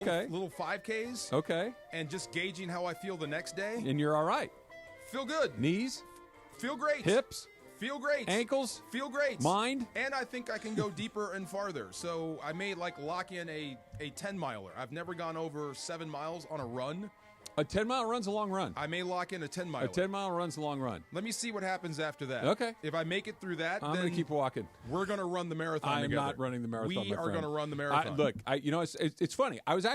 Okay. Little 5Ks. Okay. And just gauging how I feel the next day. And you're all right. Feel good. Knees? Feel great. Hips? Feel great. Ankles? Feel great. Mind? And I think I can go deeper and farther. So I may lock in a 10-miler. I've never gone over 7 miles on a run. A 10-mile run's a long run. I may lock in a 10-miler. A 10-mile run's a long run. Let me see what happens after that. Okay. If I make it through that, I'm going to keep walking. We're going to run the marathon I'm together. not running the marathon, We are going to run the marathon. Look, it's funny. I was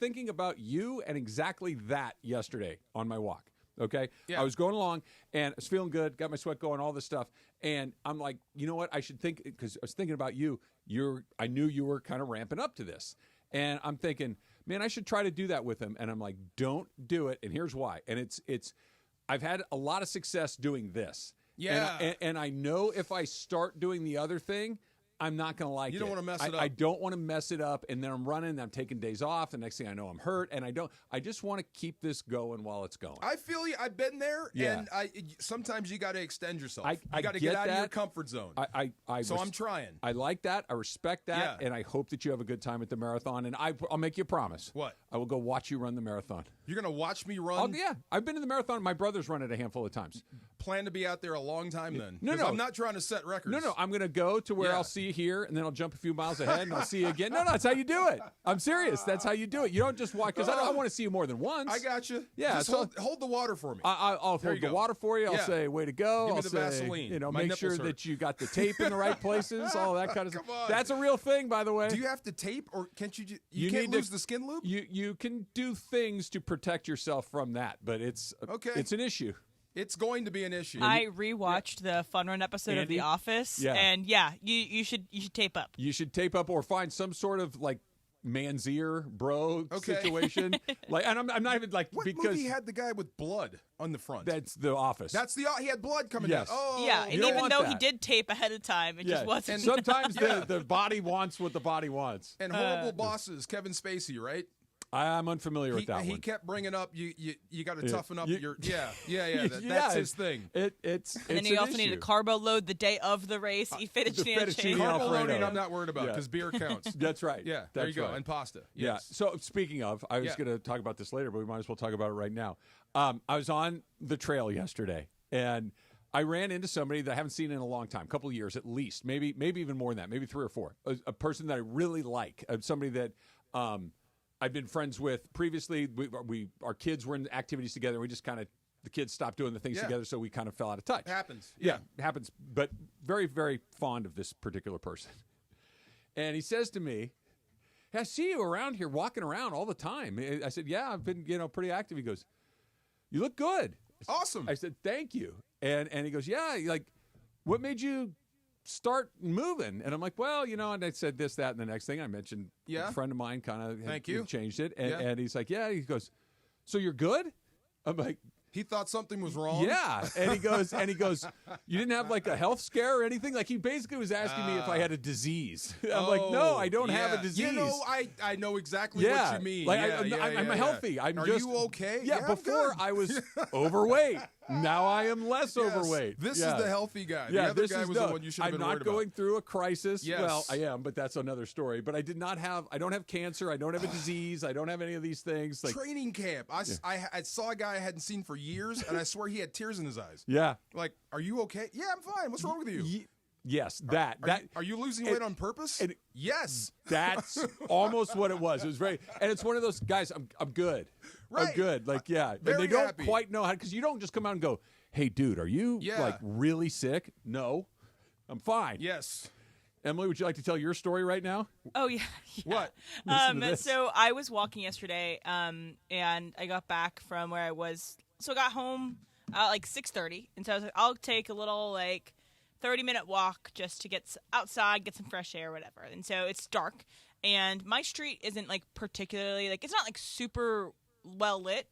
thinking about you and exactly that yesterday on my walk. Okay? Yeah. I was going along, and I was feeling good, got my sweat going, all this stuff. And I'm like, you know what? I should think, because I was thinking about you. I knew you were kind of ramping up to this. And I'm thinking, man, I should try to do that with him. And I'm like, don't do it. And here's why. And I've had a lot of success doing this. Yeah. And I know if I start doing the other thing, I'm not going to like it. You don't want to mess it up. I don't want to mess it up. And then I'm running, and I'm taking days off. The next thing I know, I'm hurt. And I just want to keep this going while it's going. I feel you. I've been there. Yeah. And sometimes you got to extend yourself. I you got to get get out that. of your comfort zone. So I'm trying. I like that. I respect that. Yeah. And I hope that you have a good time at the marathon. And I'll make you a promise. What? I will go watch you run the marathon. You're going to watch me run? Yeah. I've been to the marathon. My brother's run it a handful of times. Plan to be out there a long time then? No. I'm not trying to set records. No. I'm going to go to where I'll see you here, and then I'll jump a few miles ahead, and I'll see you again. No, that's how you do it. I'm serious. That's how you do it. You don't just walk, because I want to see you more than once. I got you. Yeah. Just hold the water for me. I'll hold the water for you. I'll say, way to go. Give me I'll the say, Vaseline. My make sure nipples hurt. that you got the tape in the right places, all that kind of stuff. Come on. That's a real thing, by the way. Do you have to tape, or can't you? You can't need lose to- the skin loop? You can do things to protect yourself from that, but it's an issue. It's going to be an issue. I rewatched the Fun Run episode of The Office, and you should tape up. You should tape up or find some sort of like man's ear bro situation. And I'm not even like what because movie had the guy with blood on the front? That's The Office. He had blood coming Yes. out. Oh, Yeah, and You don't even want though that. he did tape ahead of time, it just wasn't. And sometimes the body wants what the body wants. And Horrible Bosses, Kevin Spacey, right? I'm unfamiliar with that He one. kept bringing up you got to toughen up your that's Yeah, his thing. It's and then you also need a carbo load the day of the race. Eat fettuccine fettuccine Carbo Alfredo. loading I'm not worried about because beer counts. That's right. Yeah, there you That's go. right. And pasta. Yeah. Yes. So speaking of, I was going to talk about this later, but we might as well talk about it right now. I was on the trail yesterday, and I ran into somebody that I haven't seen in a long time, a couple of years at least, maybe even more than that, maybe 3 or 4. A person that I really like, somebody that I've been friends with previously. Our kids were in activities together. We just kind of the kids stopped doing the things together, so we kind of fell out of touch. It happens. Yeah, it happens. But very, very fond of this particular person. And he says to me, "Hey, I see you around here walking around all the time." I said, "Yeah, I've been pretty active." He goes, "You look good." Awesome. I said, "Thank you." And he goes, "Yeah, like, what made you start moving?" And I'm like, "Well, and I said this, that, and the next thing I mentioned, a friend of mine kind of changed it." And he's like, "Yeah." He goes, "So you're good?" I'm like, he thought something was wrong. Yeah. And he goes, "You didn't have like a health scare or anything?" Like he basically was asking me if I had a disease. I'm like, "No, I don't have a disease." I know exactly what you mean. Like I'm healthy. Are you okay? Yeah, before I was overweight. Now I am less overweight. This is the healthy guy. Yeah, the other guy was the one you should have been worried about. I'm not going through a crisis. Yes. Well, I am, but that's another story. But I don't have cancer. I don't have a disease. I don't have any of these things. Like training camp. I saw a guy I hadn't seen for years, and I swear he had tears in his eyes. Yeah. Like, are you okay? Yeah, I'm fine. What's wrong with you? Yes, Are you losing weight on purpose? Yes. That's almost what it was. It was very, and it's one of those guys. I'm good. Right. I'm good. Like and they don't quite know how, because you don't just come out and go, "Hey, dude, are you like really sick?" No, I'm fine. Yes. Emily, would you like to tell your story right now? Oh yeah. What? So I was walking yesterday, and I got back from where I was. So I got home like 6:30, and so I was like, I'll take a little 30-minute walk just to get outside, get some fresh air, whatever. And so it's dark, and my street isn't particularly it's not super well lit.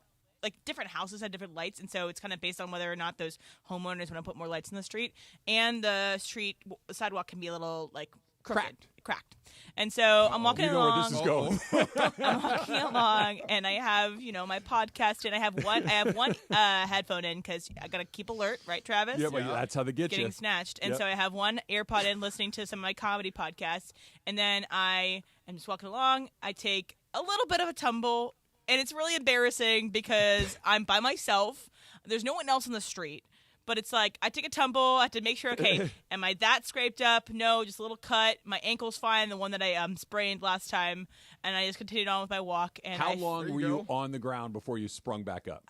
Different houses have different lights, and so it's kind of based on whether or not those homeowners want to put more lights in the street. And the sidewalk can be a little cracked. And so I'm walking along. Where this is going. I'm walking along, and I have my podcast, and I have one headphone in because I gotta keep alert, right, Travis? Yeah, well, that's how they get getting you. snatched. And so I have one AirPod in, listening to some of my comedy podcasts, and then I am just walking along. I take a little bit of a tumble, and it's really embarrassing because I'm by myself. There's no one else on the street. But it's like, I take a tumble, I have to make sure, okay, am I that scraped up? No, just a little cut. My ankle's fine, the one that I sprained last time. And I just continued on with my walk. And How long were you on the ground before you sprung back up?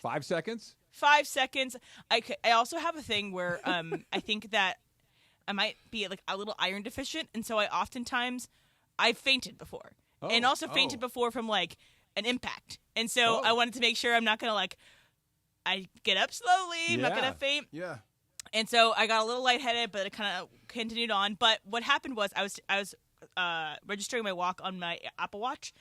5 seconds? 5 seconds. I also have a thing where I think that I might be like a little iron deficient. And so I've fainted before. And also fainted before from like an impact. And so I wanted to make sure I'm not going to like, I get up slowly. I'm not going to faint. Yeah. And so I got a little lightheaded, but it kind of continued on. But what happened was I was registering my walk on my Apple Watch,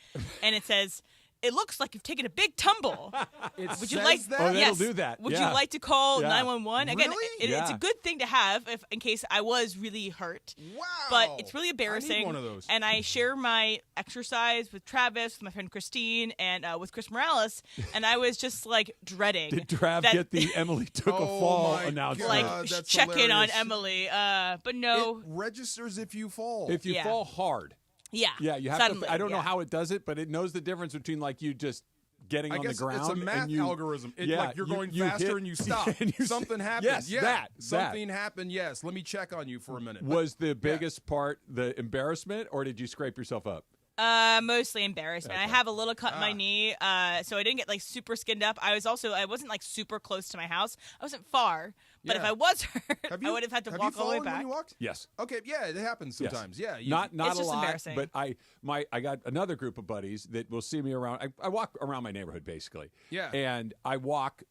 and it says, "It looks like you've taken a big tumble. Would you like that? Oh, yes. that'll do that. Would Yeah. you like to call Yeah. 911?" Again, Really? it's a good thing to have in case I was really hurt. Wow. But it's really embarrassing. I need one of those. And I share my exercise with Travis, with my friend Christine, and with Chris Morales. And I was just like dreading. Did Trav that- get the Emily took a Oh fall my announcement? like that's check in on hilarious. Emily? But no. It registers if you fall. If you Yeah. fall hard. Yeah. Yeah, you have suddenly, to. I don't know yeah. how it does it, but it knows the difference between like you just getting I on guess the ground. it's a math and you, algorithm. Yeah, You're you- going you faster hit- and you stop. and you- Something happened. Yes, yeah. that. Something happened. Yes. Let me check on you for a minute. Was the biggest part the embarrassment, or did you scrape yourself up? Mostly embarrassment. I have a little cut in my knee, so I didn't get like super skinned up. I wasn't like super close to my house. I wasn't far, but if Yeah. I was hurt, Have I would have had to have walk you all the way fallen back. when you walked? Yes. Okay. Yeah, it happens Yes. sometimes. Yeah. Not It's a just lot, embarrassing. but I got another group of buddies that will see me around. I walk around my neighborhood basically. Yeah. And I walk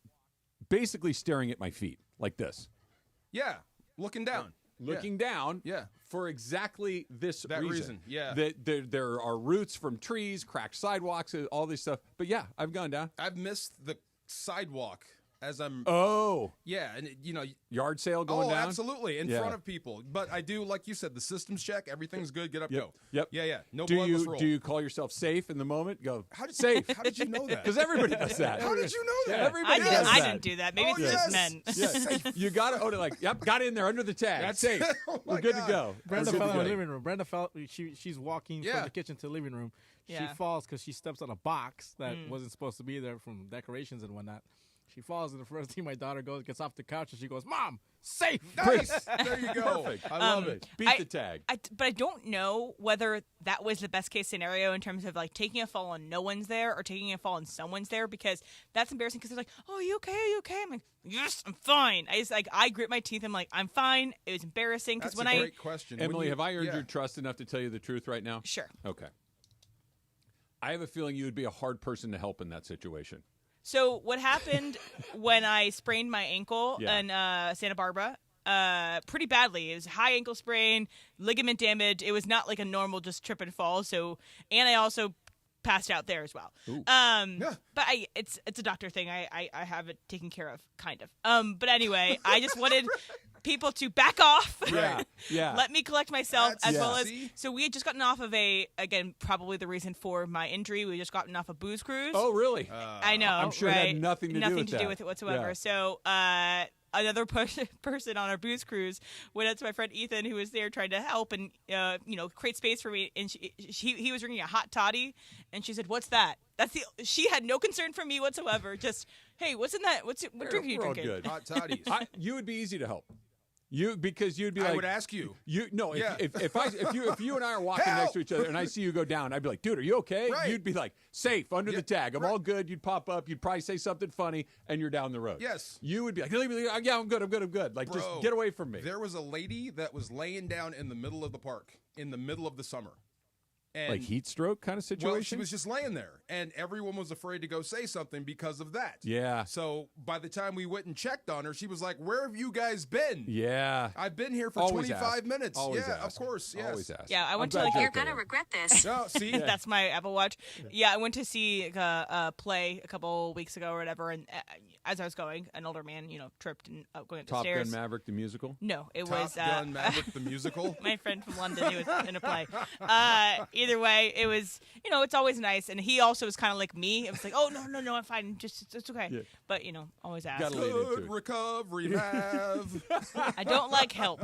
basically staring at my feet like this, Yeah. Looking down. looking down. Yeah. For exactly this That reason, yeah. That there are roots from trees, cracked sidewalks, all this stuff. But yeah, I've gone down. I've missed the sidewalk as I'm. Oh, Yeah, and yard sale going down. absolutely in Yeah. front of people. But I do, like you said, the systems check. Everything's good. Get up, Yep. go. Yep. Yeah. No Do bloodless roll. you call yourself safe in the moment? Go safe? safe. How did you know that? Because everybody does that. How did you know that? Yeah, everybody I does that. didn't do that. Maybe Oh, it's yes. just men. Yeah. You got to like, yep, got in there under the tag. That's safe. Oh We're my good God. to go. Brenda We're good fell to in the go. living room. Brenda fell. She's walking Yeah. from the kitchen to the living room. Yeah. She falls because she steps on a box that wasn't supposed to be there from decorations and whatnot. She falls, and the first thing my daughter gets off the couch, and she goes, "Mom, safe." Nice. There you go. Perfect. I love it. Beat the tag. But I don't know whether that was the best case scenario in terms of like taking a fall and no one's there or taking a fall and someone's there, because that's embarrassing because they're like, "Oh, are you okay? Are you okay?" I'm like, "Yes, I'm fine." I grit my teeth. I'm like, "I'm fine." It was embarrassing because That's when a great question. Emily, When you- have I earned yeah. your trust enough to tell you the truth right now? Sure. Okay. I have a feeling you would be a hard person to help in that situation. So what happened when I sprained my ankle Yeah. in Santa Barbara? Pretty badly. It was high ankle sprain, ligament damage. It was not like a normal just trip and fall. And I also passed out there as well. Yeah. But it's a doctor thing. I have it taken care of, kind of. But anyway, I just wanted people to back off. Yeah. Yeah. Let me collect myself That's- as well as. See? So we had just gotten off of again, probably the reason for my injury. We just gotten off a booze cruise. Oh, really? I know. I'm sure it right? had nothing to do nothing with to that. do with it whatsoever. Yeah. So another person on our booze cruise went up to my friend Ethan, who was there trying to help and create space for me. And he was drinking a hot toddy, and she said, "What's that?" She had no concern for me whatsoever. Just, hey, what's in that? What drink are you we're all drinking? good. Hot toddies. You would be easy to help. Because you'd be I like, would ask you. No, Yeah. if you and I are walking Help! next to each other and I see you go down, I'd be like, dude, are you okay? Right. You'd be like, safe under the Yeah, tag. I'm right. all good. You'd pop up. You'd probably say something funny, and you're down the road. Yes. You would be like, yeah, I'm good. Like, just Bro, get away from me. There was a lady that was laying down in the middle of the park in the middle of the summer. And Like heat stroke kind of situation. Well, she was just laying there, and everyone was afraid to go say something because of that. Yeah. So by the time we went and checked on her, she was like, "Where have you guys been? Yeah. I've been here for Always 25 ask. minutes." Always yeah, ask. of course. Yes. Always ask. Yeah, I went I'm to glad like you're You're okay gonna with it. regret this. No, see, That's my Apple Watch. Yeah, I went to see a play a couple weeks ago or whatever, and as I was going, an older man, tripped and going up the Top stairs. Gun Maverick the musical. No, it Top was Gun Maverick the musical. my friend from London who was in a play. Either way, it was, it's always nice. And he also was kind of like me. It was like, oh, no, I'm fine. Just, it's okay. Yeah. But, always ask. Gotta lean into Good it. recovery have I don't like help.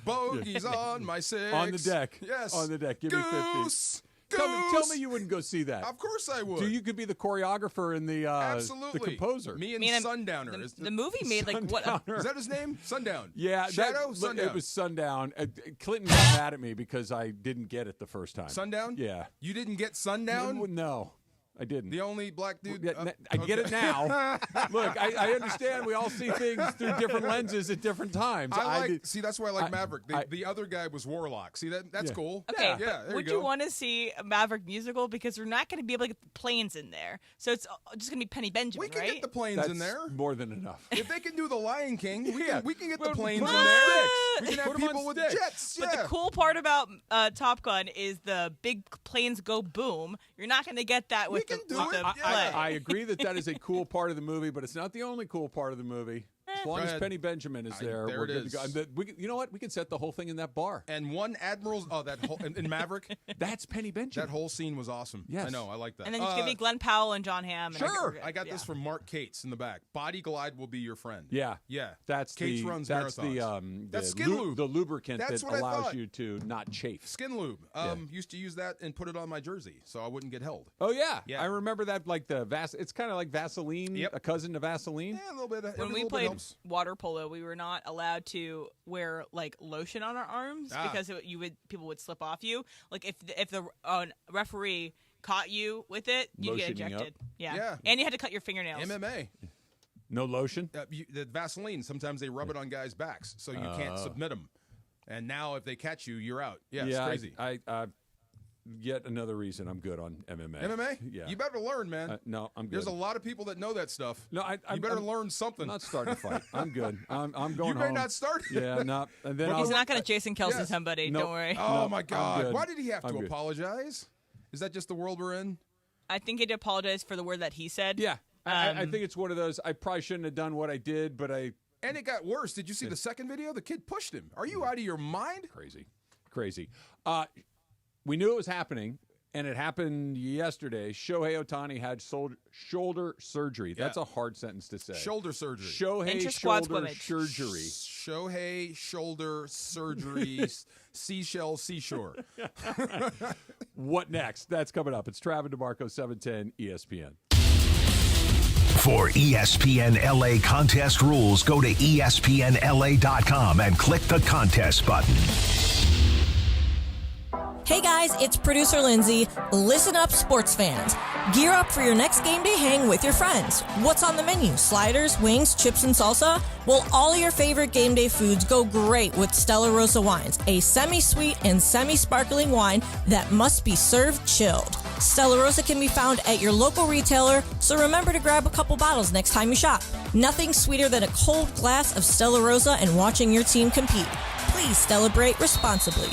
bogeys on my six. On the deck. Yes. On the deck. Give me 50. Goose. Tell me you wouldn't go see that. Of course I would. So you could be the choreographer and the Absolutely. the composer. Me and Sundowner. The movie made like what? Is that his name? Sundown. Yeah, Sundown. It was Sundown. Clinton got mad at me because I didn't get it the first time. Sundown? Yeah. You didn't get Sundown? No. I didn't. The only black dude. I get it now. Look, I understand we all see things through different lenses at different times. See, that's why I like Maverick. The other guy was Warlock. See, that's cool. Okay, yeah. Would you want to see a Maverick musical? Because we're not going to be able to get the planes in there, so it's just going to be Penny Benjamin. We can right? get the planes That's in there. More than enough. If they can do the Lion King, we can get the planes in put there. sticks. We can have Put 'em on people with sticks. jets. But the cool part about Top Gun is the big planes go boom. You're not going to get that with can the do it. play. I agree that is a cool part of the movie, but it's not the only cool part of the movie. As long as Penny Benjamin is there, there we're it good is. to go. You know what? We can set the whole thing in that bar. And one Admiral's that whole in Maverick. That's Penny Benjamin. That whole scene was awesome. Yes. I know. I like that. And then just give me Glenn Powell and John Hamm. Sure. I got this from Mark Cates in the back. Body Glide will be your friend. Yeah. Yeah. That's Cates runs marathons. That's skin lube. The lubricant That's that what I allows thought. you to not chafe. Skin lube. Used to use that and put it on my jersey so I wouldn't get held. Oh yeah. Yeah. I remember that. Like it's kind of like Vaseline. Yep. A cousin to Vaseline. Yeah, a little bit. When we played water polo, we were not allowed to wear like lotion on our arms because people would slip off you. Like if the referee caught you with it, you'd get Lotioning ejected. up. Yeah, and you had to cut your fingernails. MMA. No lotion. The Vaseline. Sometimes they rub it on guys' backs, so you can't submit them. And now, if they catch you, you're out. Yeah, it's crazy. Yet another reason I'm good on MMA. MMA? Yeah. You better learn, man. No, I'm good. There's a lot of people that know that stuff. No, you better learn something. I'm not starting to fight. I'm good. I'm going home. You may not start. Yeah, no. And then He's not going to Jason Kelsey Yes. somebody. No. Don't worry. Oh, No, my I'm God. good. Why did he have I'm to good. apologize? Is that just the world we're in? I think he had to apologize for the word that he said. Yeah. I think it's one of those, I probably shouldn't have done what I did, but I... And it got worse. Did you see the second video? The kid pushed him. Are you out of your mind? Crazy. We knew it was happening, and it happened yesterday. Shohei Ohtani had shoulder surgery. That's a hard sentence to say. Shoulder surgery. Shohei shoulder surgery. Shohei shoulder surgery. Seashell seashore. What next? That's coming up. It's Travis DeMarco, 710 ESPN. For ESPN LA contest rules, go to ESPNLA.com and click the contest button. Hey guys, it's producer Lindsay. Listen up, sports fans. Gear up for your next game day hang with your friends. What's on the menu? Sliders, wings, chips, and salsa? Well, all your favorite game day foods go great with Stella Rosa wines, a semi-sweet and semi-sparkling wine that must be served chilled. Stella Rosa can be found at your local retailer, so remember to grab a couple bottles next time you shop. Nothing sweeter than a cold glass of Stella Rosa and watching your team compete. Please celebrate responsibly.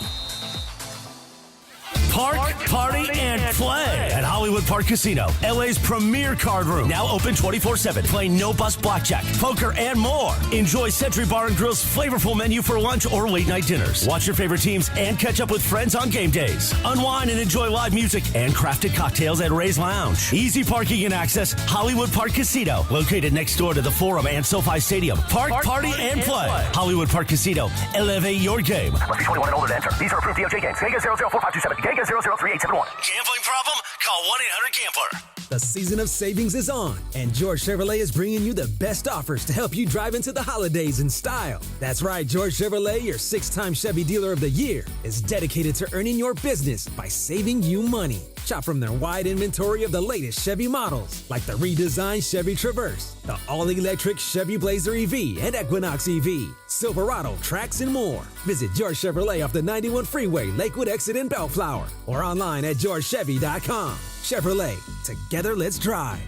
Park, party, and play at Hollywood Park Casino, LA's premier card room. Now open 24/7. Play no-bust blackjack, poker, and more. Enjoy Century Bar & Grill's flavorful menu for lunch or late-night dinners. Watch your favorite teams and catch up with friends on game days. Unwind and enjoy live music and crafted cocktails at Ray's Lounge. Easy parking and access, Hollywood Park Casino, located next door to the Forum and SoFi Stadium. Park, party, and play. Hollywood Park Casino. Elevate your game. Must be 21 and older to enter. These are approved DOJ games. Vegas 004527. Vegas 003871. Gambling problem? Call 1-800-GAMBLER. The season of savings is on, and George Chevrolet is bringing you the best offers to help you drive into the holidays in style. That's right, George Chevrolet, your 6-time Chevy Dealer of the Year, is dedicated to earning your business by saving you money. Shop from their wide inventory of the latest Chevy models, like the redesigned Chevy Traverse, the all-electric Chevy Blazer EV and Equinox EV, Silverado, Trax, and more. Visit George Chevrolet off the 91 Freeway, Lakewood Exit in Bellflower, or online at georgechevy.com. Chevrolet, together let's drive.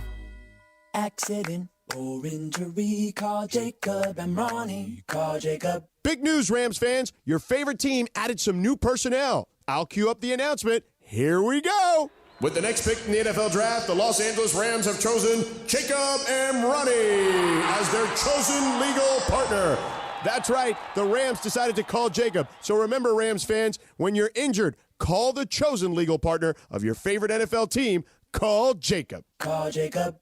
Accident or injury, call Jacob and Ronnie. Call Jacob. Big news, Rams fans. Your favorite team added some new personnel. I'll cue up the announcement. Here we go. With the next pick in the NFL draft, the Los Angeles Rams have chosen Jacob Ronnie as their chosen legal partner. That's right. The Rams decided to call Jacob. So remember, Rams fans, when you're injured, call the chosen legal partner of your favorite NFL team. Call Jacob. Call Jacob.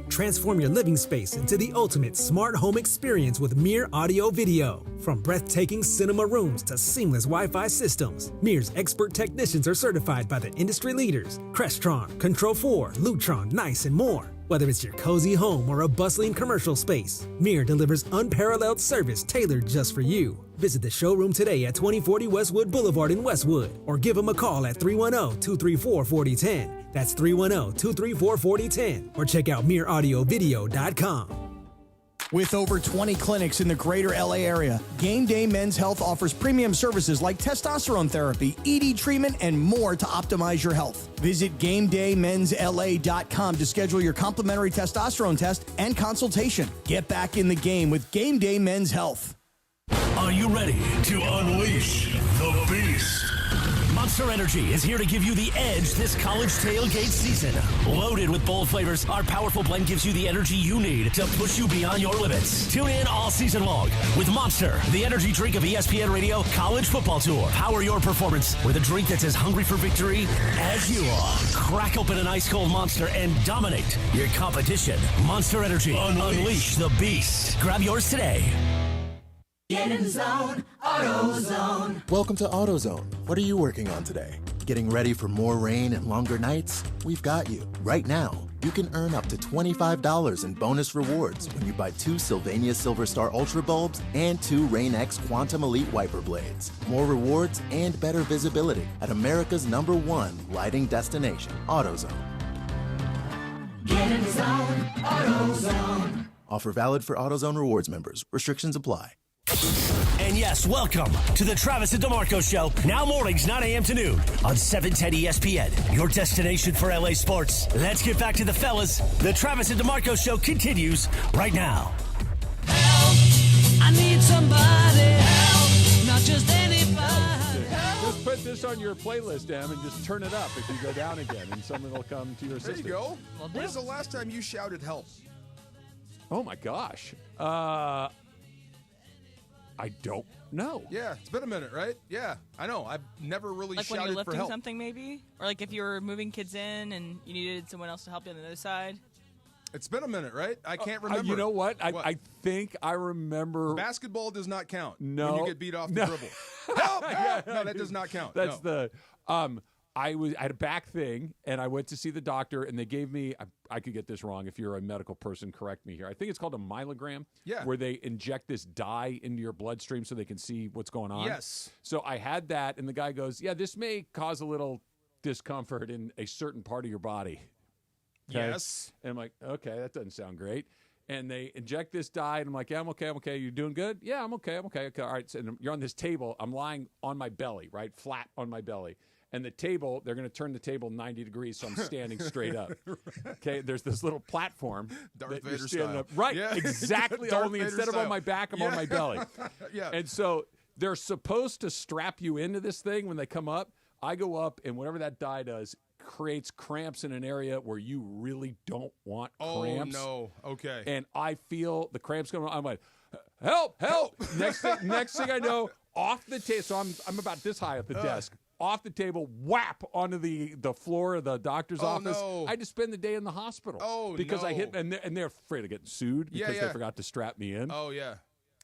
Transform your living space into the ultimate smart home experience with Mir Audio Video. From breathtaking cinema rooms to seamless Wi-Fi systems, Mir's expert technicians are certified by the industry leaders, Crestron, Control4, Lutron, Nice, and more. Whether it's your cozy home or a bustling commercial space, Mir delivers unparalleled service tailored just for you. Visit the showroom today at 2040 Westwood Boulevard in Westwood or give them a call at 310-234-4010. That's 310-234-4010 or check out MirAudioVideo.com. With over 20 clinics in the greater LA area, Game Day Men's Health offers premium services like testosterone therapy, ED treatment, and more to optimize your health. Visit GameDayMen'sLA.com to schedule your complimentary testosterone test and consultation. Get back in the game with Game Day Men's Health. Are you ready to unleash the beast? Monster Energy is here to give you the edge this college tailgate season. Loaded with bold flavors, our powerful blend gives you the energy you need to push you beyond your limits. Tune in all season long with Monster, the energy drink of ESPN Radio College Football Tour. Power your performance with a drink that's as hungry for victory as you are. Crack open an ice-cold Monster and dominate your competition. Monster Energy. Unleash the beast. Grab yours today. Get in the zone, AutoZone. Welcome to AutoZone. What are you working on today? Getting ready for more rain and longer nights? We've got you. Right now, you can earn up to $25 in bonus rewards when you buy 2 Sylvania Silver Star Ultra bulbs and 2 Rain-X Quantum Elite wiper blades. More rewards and better visibility at America's #1 lighting destination, AutoZone. Get in the zone, AutoZone. Offer valid for AutoZone Rewards members. Restrictions apply. And yes, welcome to the Travis and DeMarco Show. Now mornings, 9 a.m. to noon on 710 ESPN, your destination for LA sports. Let's get back to the fellas. The Travis and DeMarco Show continues right now. Help, I need somebody. Help, not just anybody. Just put this on your playlist, Em, and just turn it up if you go down again, and someone will come to your assistance. There you go. When was the last time you shouted help? Oh, my gosh. I don't know. Yeah, it's been a minute, right? Yeah, I know. I've never really like shouted when you're for lifting help. something, maybe, or like if you were moving kids in and you needed someone else to help you on the other side. It's been a minute, right? I can't remember. You know what? I think I remember. Basketball does not count. No. When you get beat off the dribble. Help! Help! No, that does not count. That's no. I had a back thing, and I went to see the doctor, and they gave me, I could get this wrong. If you're a medical person, correct me here. I think it's called a myelogram, where they inject this dye into your bloodstream so they can see what's going on. Yes. So I had that, and the guy goes, yeah, this may cause a little discomfort in a certain part of your body. Okay? Yes. And I'm like, okay, that doesn't sound great. And they inject this dye, and I'm like, yeah, I'm okay. You doing good? Yeah, I'm okay. Okay. All right. So you're on this table. I'm lying on my belly, right? Flat on my belly. And the table, they're going to turn the table 90 degrees, so I'm standing straight up. Okay, there's this little platform. Darth Vader style. Up. Right, yeah. exactly. Only Vader instead style. of on my back, I'm on my belly. Yeah. And so they're supposed to strap you into this thing when they come up. I go up, and whatever that dye does creates cramps in an area where you really don't want cramps. Oh, no. Okay. And I feel the cramps coming on. I'm like, help. Next thing I know, off the table. So I'm about this high at the desk. Off the table, whap onto the floor of the doctor's office. No. I had to spend the day in the hospital. Because I hit, and they're afraid of getting sued because they forgot to strap me in. Oh, yeah.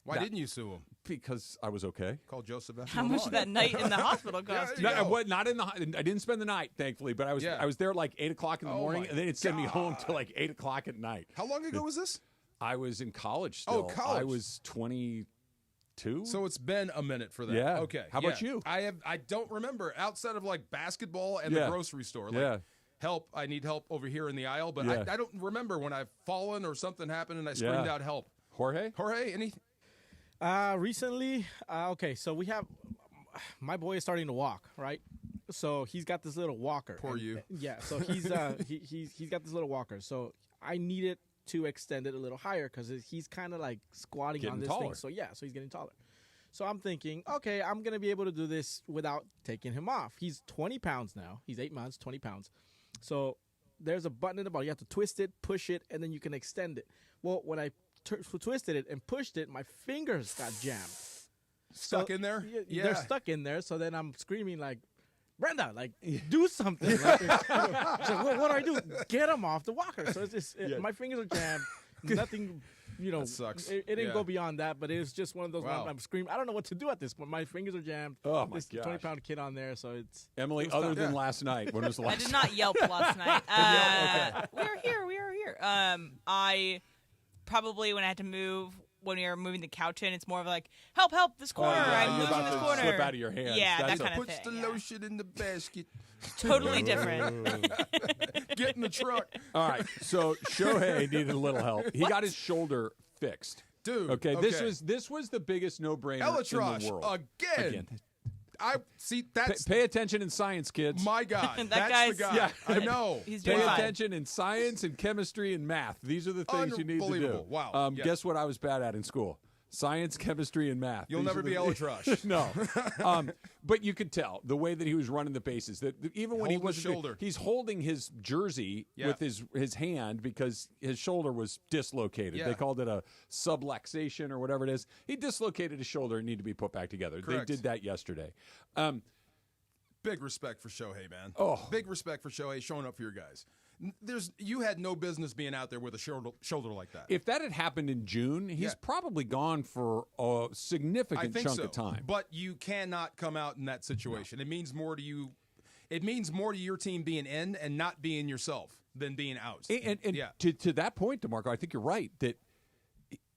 Why didn't you sue him? Because I was okay. Call Joseph. How much did that night in the hospital cost? Not in the. I didn't spend the night, thankfully, but I was there like 8 o'clock in the morning, and they didn't send me home till like 8 o'clock at night. How long ago was this? I was in college still. Oh, college. I was 22. So it's been a minute for that. Yeah. Okay. How about you? I don't remember outside of like basketball and the grocery store. Like, help. I need help over here in the aisle, but I don't remember when I've fallen or something happened and I screamed out help. Jorge, anything? Recently, okay, so we have my boy is starting to walk, right? So he's got this little walker. Poor you. Yeah. So he's he's got this little walker. So I needed to extend it a little higher because he's kind of like squatting getting on this taller. thing. So so he's getting taller. So I'm thinking, okay, I'm gonna be able to do this without taking him off. He's 20 pounds now. He's 8 months, 20 pounds. So there's a button in the bottom. You have to twist it, push it, and then you can extend it. Well, when I twisted it and pushed it, my fingers got jammed. Stuck in there? Yeah. They're stuck in there. So then I'm screaming like, Brenda, like, do something. Like, she's like, what do I do? Get him off the walker. So it's just, my fingers are jammed. Nothing, That sucks. It didn't go beyond that, but it was just one of those. Wow. I'm screaming. I don't know what to do at this point. My fingers are jammed. Oh, my this gosh. 20-pound kid on there, so it's. Emily, other than last night, when was the last I did not yelp last night. We are here. I probably, when I had to move, when we were moving the couch in, it's more of like, help, this corner. I'm you're losing about this to corner. slip out of your hands. Yeah, That's that kind of Puts thing. the lotion in the basket. Totally different. Get in the truck. All right, so Shohei needed a little help. He got his shoulder fixed. Dude, Okay, this was the biggest no-brainer in the world. Again. I see that's Pay attention in science, kids. my God. That That's guy's- the guy. Yeah. I know. He's Pay doing fine. attention in science and chemistry and math. These are the things you need to do. Unbelievable. Wow. Yes. Guess what I was bad at in school? Science, chemistry, and math. You'll These never are the- be Elatrosh. No. But you could tell the way that he was running the bases. That even when he Holding was his shoulder. he's holding his jersey with his hand because his shoulder was dislocated. Yeah. They called it a subluxation or whatever it is. He dislocated his shoulder and needed to be put back together. Correct. They did that yesterday. Big respect for Shohei, man. Oh. Big respect for Shohei showing up for your guys. You had no business being out there with a shoulder like that. If that had happened in June, he's probably gone for a significant I think chunk so. of time. But you cannot come out in that situation. It means more to you. It means more to your team being in and not being yourself than being out. And to that point, DeMarco, I think you're right that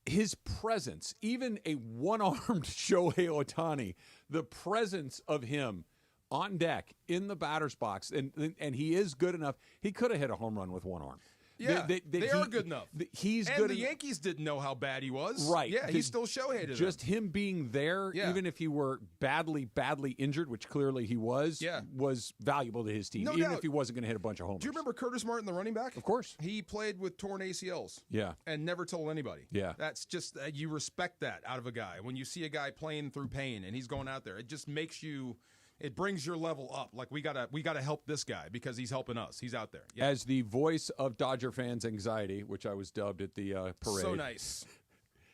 his presence, even a one-armed Shohei Ohtani, the presence of him on deck in the batter's box, and he is good enough. He could have hit a home run with one arm. Yeah, they are good enough. He's and good. The Yankees didn't know how bad he was. Right. Yeah, he still Shohei'd Just him being there, even if he were badly injured, which clearly he was, was valuable to his team, No even doubt. if he wasn't going to hit a bunch of homers. Do you remember Curtis Martin, the running back? Of course. He played with torn ACLs. Yeah. And never told anybody. Yeah. That's just, you respect that out of a guy. When you see a guy playing through pain and he's going out there, it just makes you... It brings your level up. Like we gotta help this guy because he's helping us. He's out there. Yeah. As the voice of Dodger fans' anxiety, which I was dubbed at the parade. So nice.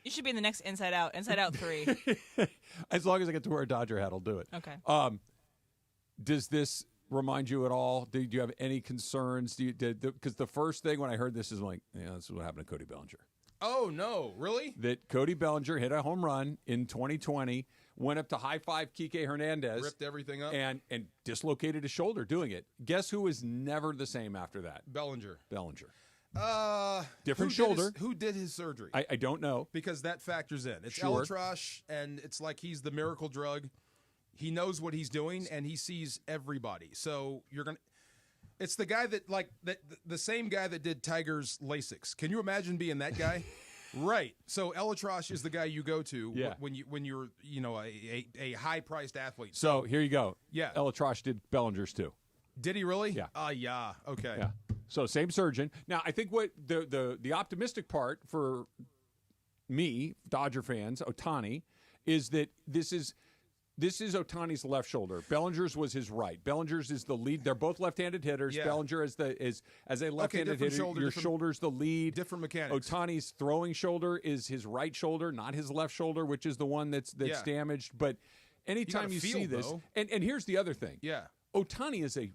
You should be in the next Inside Out 3. As long as I get to wear a Dodger hat, I'll do it. Okay. Does this remind you at all? Do you have any concerns? Because the first thing when I heard this is like, yeah, this is what happened to Cody Bellinger. Oh, no. Really? That Cody Bellinger hit a home run in 2020, went up to high-five Kike Hernandez. Ripped everything up. And dislocated his shoulder doing it. Guess who was never the same after that? Bellinger. Different shoulder. Who did his surgery? I don't know. Because that factors in. It's Sure. Elatrosh, and it's like he's the miracle drug. He knows what he's doing, and he sees everybody. So you're going to... It's the guy the same guy that did Tiger's LASIX. Can you imagine being that guy? Right. So Elatrosh is the guy you go to when you're a high priced athlete. So here you go. Yeah. Elatrosh did Bellinger's too. Did he really? Yeah. Yeah. Okay. Yeah. So same surgeon. Now I think what the optimistic part for me, Dodger fans, Ohtani, is that this is Ohtani's left shoulder. Bellinger's was his right. Bellinger's is the lead. They're both left-handed hitters. Yeah. Bellinger as a left-handed hitter. Your shoulder's the lead. Different mechanics. Ohtani's throwing shoulder is his right shoulder, not his left shoulder, which is the one that's damaged. But anytime you see this, and here's the other thing. Yeah. Ohtani is a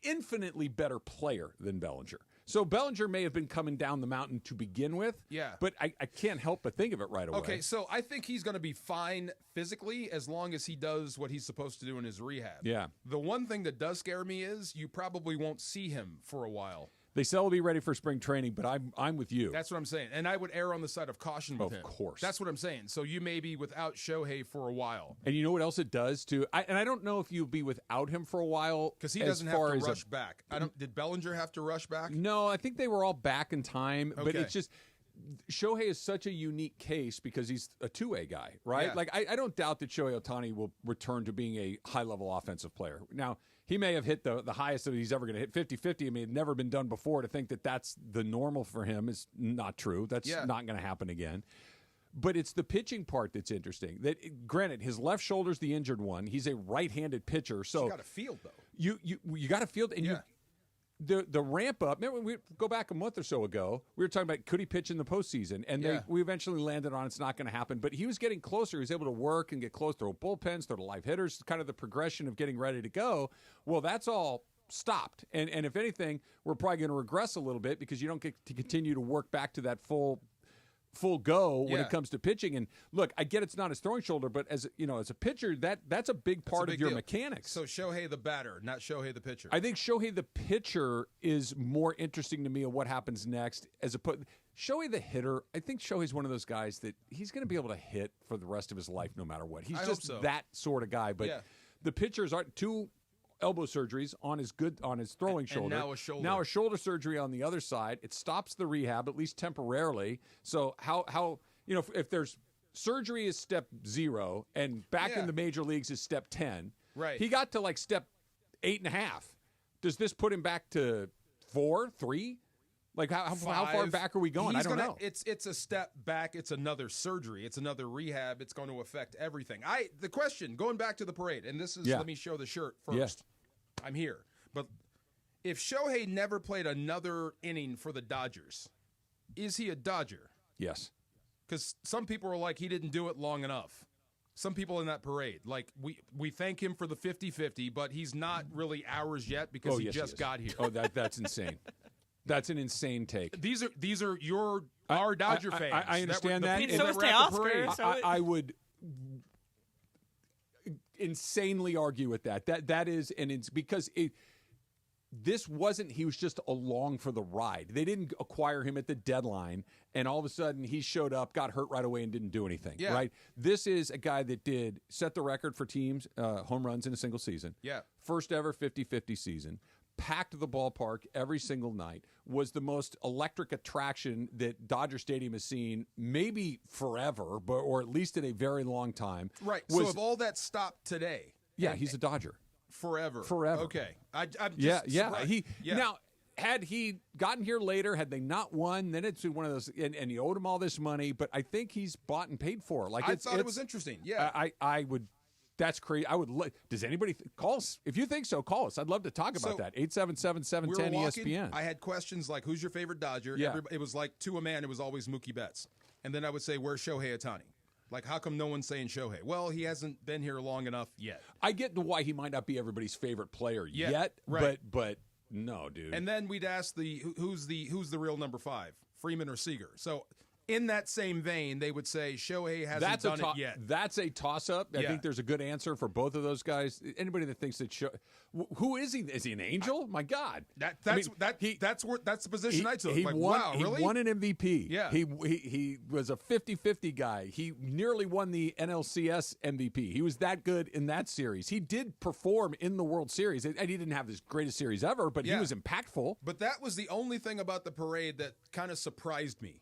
infinitely better player than Bellinger. So Bellinger may have been coming down the mountain to begin with. Yeah. But I can't help but think of it right away. Okay, so I think he's going to be fine physically as long as he does what he's supposed to do in his rehab. Yeah. The one thing that does scare me is you probably won't see him for a while. They say he'll be ready for spring training, but I'm with you. That's what I'm saying. And I would err on the side of caution with him. Of course. That's what I'm saying. So you may be without Shohei for a while. And you know what else it does, too? And I don't know if you'll be without him for a while. Because he doesn't have to rush back. Did Bellinger have to rush back? No, I think they were all back in time. Okay. But it's just Shohei is such a unique case because he's a two-way guy, right? Yeah. Like, I don't doubt that Shohei Ohtani will return to being a high-level offensive player. Now, he may have hit the highest that he's ever going to hit, 50-50. I mean, it's never been done before. To think that that's the normal for him is not true. That's not going to happen again. But it's the pitching part that's interesting. That granted, his left shoulder's the injured one. He's a right-handed pitcher, so you got to field though. You got to field, and the ramp up. Remember, we go back a month or so ago. We were talking about could he pitch in the postseason, and we eventually landed on it's not going to happen. But he was getting closer. He was able to work and get close, throw bullpens, throw to live hitters. Kind of the progression of getting ready to go. Well, that's all stopped, and if anything, we're probably going to regress a little bit because you don't get to continue to work back to that full go when it comes to pitching. And look, I get it's not his throwing shoulder, but as a pitcher, that's a big part of your deal. mechanics. So Shohei the batter, not Shohei the pitcher. I think Shohei the pitcher is more interesting to me of what happens next as Shohei the hitter. I think Shohei's one of those guys that he's going to be able to hit for the rest of his life no matter what. He's just that sort of guy. But the pitchers are two elbow surgeries on his throwing shoulder. And now a shoulder surgery on the other side. It stops the rehab, at least temporarily. So how if there's surgery is step 0 and back in the major leagues is step 10. Right. He got to like step 8.5. Does this put him back to 4, 3? Like how far back are we going? I don't know. It's a step back. It's another surgery. It's another rehab. It's going to affect everything. The question, going back to the parade, and this is let me show the shirt first. Yeah. I'm here. But if Shohei never played another inning for the Dodgers, is he a Dodger? Yes. Because some people are like, he didn't do it long enough. Some people in that parade, like we thank him for the 50-50, but he's not really ours yet because he just got here. Oh, that's insane. That's an insane take. These are our Dodger fans. I understand that. So is Teoscar. I would insanely argue with that. That is, and it's because this wasn't. He was just along for the ride. They didn't acquire him at the deadline, and all of a sudden he showed up, got hurt right away, and didn't do anything. Yeah. Right. This is a guy that did set the record for teams home runs in a single season. Yeah. First ever 50-50 season. Packed the ballpark every single night, was the most electric attraction that Dodger Stadium has seen maybe forever, or at least in a very long time. Right. So if all that stopped today. Yeah, he's a Dodger. Forever. Okay. I'm just surprised. Now, had he gotten here later, had they not won, then it's one of those, and you owed him all this money, but I think he's bought and paid for. Like I thought it was interesting. Yeah. I would. That's crazy. I would. Does anybody call us? If you think so, call us. I'd love to talk about that. 877-710 ESPN. I had questions like, "Who's your favorite Dodger?" Yeah. It was like to a man. It was always Mookie Betts, and then I would say, "Where's Shohei Ohtani?" Like, how come no one's saying Shohei? Well, he hasn't been here long enough yet. I get why he might not be everybody's favorite player yet, right. but no, dude. And then we'd ask who's the real number 5, Freeman or Seager? So. In that same vein, they would say Shohei hasn't done it yet. That's a toss-up. I think there's a good answer for both of those guys. Anybody that thinks that who is he? Is he an angel? My God, that's the position I took. Wow, really? He won an MVP. Yeah, he was a 50-50 guy. He nearly won the NLCS MVP. He was that good in that series. He did perform in the World Series, and he didn't have his greatest series ever, but he was impactful. But that was the only thing about the parade that kind of surprised me.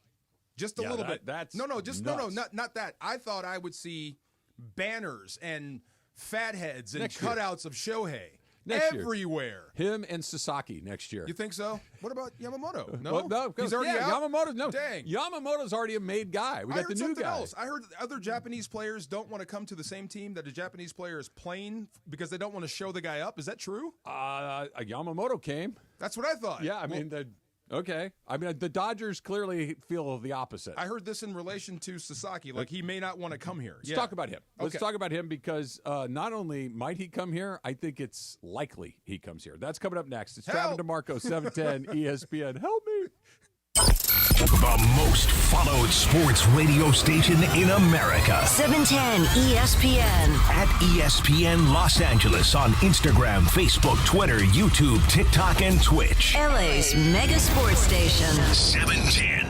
Just a little bit. That's not that. I thought I would see banners and fat heads and cutouts of Shohei everywhere. Him and Sasaki next year. You think so? What about Yamamoto? No, well, no, he's already out. Yamamoto. No, dang. Yamamoto's already a made guy. We got the new guy. Else. I heard other Japanese players don't want to come to the same team that a Japanese player is playing because they don't want to show the guy up. Is that true? Yamamoto came. That's what I thought. Yeah, I mean okay. I mean, the Dodgers clearly feel the opposite. I heard this in relation to Sasaki. Like, he may not want to come here. Let's talk about him. Let's talk about him because not only might he come here, I think it's likely he comes here. That's coming up next. It's Travis DeMarco, 710 ESPN. Help me. The most followed sports radio station in America. 710 ESPN. At ESPN Los Angeles on Instagram, Facebook, Twitter, YouTube, TikTok, and Twitch. LA's mega sports station. 710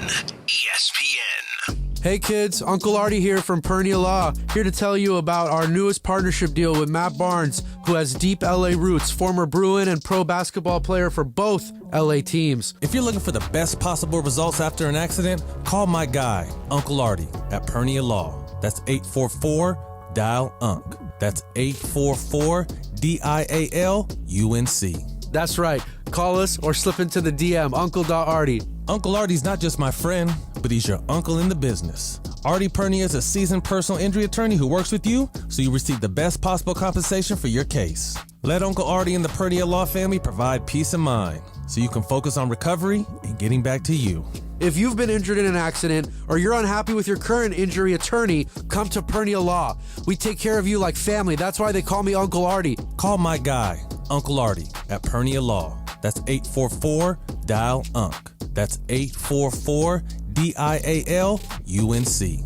ESPN. Hey kids, Uncle Artie here from Pernia Law, here to tell you about our newest partnership deal with Matt Barnes, who has deep LA roots, former Bruin and pro basketball player for both LA teams. If you're looking for the best possible results after an accident, call my guy, Uncle Artie, at Pernia Law. That's 844-DIAL-UNC. That's 844-DIAL-UNC. That's right. Call us or slip into the DM, Uncle.Artie. Uncle Artie's not just my friend, but he's your uncle in the business. Artie Pernia is a seasoned personal injury attorney who works with you, so you receive the best possible compensation for your case. Let Uncle Artie and the Pernia Law family provide peace of mind. so you can focus on recovery and getting back to you. If you've been injured in an accident or you're unhappy with your current injury attorney, come to Pernia Law. We take care of you like family. That's why they call me Uncle Artie. Call my guy, Uncle Artie, at Pernia Law. That's 844-DIAL-UNC. That's 844-DIAL-UNC.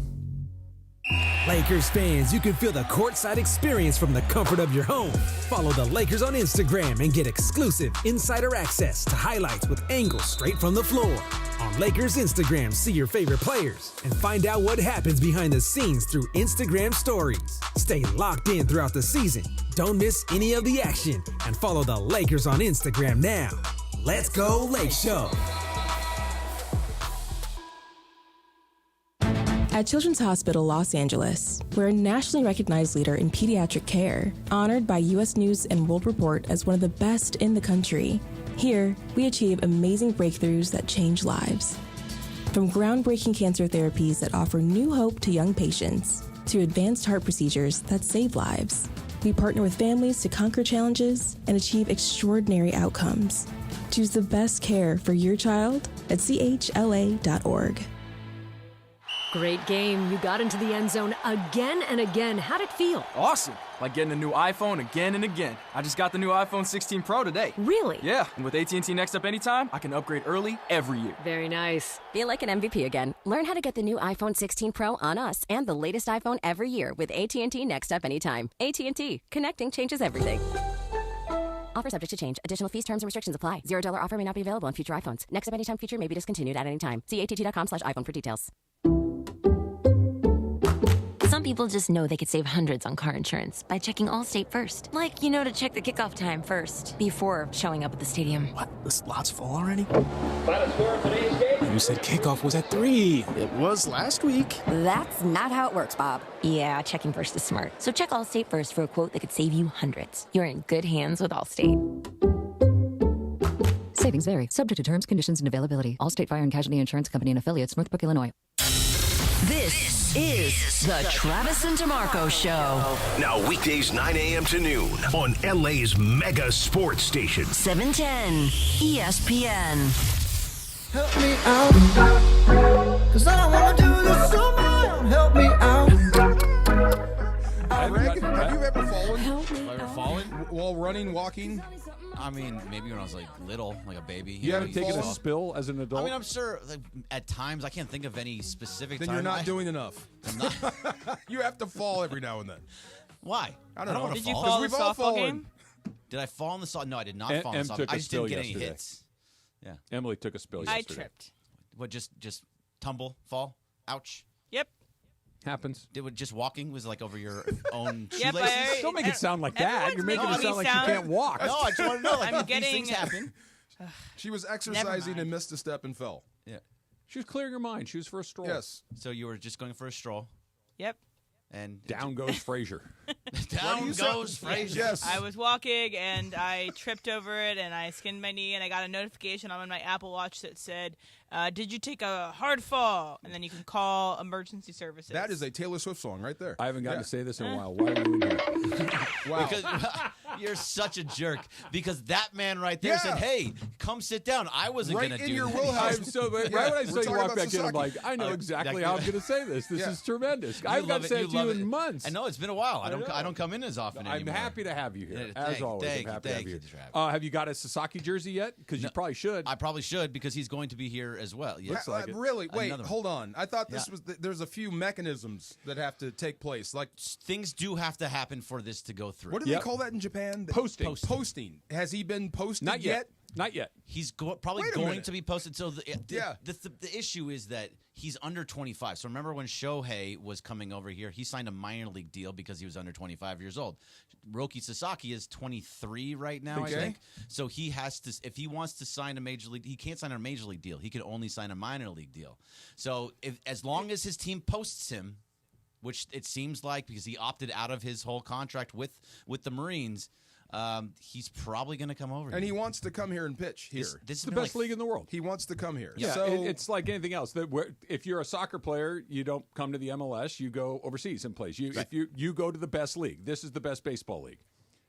Lakers fans, you can feel the courtside experience from the comfort of your home. Follow the Lakers on Instagram and get exclusive insider access to highlights with angles straight from the floor. On Lakers Instagram, see your favorite players and find out what happens behind the scenes through Instagram stories. Stay locked in throughout the season. Don't miss any of the action and follow the Lakers on Instagram now. Let's go Lake Show. At Children's Hospital Los Angeles, we're a nationally recognized leader in pediatric care, honored by U.S. News & World Report as one of the best in the country. Here, we achieve amazing breakthroughs that change lives. From groundbreaking cancer therapies that offer new hope to young patients, to advanced heart procedures that save lives, we partner with families to conquer challenges and achieve extraordinary outcomes. Choose the best care for your child at chla.org. Great game. You got into the end zone again and again. How'd it feel? Awesome. Like getting a new iPhone again and again. I just got the new iPhone 16 Pro today. Really? Yeah. And with AT&T Next Up Anytime, I can upgrade early every year. Very nice. Feel like an MVP again. Learn how to get the new iPhone 16 Pro on us and the latest iPhone every year with AT&T Next Up Anytime. AT&T. Connecting changes everything. Offer subject to change. Additional fees, terms, and restrictions apply. $0 offer may not be available on future iPhones. Next Up Anytime feature may be discontinued at any time. See att.com/iPhone for details. Some people just know they could save hundreds on car insurance by checking Allstate first. Like, to check the kickoff time first before showing up at the stadium. What? The slot's full already? You said kickoff was at 3. It was last week. That's not how it works, Bob. Yeah, checking first is smart. So check Allstate first for a quote that could save you hundreds. You're in good hands with Allstate. Savings vary. Subject to terms, conditions, and availability. Allstate Fire and Casualty Insurance Company and Affiliates, Northbrook, Illinois. This is the Travis and DeMarco Show. Now weekdays 9 a.m. to noon on LA's mega sports station. 710 ESPN. Help me out, cause I wanna do this on my own. Help me out. Greg, have you ever fallen? Have I ever fallen? While running, walking? I mean, maybe when I was like little, like a baby. You haven't taken a spill as an adult? I mean, I'm sure at times I can't think of any specific Then time. you're not doing enough. I'm not. You have to fall every now and then. Why? I don't know. Want to Did you fall. fall in We've the all softball fallen. game? Did I fall in the softball? No, I did not fall in Em the took softball. a I just spill didn't get any yesterday. hits. Yeah. Emily took a spill I yesterday. tripped. What? Just tumble, fall, ouch. Yep. Happens. Did what? Just walking was like over your own Yep, shoelaces. Don't make it sound like that. You're making it sound like you can't walk. No, I just want to know. Like, I'm these things getting- happen. She was exercising and missed a step and fell. Yeah. She was clearing her mind. She was for a stroll. Yes. So you were just going for a stroll, Yep. and Down goes Frazier. down goes Frazier. Yes. I was walking and I tripped over it and I skinned my knee and I got a notification on my Apple Watch that said, "Did you take a hard fall?" And then you can call emergency services. That is a Taylor Swift song right there. I haven't gotten to say this in a while. Why are you in here? Wow. Because you're such a jerk. Because that man right there Yeah. said, "Hey, come sit down." I wasn't Right going to in do your that. wheelhouse. I'm so, right Yeah, when I we're saw you talking walk about back in, I'm Sasaki. like, I know exactly how I'm going to say this. This Yeah. is tremendous. You I haven't got love to it. say You it to you love in it. months. I know it's been a while. I know. don't come in as often I'm anymore. happy to have you here. Yeah, As thank- always, thank I'm happy to have you, you. Travis. Have you got a Sasaki jersey yet? Because you probably should. I probably should because he's going to be here as well. Yeah. Looks like it. Really? Wait, Another one. hold on. I thought this Yeah. was. There's a few mechanisms that have to take place. Like, Things do have to happen for this to go through. what do they call that in Japan? Posting. Posting. Has he been posted Not yet. Not yet. He's probably Wait a going minute. to be posted. So Yeah. the issue is that he's under 25. So remember when Shohei was coming over here, he signed a minor league deal because he was under 25 years old. Roki Sasaki is 23 right now, Okay. I think. So he has to, if he wants to sign a major league, he can't sign a major league deal. He can only sign a minor league deal. So as long as his team posts him, which it seems like because he opted out of his whole contract with the Marines, he's probably going to come over And here. he wants to come here and pitch here. This It's has the been best like league in the world. He wants to come here. Yeah, So it's like anything else. If you're a soccer player, you don't come to the MLS. You go overseas and play. If you go to the best league. This is the best baseball league.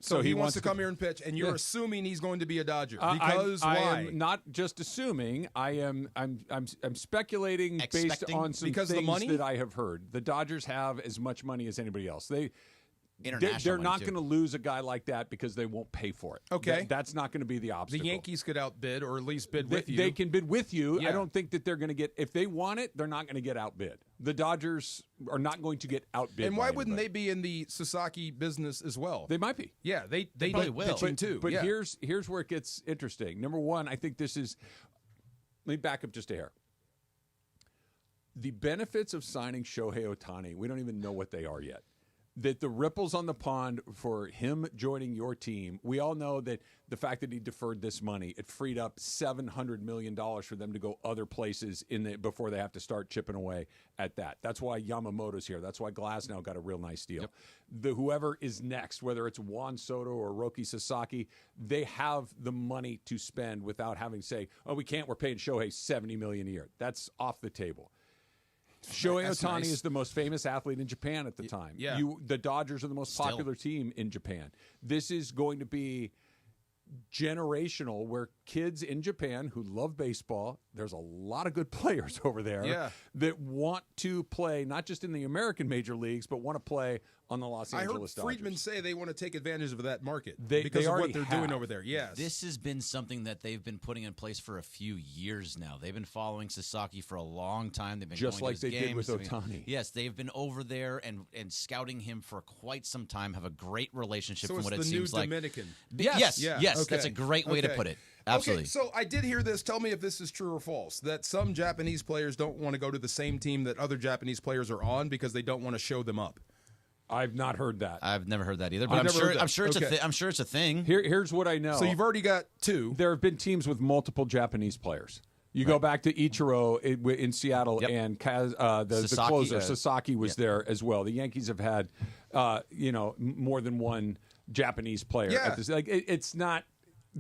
So he wants to come here and pitch, and you're assuming he's going to be a Dodger because I why? am not just assuming. I'm speculating based on some because of the things money that I have heard. The Dodgers have as much money as anybody else. International They're money, not too. going to lose a guy like that because they won't pay for it. Okay. That's not going to be the obstacle. The Yankees could outbid or at least bid with you. They can bid with you. Yeah. I don't think that they're going to get – if they want it, they're not going to get outbid. The Dodgers are not going to get outbid. And why wouldn't they be in the Sasaki business as well? They might be. Yeah, they probably will. pitching too. But yeah. here's where it gets interesting. Number one, I think this is – let me back up just a hair. The benefits of signing Shohei Ohtani, we don't even know what they are yet. That the ripples on the pond for him joining your team, we all know that the fact that he deferred this money, it freed up $700 million for them to go other places before they have to start chipping away at that. That's why Yamamoto's here. That's why Glasnow got a real nice deal. Yep. Whoever is next, whether it's Juan Soto or Roki Sasaki, they have the money to spend without having to say, oh, we can't, we're paying Shohei $70 million a year. That's off the table. Shohei Ohtani is the most famous athlete in Japan at the time. Yeah. The Dodgers are the most popular team in Japan. This is going to be generational where kids in Japan who love baseball, there's a lot of good players over there that want to play not just in the American major leagues, but want to play on the Los Angeles Dodgers. I heard Friedman say they want to take advantage of that market they because of what already they're have. doing over there. Yes. This has been something that they've been putting in place for a few years now. They've been following Sasaki for a long time. They've been just going like to his they did with games. Ohtani. Yes, they've been over there and scouting him for quite some time, have a great relationship So from it's what the it new seems like. Dominican. Yes, Yeah. yes, Okay. that's a great way to put it. Absolutely. Okay, so I did hear this. Tell me if this is true or false. That some Japanese players don't want to go to the same team that other Japanese players are on because they don't want to show them up. I've not heard that. I've never heard that either, but I'm sure it's a thing. Here's what I know. So you've already got two. There have been teams with multiple Japanese players. You go back to Ichiro in Seattle, and the closer Sasaki was there as well. The Yankees have had, more than one Japanese player. Yeah. At this. It's not.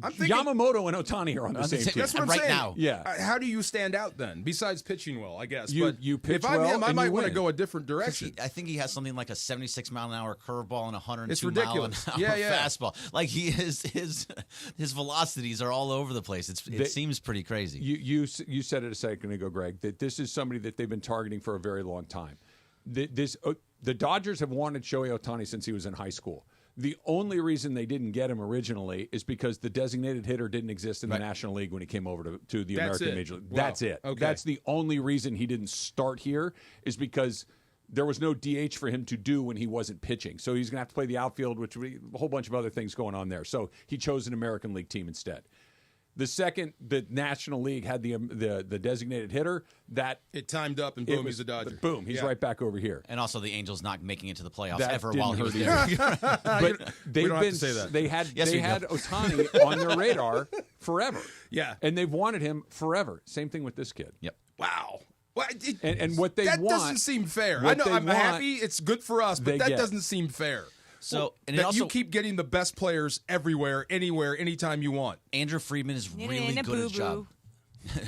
I'm thinking, Yamamoto and Ohtani are on the same team. That's what I'm right saying. now. Yeah. How do you stand out then? Besides pitching well, I guess. You but pitch if I'm well him, I and might you want to win. go a different direction. I think he has something like a 76-mile-an-hour curveball and a 102 It's ridiculous. mile an hour fastball. Like his velocities are all over the place. It seems pretty crazy. You said it a second ago, Greg, that this is somebody that they've been targeting for a very long time. The Dodgers have wanted Shohei Ohtani since he was in high school. The only reason they didn't get him originally is because the designated hitter didn't exist in the National League when he came over to the American Major League. Wow. That's it. Okay. That's the only reason he didn't start here is because there was no DH for him to do when he wasn't pitching. So he's going to have to play the outfield, which would be a whole bunch of other things going on there. So he chose an American League team instead. The second the National League had the designated hitter, that it timed up and boom, he's a Dodger. Boom, he's right back over here. And also the Angels not making it to the playoffs That ever didn't while he was hurt there. But they've don't have to say that. They had Yes, we do. Ohtani on their radar forever. Yeah, and they've wanted him forever. Same thing with this kid. Yep. Wow. Well, and what they that want doesn't seem fair. I what know they I'm want, happy. It's good for us, but they that get. doesn't seem fair. So and that also, you keep getting the best players everywhere, anywhere, anytime you want. Andrew Friedman is really good at his job.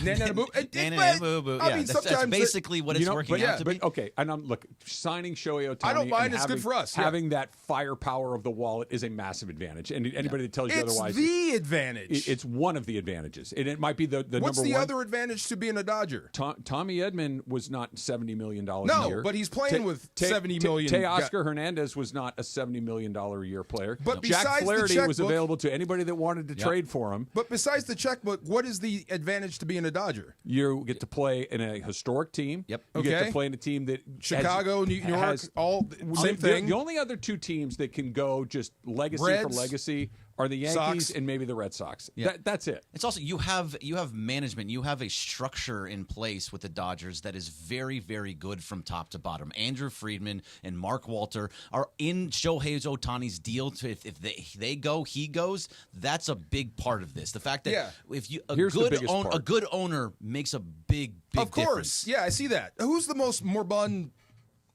Nana boo. Nana boo boo. I Yeah, mean, that's sometimes basically what it's working out to be. Okay, and look, signing Shohei Ohtani. I don't mind. and It's good for us. Having that firepower of the wallet is a massive advantage. And anybody that tells you otherwise, it's the advantage. It's one of the advantages, and it might be the What's number the one. other advantage to being a Dodger? Tommy Edman was not $70 million a year. No, but he's playing with $70 million. Teoscar Hernandez was not a $70 million a year player. But Jack besides the Flaherty was checkbook- available to anybody that wanted to trade for him. But besides the checkbook, what is the advantage to being a Dodger? You get to play in a historic team. Yep. You get Okay. to play in a team that Chicago, New York, has, all same thing. The only other two teams that can go just legacy for Reds, legacy are the Yankees Sox. and maybe the Red Sox. Yeah. That's it. It's also you have management, you have a structure in place with the Dodgers that is very, very good from top to bottom. Andrew Friedman and Mark Walter are in Shohei Ohtani's deal. If they go, he goes. That's a big part of this. The fact that if you Here's the biggest part. a good owner makes a big Of course, difference. yeah, I see that. Who's the most moribund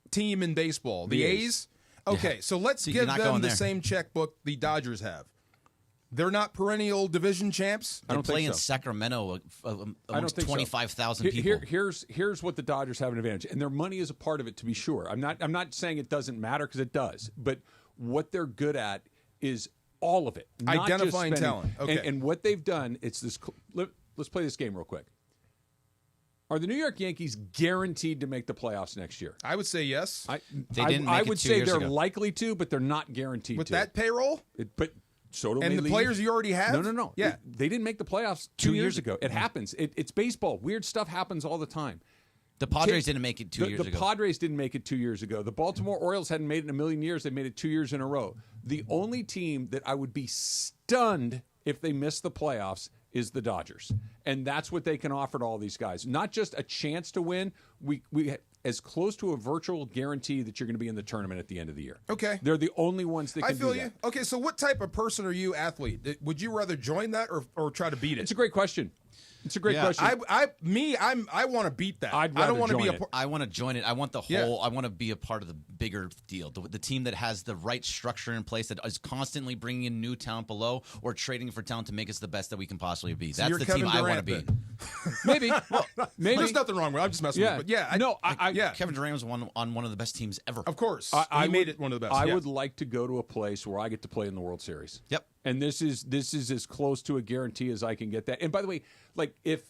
team in baseball? The A's. Okay, so let's So you're give not them going the there. same checkbook the Dodgers have. They're not perennial division champs. They don't play think in so. Sacramento I don't amongst think so. 25,000 people. Here's what the Dodgers have an advantage, and their money is a part of it, to be sure. I'm not saying it doesn't matter because it does, but what they're good at is all of it. Not just Identifying spending. talent. Okay. And what they've done, it's this. Let's play this game real quick. Are the New York Yankees guaranteed to make the playoffs next year? I would say yes. They didn't make I it would 2 say years they're ago. likely to, but they're not guaranteed With to. that payroll? But so do And the players you already have? No. Yeah. They didn't make the playoffs 2 years ago. It happens. It's baseball. Weird stuff happens all the time. The Padres didn't make it 2 years ago. The Padres didn't make it 2 years ago. The Baltimore Orioles hadn't made it in a million years. They made it 2 years in a row. The only team that I would be stunned if they missed the playoffs is the Dodgers. And that's what they can offer to all these guys. Not just a chance to win. We as close to a virtual guarantee that you're going to be in the tournament at the end of the year. Okay. They're the only ones that can I feel do you. that. Okay, so what type of person are you, athlete? Would you rather join that or try to beat it? It's a great question. It's a great question. I want to beat that. I don't want to be I want to join it. I want the whole. I want to be a part of the bigger deal. The team that has the right structure in place, that is constantly bringing in new talent below or trading for talent to make us the best that we can possibly be. So That's you're the Kevin team I Durant, want to be. Maybe. Maybe. There's nothing wrong with it. I'm just messing with it. But yeah, Kevin Durant was on one of the best teams ever. Of course. I made it one of the best. I yeah. would like to go to a place where I get to play in the World Series. Yep. And this is as close to a guarantee as I can get that. And by the way, like if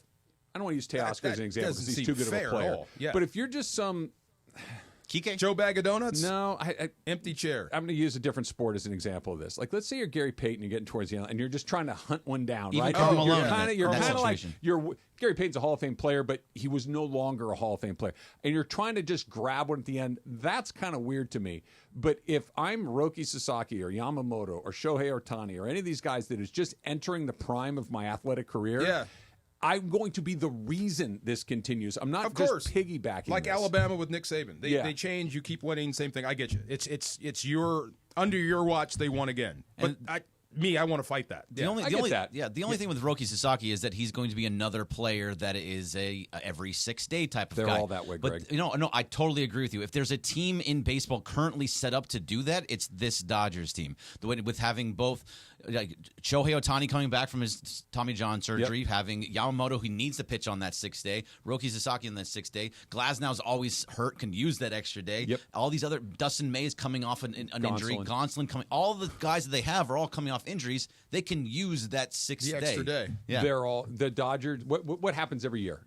I don't want to use Teoscar as an example because he's too good of a player. Yeah. But if you're just some Kike? Joe Bag of Donuts? No, empty chair. I'm going to use a different sport as an example of this. Like, let's say you're Gary Payton, you're getting towards the end, and you're just trying to hunt one down, Even right? Karl You're Malone kind in that of like situation. Gary Payton's a Hall of Fame player, but he was no longer a Hall of Fame player, and you're trying to just grab one at the end. That's kind of weird to me. But if I'm Roki Sasaki or Yamamoto or Shohei Ohtani or any of these guys that is just entering the prime of my athletic career, Yeah. I'm going to be the reason this continues. I'm not just piggybacking. Like this. Alabama with Nick Saban. They change, you keep winning, same thing. I get you. It's your under your watch they won again. But I want to fight that. The only thing with Roki Sasaki is that he's going to be another player that is a every 6 day type of guy. They're all that way, Greg. But no, I totally agree with you. If there's a team in baseball currently set up to do that, it's this Dodgers team. The way with having both like Shohei Ohtani coming back from his Tommy John surgery, having Yamamoto who needs to pitch on that 6th day, Roki Sasaki on that 6th day, Glasnow's always hurt, can use that extra day. Yep. All these other Dustin May is coming off an injury, Gonsolin coming. All the guys that they have are all coming off injuries. They can use that 6th extra day. Yeah. They're all the Dodgers. What happens every year?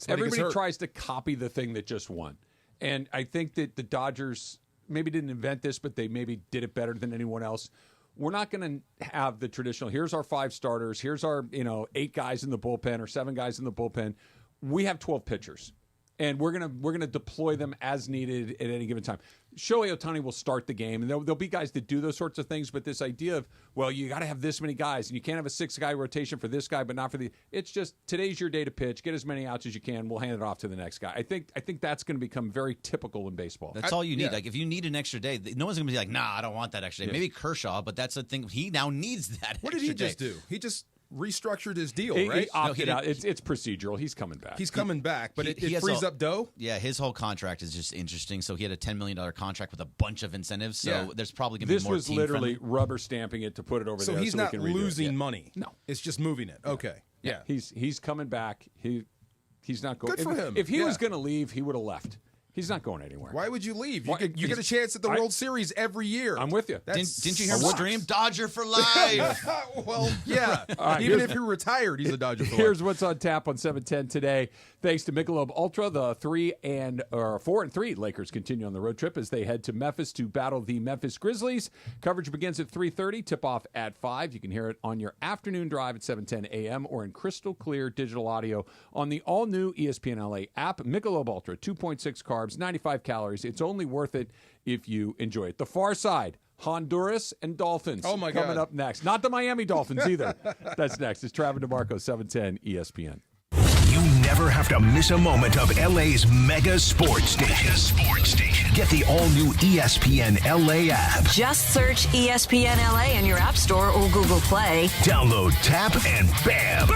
Everybody tries to copy the thing that just won, and I think that the Dodgers maybe didn't invent this, but they maybe did it better than anyone else. We're not going to have the traditional. Here's our 5 starters. Here's our 8 guys in the bullpen or 7 guys in the bullpen. We have 12 pitchers. And we're gonna deploy them as needed at any given time. Shohei Ohtani will start the game, and there'll be guys that do those sorts of things. But this idea of, well, you got to have this many guys, and you can't have a 6-guy rotation for this guy, but not for the. It's just today's your day to pitch. Get as many outs as you can. We'll hand it off to the next guy. I think that's going to become very typical in baseball. That's all you need. Like if you need an extra day, no one's going to be like, nah, I don't want that extra day. Yeah. Maybe Kershaw, but that's the thing. He now needs that. What did he just do? He just restructured his deal, He right? opted out. It's procedural. He's coming back. He's coming back, but it he has frees up dough. Yeah, his whole contract is just interesting. So he had a $10 million contract with a bunch of incentives. So there's probably going to be This more was team literally friendly. rubber stamping it to put it over So there. he's so not we can redo it. losing money. No, it's just moving it. Okay, yeah. He's coming back. He's not going. Good for him. If he Yeah. was going to leave, he would have left. He's not going anywhere. Why would you leave? Why- You get a chance at the World Series every year. I'm with you. Didn't you hear him stream Dodger for life? Well, yeah. right, Even here's- if you're retired, he's a Dodger for life. Here's what's on tap on 710 today. Thanks to Michelob Ultra, the 4-3 Lakers continue on the road trip as they head to Memphis to battle the Memphis Grizzlies. Coverage begins at 3:30, tip-off at 5. You can hear it on your afternoon drive at 7:10 a.m. or in crystal clear digital audio on the all-new ESPN LA app. Michelob Ultra, 2.6 carbs, 95 calories. It's only worth it if you enjoy it. The far side. Honduras and Dolphins. Oh, my Coming God. up next. Not the Miami Dolphins either. That's next. It's Travis DeMarco, 710 ESPN. You never have to miss a moment of LA's mega sports station. Get the all-new ESPN LA app. Just search ESPN LA in your App Store or Google Play. Download, tap, and bam!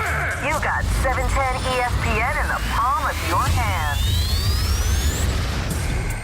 You got 710 ESPN in the palm of your hand.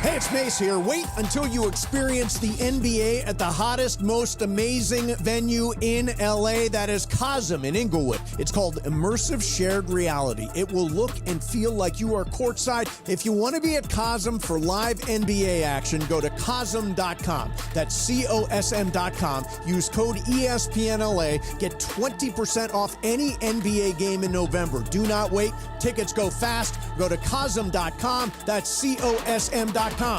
Hey, Lance Mace here. Wait until you experience the NBA at the hottest, most amazing venue in LA. That is Cosm in Inglewood. It's called Immersive Shared Reality. It will look and feel like you are courtside. If you want to be at Cosm for live NBA action, go to Cosm.com. That's COSM.com. Use code ESPNLA. Get 20% off any NBA game in November. Do not wait. Tickets go fast. Go to Cosm.com. That's COSM.com.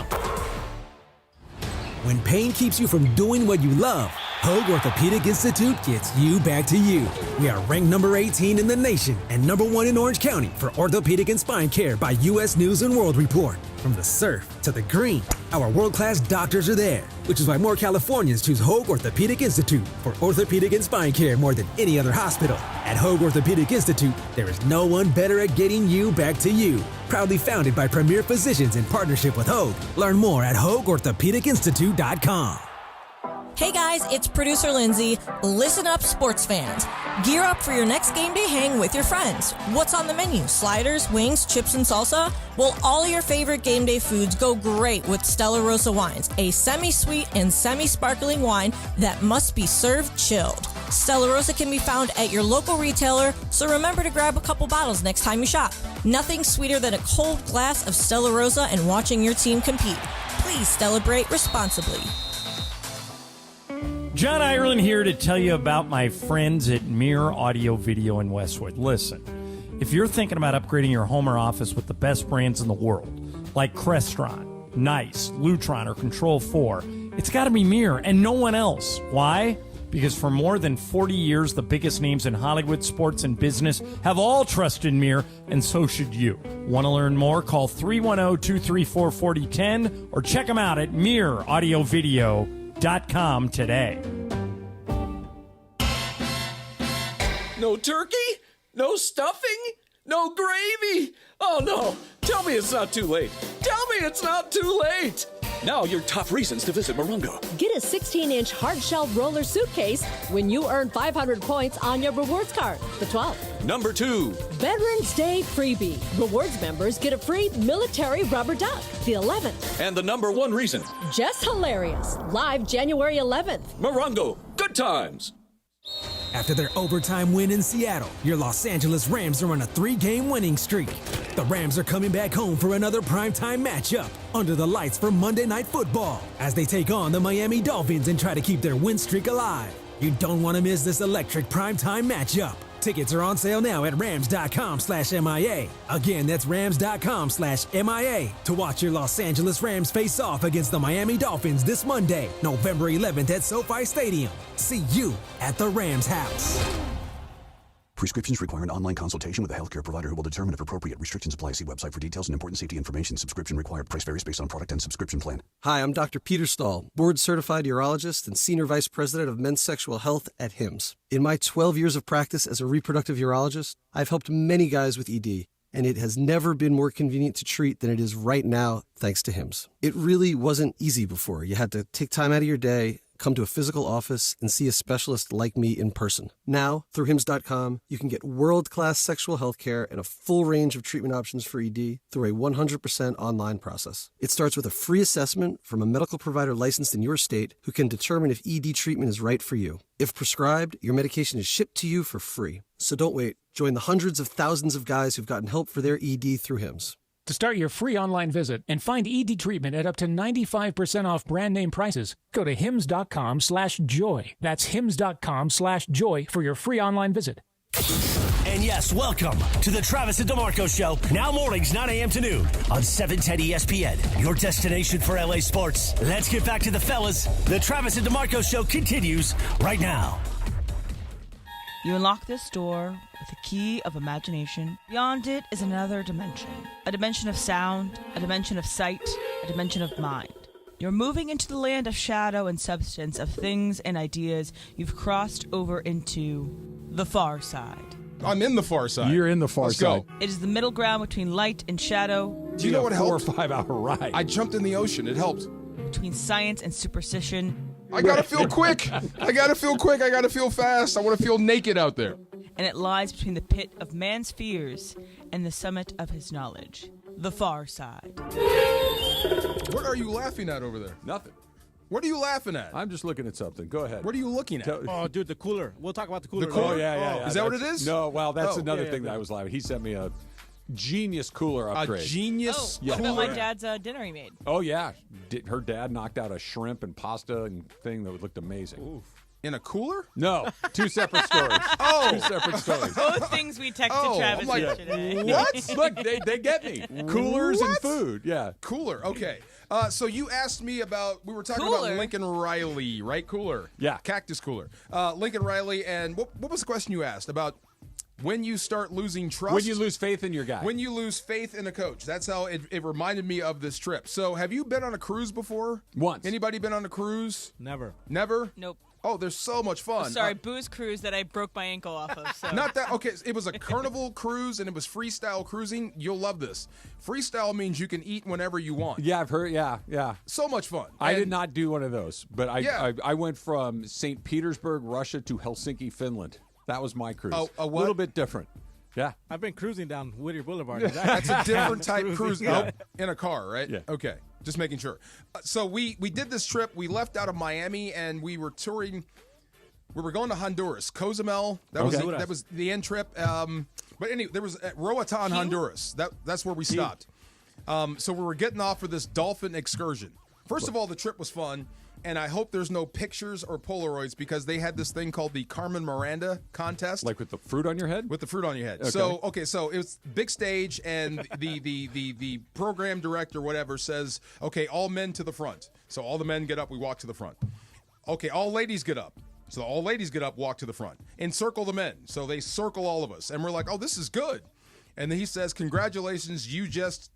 When pain keeps you from doing what you love, Hoag Orthopedic Institute gets you back to you. We are ranked number 18 in the nation and number 1 in Orange County for orthopedic and spine care by U.S. News & World Report. From the surf to the green, our world-class doctors are there, which is why more Californians choose Hoag Orthopedic Institute for orthopedic and spine care more than any other hospital. At Hoag Orthopedic Institute, there is no one better at getting you back to you. Proudly founded by premier physicians in partnership with Hoag. Learn more at HoagOrthopedicInstitute.com. Hey guys, it's producer Lindsay. Listen up, sports fans. Gear up for your next game day hang with your friends. What's on the menu? Sliders, wings, chips, and salsa? Well, all your favorite game day foods go great with Stella Rosa wines, a semi-sweet and semi-sparkling wine that must be served chilled. Stella Rosa can be found at your local retailer, so remember to grab a couple bottles next time you shop. Nothing sweeter than a cold glass of Stella Rosa and watching your team compete. Please celebrate responsibly. John Ireland here to tell you about my friends at Mirror Audio Video in Westwood. Listen, if you're thinking about upgrading your home or office with the best brands in the world, like Crestron, Nice, Lutron, or Control 4, it's got to be Mirror and no one else. Why? Because for more than 40 years, the biggest names in Hollywood, sports, and business have all trusted Mirror, and so should you. Want to learn more? Call 310-234-4010 or check them out at mirroraudiovideo.com today. No turkey? No stuffing? No gravy? Oh no! Tell me it's not too late. Tell me it's not too late! Now your top reasons to visit Morongo. Get a 16-inch hard-shelled roller suitcase when you earn 500 points on your rewards card. The 12th. Number 2. Veterans Day freebie. Rewards members get a free military rubber duck. The 11th. And the number 1 reason. Just hilarious. Live January 11th. Morongo. Good times. After their overtime win in Seattle, your Los Angeles Rams are on a 3-game winning streak. The Rams are coming back home for another primetime matchup under the lights for Monday Night Football as they take on the Miami Dolphins and try to keep their win streak alive. You don't want to miss this electric primetime matchup. Tickets are on sale now at rams.com/MIA. Again, that's rams.com/MIA to watch your Los Angeles Rams face off against the Miami Dolphins this Monday, November 11th at SoFi Stadium. See you at the Rams house. Prescriptions require an online consultation with a healthcare provider who will determine if appropriate. Restrictions apply. See website for details and important safety information. Subscription required. Price varies based on product and subscription plan. Hi, I'm Dr. Peter Stahl, board-certified urologist and senior vice president of men's sexual health at HIMSS. In my 12 years of practice as a reproductive urologist, I've helped many guys with ED, and it has never been more convenient to treat than it is right now, thanks to HIMSS. It really wasn't easy before. You had to take time out of your day, come to a physical office, and see a specialist like me in person. Now, through HIMSS.com, you can get world-class sexual health care and a full range of treatment options for ED through a 100% online process. It starts with a free assessment from a medical provider licensed in your state who can determine if ED treatment is right for you. If prescribed, your medication is shipped to you for free. So don't wait. Join the hundreds of thousands of guys who've gotten help for their ED through HIMSS. To start your free online visit and find ED treatment at up to 95% off brand name prices, go to hims.com/joy. That's hims.com/joy for your free online visit. And yes, welcome to the Travis and DeMarco Show, now mornings 9 a.m. to noon on 710 ESPN, your destination for LA sports. Let's get back to the fellas. The Travis and DeMarco Show continues right now. You unlock this door with a key of imagination. Beyond it is another dimension. A dimension of sound, a dimension of sight, a dimension of mind. You're moving into the land of shadow and substance, of things and ideas. You've crossed over into the far side. I'm in the far side. You're in the far side. It is the middle ground between light and shadow. Do you know what helped? 4 or 5 hour ride. I jumped in the ocean. It helped. Between science and superstition. I gotta feel quick. I gotta feel quick. I gotta feel fast. I want to feel naked out there. And it lies between the pit of man's fears and the summit of his knowledge. The far side. What are you laughing at over there? Nothing. What are you laughing at? I'm just looking at something. Go ahead. What are you looking at? Oh, dude, the cooler. We'll talk about the cooler. The cooler? Oh, yeah. Is that what it is? No, well, that's Oh. another Yeah, thing that I was laughing. He sent me a genius cooler upgrade. A genius I bet cooler? my dad's dinner he made. Oh, yeah. Her dad knocked out a shrimp and pasta and thing that looked amazing. In a cooler? No, two separate stories. Two separate stories. Both things we texted Travis I'm like, yesterday. what? Look, they get me. Coolers and What? food. Yeah. Cooler. Okay. So you asked me about, we were talking Cooler? about Lincoln Riley, right? Cooler. Yeah. Cactus cooler. Lincoln Riley, and what was the question you asked about when you start losing trust? When you lose faith in your guy. When you lose faith in a coach. That's how it reminded me of this trip. So have you been on a cruise before? Once. Anybody been on a cruise? Never. Never? Nope. Oh, there's so much fun. Sorry, booze cruise that I broke my ankle off of. So. Not that. Okay, it was a carnival cruise and it was freestyle cruising. You'll love this. Freestyle means you can eat whenever you want. Yeah, I've heard. Yeah. So much fun. I did And- not do one of those, but Yeah. I went from St. Petersburg, Russia to Helsinki, Finland. That was my cruise. Oh, a a what? little bit different. Yeah. I've been cruising down Whittier Boulevard. That's a different type cruise. Yeah. In a car, right? Yeah. Okay, just making sure. So we did this trip. We left out of Miami and we were touring. We were going to Honduras, Cozumel. That was the end trip. But anyway, there was at Roatan, Honduras. That's where we stopped. So we were getting off for this dolphin excursion. First of all, the trip was fun. And I hope there's no pictures or Polaroids because they had this thing called the Carmen Miranda contest. Like with the fruit on your head? With the fruit on your head. Okay. So it was big stage, and the program director, whatever, says, okay, all men to the front. So all the men get up, we walk to the front. Okay, all ladies get up. So all ladies get up, walk to the front. Encircle the men. So they circle all of us. And we're like, oh, this is good. And then he says, congratulations, you just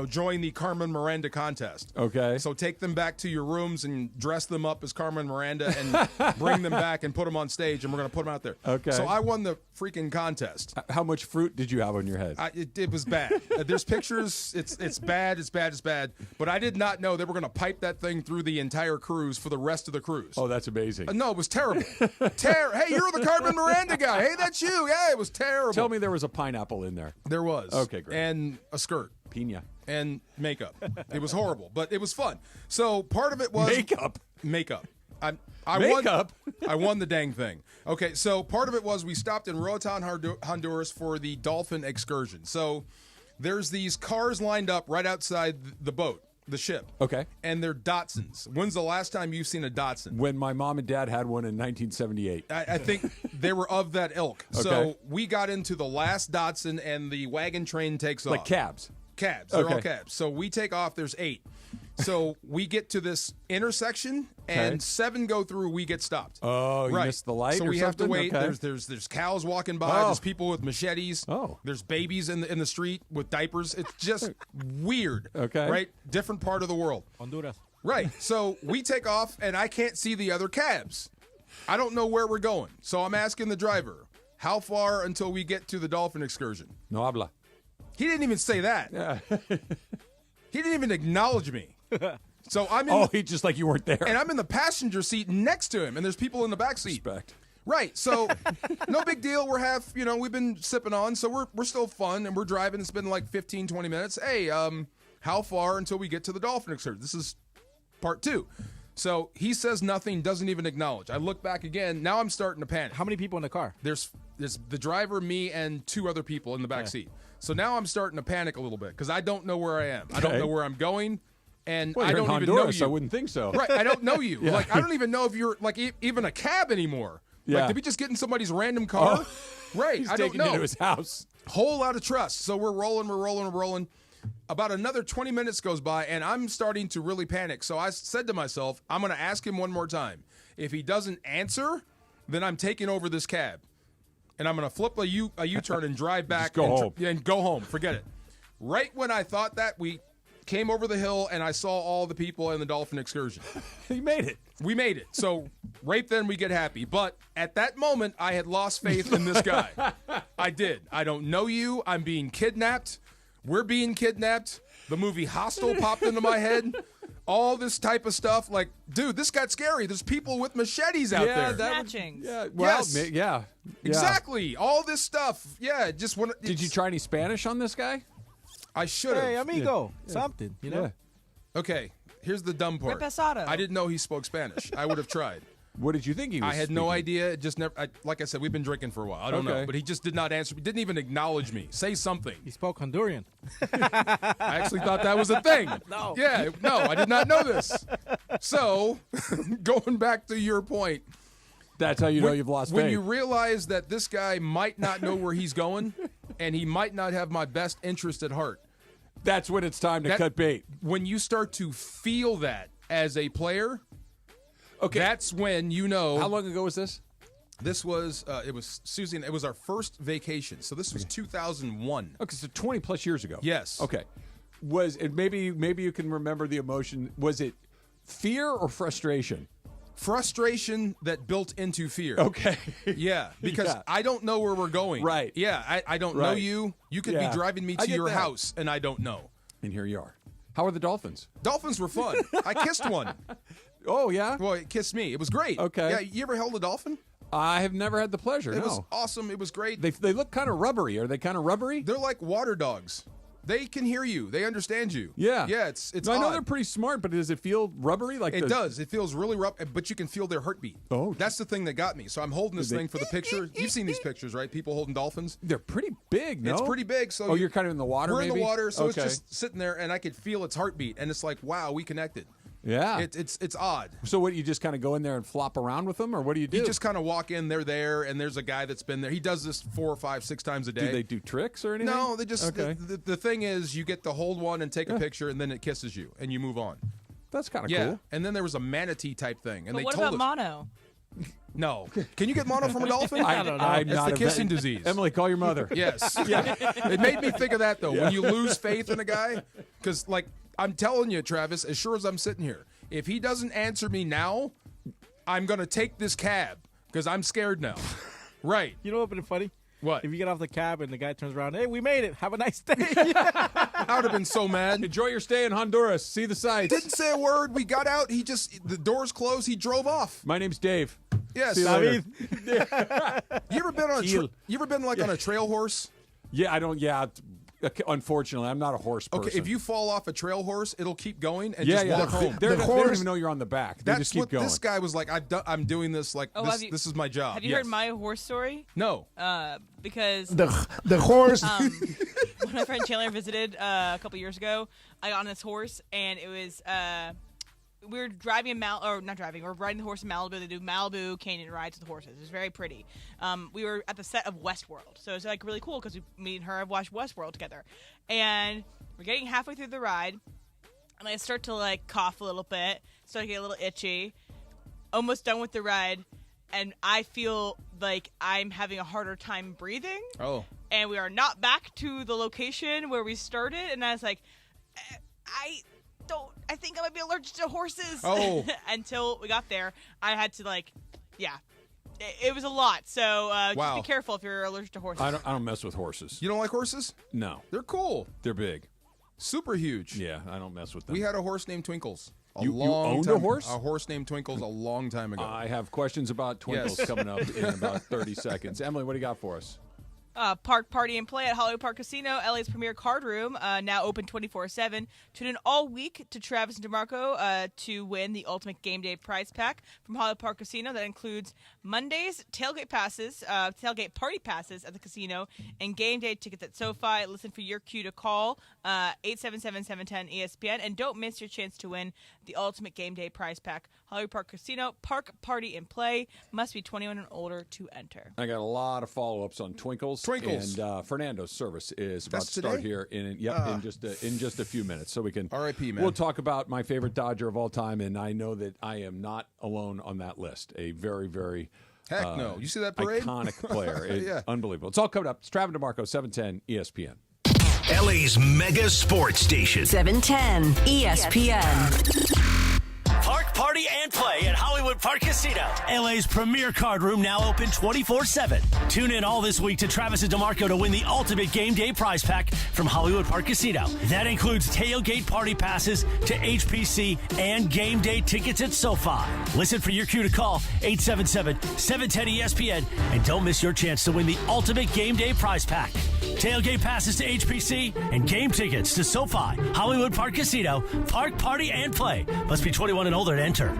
join the Carmen Miranda contest. Okay. So take them back to your rooms and dress them up as Carmen Miranda and bring them back and put them on stage, and we're going to put them out there. Okay. So I won the freaking contest. How much fruit did you have on your head? It was bad. There's pictures. It's bad. It's bad. It's bad. But I did not know they were going to pipe that thing through the entire cruise for the rest of the cruise. Oh, that's amazing. No, it was terrible. Hey, you're the Carmen Miranda guy. Hey, that's you. Yeah, it was terrible. Tell me there was a pineapple in there. There was. Okay, great. And a skirt. Pina. And makeup. It was horrible, but it was fun. So part of it was Makeup. I won the dang thing. Okay, so part of it was we stopped in Roatan, Honduras for the dolphin excursion. So there's these cars lined up right outside the boat, the ship. Okay. And they're Datsuns. When's the last time you've seen a Datsun? When my mom and dad had one in 1978. I think they were of that ilk. Okay. So we got into the last Datsun, and the wagon train takes off. Like cabs. Cabs. They're all Okay. cabs. So we take off. There's 8. So we get to this intersection, and Okay. 7 go through. We get stopped. Oh, you right. missed the light So or we have to something? wait. Okay. There's cows walking by. Oh. There's people with machetes. Oh. There's babies in the street with diapers. It's just weird. Okay. Right. Different part of the world. Honduras. Right. So we take off, and I can't see the other cabs. I don't know where we're going. So I'm asking the driver, how far until we get to the dolphin excursion? No habla. He didn't even say that. Yeah. He didn't even acknowledge me. So I'm in Oh, he just like you weren't there. and I'm in the passenger seat next to him, and there's people in the back seat. Respect. Right. So no big deal. We're we've been sipping on, so we're still fun, and we're driving. It's been like 15, 20 minutes. Hey, how far until we get to the dolphin excursion? This is part 2. So he says nothing, doesn't even acknowledge. I look back again. Now I'm starting to panic. How many people in the car? There's the driver, me, and 2 other people in the back seat. So now I'm starting to panic a little bit because I don't know where I am. I don't Okay. know where I'm going, and Well, I you're in don't even know Honduras, you. I wouldn't think so. Right, I don't know you. Yeah. Like I don't even know if you're like even a cab anymore. Yeah. Like did we just get in somebody's random car? Oh. Right, He's I don't taking know. it to his house. Whole lot of trust. So we're rolling. About another 20 minutes goes by, and I'm starting to really panic. So I said to myself, I'm going to ask him one more time. If he doesn't answer, then I'm taking over this cab. And I'm going to flip a U-turn and drive back go home. and go home. Forget it. Right when I thought that, we came over the hill, and I saw all the people in the dolphin excursion. He made it. We made it. So right then we get happy. But at that moment, I had lost faith in this guy. I did. I don't know you. I'm being kidnapped. We're being kidnapped. The movie Hostel popped into my head. All this type of stuff. Like, dude, this got scary. There's people with machetes out there. Snatching. Yeah. Well, Yes. yeah. Exactly. All this stuff. Yeah. Just want. Did you try any Spanish on this guy? I should have. Hey, amigo. Something, you know? Yeah. Okay, here's the dumb part. Repasado. I didn't know he spoke Spanish. I would have tried. What did you think he was I had speaking? no idea. It just never. Like I said, we've been drinking for a while. I don't know, but he just did not answer. He didn't even acknowledge me. Say something. He spoke Honduran. I actually thought that was a thing. No. Yeah, no, I did not know this. So, going back to your point. That's how you know you've lost When faith. you realize that this guy might not know where he's going, and he might not have my best interest at heart. That's when it's time to cut bait. When you start to feel that as a player, that's when you know. How long ago was this? This was, it was Susie, it was our first vacation. So this was 2001. Okay, so 20 plus years ago. Yes. Okay. Was it maybe you can remember the emotion? Was it fear or frustration? Frustration that built into fear. Okay. Yeah, because I don't know where we're going. Right. Yeah, I don't know you. You could be driving me to your that. house, and I don't know. And here you are. How are the Dolphins? Dolphins were fun. I kissed one. Oh, yeah? Well, it kissed me. It was great. Okay. Yeah, you ever held a dolphin? I have never had the pleasure, It was awesome. It was great. They look kind of rubbery. Are they kind of rubbery? They're like water dogs. They can hear you. They understand you. Yeah. Yeah, it's No, I know odd. they're pretty smart, but does it feel rubbery? Like It does. It feels really rough, but you can feel their heartbeat. Oh. That's the thing that got me. So I'm holding this thing for the picture. You've seen these pictures, right? People holding dolphins. They're pretty big, no? It's pretty big. So you're kind of in the water, We're in maybe? the water, so Okay. it's just sitting there, and I could feel its heartbeat, and it's like, wow, we connected. Yeah. It's odd. So what, you just kind of go in there and flop around with them, or what do you do? You just kind of walk in, they're there, and there's a guy that's been there. He does this 4, 5, 6 times a day. Do they do tricks or anything? No, they just, Okay. the thing is, you get to hold one and take a picture, and then it kisses you, and you move on. That's kind of Yeah, cool. and then there was a manatee type thing, and But they what told about us. mono? No. Can you get mono from a dolphin? I don't know. It's the kissing disease. Emily, call your mother. Yes. Yeah. It made me think of that, though. When you lose faith in a guy, because, like, I'm telling you, Travis, as sure as I'm sitting here, if he doesn't answer me now, I'm going to take this cab because I'm scared now. Right. You know what would be funny? What? If you get off the cab and the guy turns around, hey, we made it. Have a nice day. I would have been so mad. Enjoy your stay in Honduras. See the sights. Didn't say a word. We got out. The doors closed. He drove off. My name's Dave. Yes. See you later. You ever been on you ever been like on a trail horse? Yeah, I don't. Yeah, unfortunately, I'm not a horse person. Okay, if you fall off a trail horse, it'll keep going and yeah, just yeah. walk home. They don't even know you're on the back. They That's just keep what going. this guy was like. I'm doing this like this is my job. Have you heard my horse story? No. Because The horse. when my friend Chandler visited a couple years ago, I got on this horse, and it was we were driving we're riding the horse in Malibu. They do Malibu canyon rides with horses. It was very pretty. We were at the set of Westworld, so it was like really cool because me and her have watched Westworld together, and we're getting halfway through the ride, and I start to like cough a little bit, start to get a little itchy. Almost done with the ride, and I feel like I'm having a harder time breathing. Oh. And we are not back to the location where we started, and I was like, I think I might be allergic to horses. Oh. Until we got there, I had to it was a lot. So just be careful if you're allergic to horses. I don't mess with horses. You don't like horses? No. They're cool. They're big. Super huge. Yeah, I don't mess with them. We had a horse named Twinkles. You owned a horse? A horse named Twinkles a long time ago. I have questions about Twinkles coming up in about 30 seconds. Emily, what do you got for us? Park, party, and play at Hollywood Park Casino, LA's premier card room, now open 24/7. Tune in all week to Travis and DeMarco to win the Ultimate Game Day prize pack from Hollywood Park Casino. That includes Mondays, tailgate party passes at the casino, and game day tickets at SoFi. Listen for your cue to call 877-710-ESPN, and don't miss your chance to win the Ultimate Game Day prize pack. Hollywood Park Casino, park, party, and play. Must be 21 and older to enter. I got a lot of follow-ups on Twinkles. And Fernando's service is about to start here in just a few minutes, so we can. R.I.P. Man. We'll talk about my favorite Dodger of all time, and I know that I am not alone on that list. A very, very heck no. You see that parade? Iconic player. Yeah. Unbelievable. It's all coming up. It's Travis DeMarco, 710 ESPN. LA's mega sports station. 710 ESPN. Park, party, and play at Hollywood Park Casino. LA's premier card room now open 24/7. Tune in all this week to Travis and DeMarco to win the Ultimate Game Day prize pack from Hollywood Park Casino. That includes tailgate party passes to HPC and game day tickets at SoFi. Listen for your cue to call 877-710-ESPN and don't miss your chance to win the Ultimate Game Day prize pack. Tailgate passes to HPC and game tickets to SoFi, Hollywood Park Casino, Park, Party, and Play. Must be 21 and older to enter.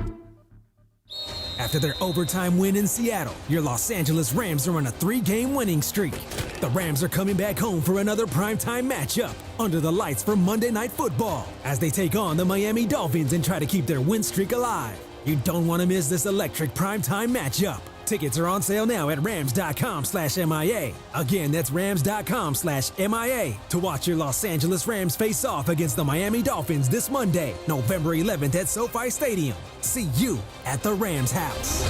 After their overtime win in Seattle, your Los Angeles Rams are on a 3-game winning streak. The Rams are coming back home for another primetime matchup under the lights for Monday Night Football as they take on the Miami Dolphins and try to keep their win streak alive. You don't want to miss this electric primetime matchup. Tickets are on sale now at rams.com/MIA. Again, that's rams.com/MIA to watch your Los Angeles Rams face off against the Miami Dolphins this Monday, November 11th at SoFi Stadium. See you at the Rams house.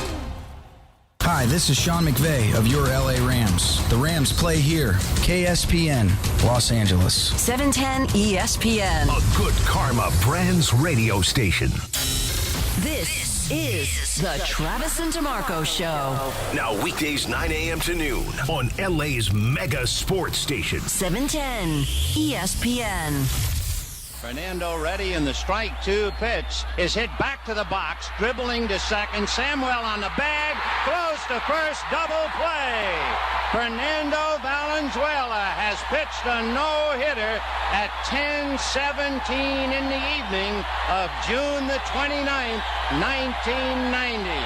Hi, this is Sean McVay of your LA Rams. The Rams play here. KSPN, Los Angeles. 710 ESPN. A good karma brands radio station. This is the Travis and DeMarco Show. Now weekdays 9 a.m. to noon on LA's mega sports station. 710 ESPN. Fernando ready, and the strike two pitch is hit back to the box, dribbling to second. Samuel on the bag, throws to first, double play. Fernando Valenzuela has pitched a no-hitter at 10:17 in the evening of June the 29th, 1990.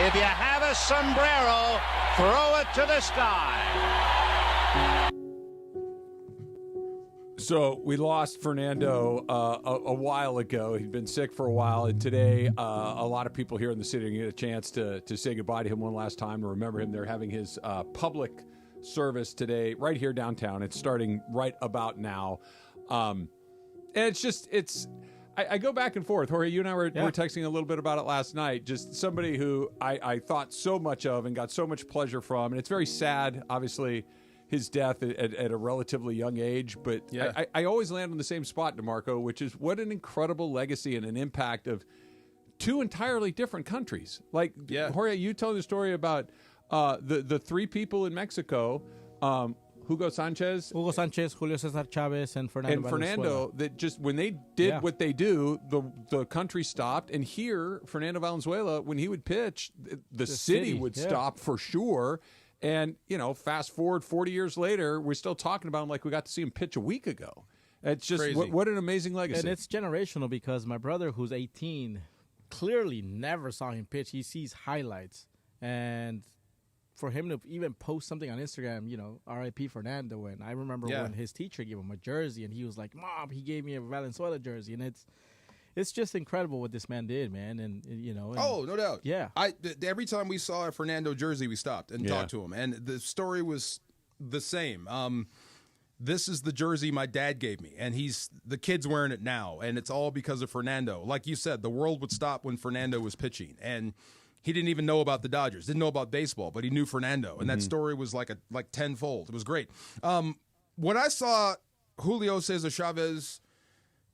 If you have a sombrero, throw it to the sky. So we lost Fernando a while ago. He'd been sick for a while, and today a lot of people here in the city are going to get a chance to say goodbye to him one last time, to remember him. They're having his public service today right here downtown. It's starting right about now. And I go back and forth. Jorge, you and I were texting a little bit about it last night. Just somebody who I thought so much of and got so much pleasure from. And it's very sad, obviously, his death at a relatively young age. But I always land on the same spot, DeMarco, which is what an incredible legacy and an impact of two entirely different countries. Like, Jorge, you told the story about the three people in Mexico, Hugo Sanchez, Julio Cesar Chavez, and Fernando, that just when they did what they do, the country stopped. And here, Fernando Valenzuela, when he would pitch, the city would stop for sure. And, fast forward 40 years later, we're still talking about him like we got to see him pitch a week ago. It's just what an amazing legacy. And it's generational because my brother, who's 18, clearly never saw him pitch. He sees highlights. And for him to even post something on Instagram, R.I.P. Fernando. And I remember when his teacher gave him a jersey, and he was like, "Mom, he gave me a Valenzuela jersey." And it's just incredible what this man did, man. And oh, no doubt. Yeah. Every time we saw a Fernando jersey, we stopped and talked to him. And the story was the same. This is the jersey my dad gave me, and the kid's wearing it now, and it's all because of Fernando. Like you said, the world would stop when Fernando was pitching, and he didn't even know about the Dodgers, didn't know about baseball, but he knew Fernando, and that story was like tenfold. It was great. When I saw Julio Cesar Chavez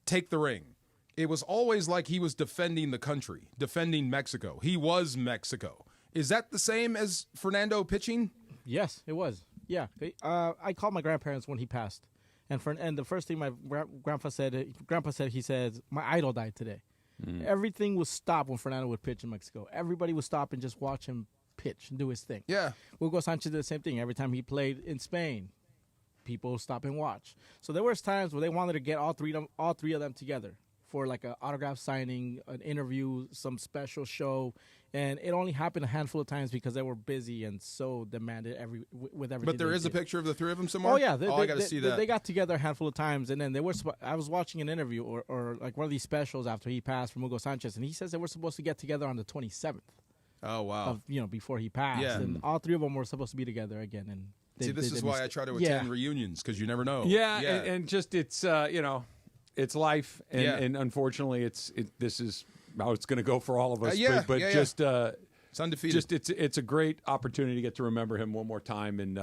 take the ring, it was always like he was defending the country, defending Mexico. He was Mexico. Is that the same as Fernando pitching? Yes, it was. Yeah. I called my grandparents when he passed. And the first thing my grandpa said, he said, "My idol died today." Everything was stopped when Fernando would pitch in Mexico. Everybody would stop and just watch him pitch and do his thing. Yeah. Hugo Sanchez did the same thing. Every time he played in Spain, people would stop and watch. So there was times where they wanted to get all three of them together for like an autograph signing, an interview, some special show, and it only happened a handful of times because they were busy and so demanded with everything. But there is a picture of the three of them somewhere? Oh yeah, I got to see that. They got together a handful of times, and then I was watching an interview or like one of these specials after he passed from Hugo Sanchez, and he says they were supposed to get together on the 27th. Oh wow! Before he passed, and all three of them were supposed to be together again. And this is why I try to attend reunions, because you never know. Yeah. And just it's it's life, and unfortunately, this is how it's going to go for all of us. Just it's undefeated. It's a great opportunity to get to remember him one more time. And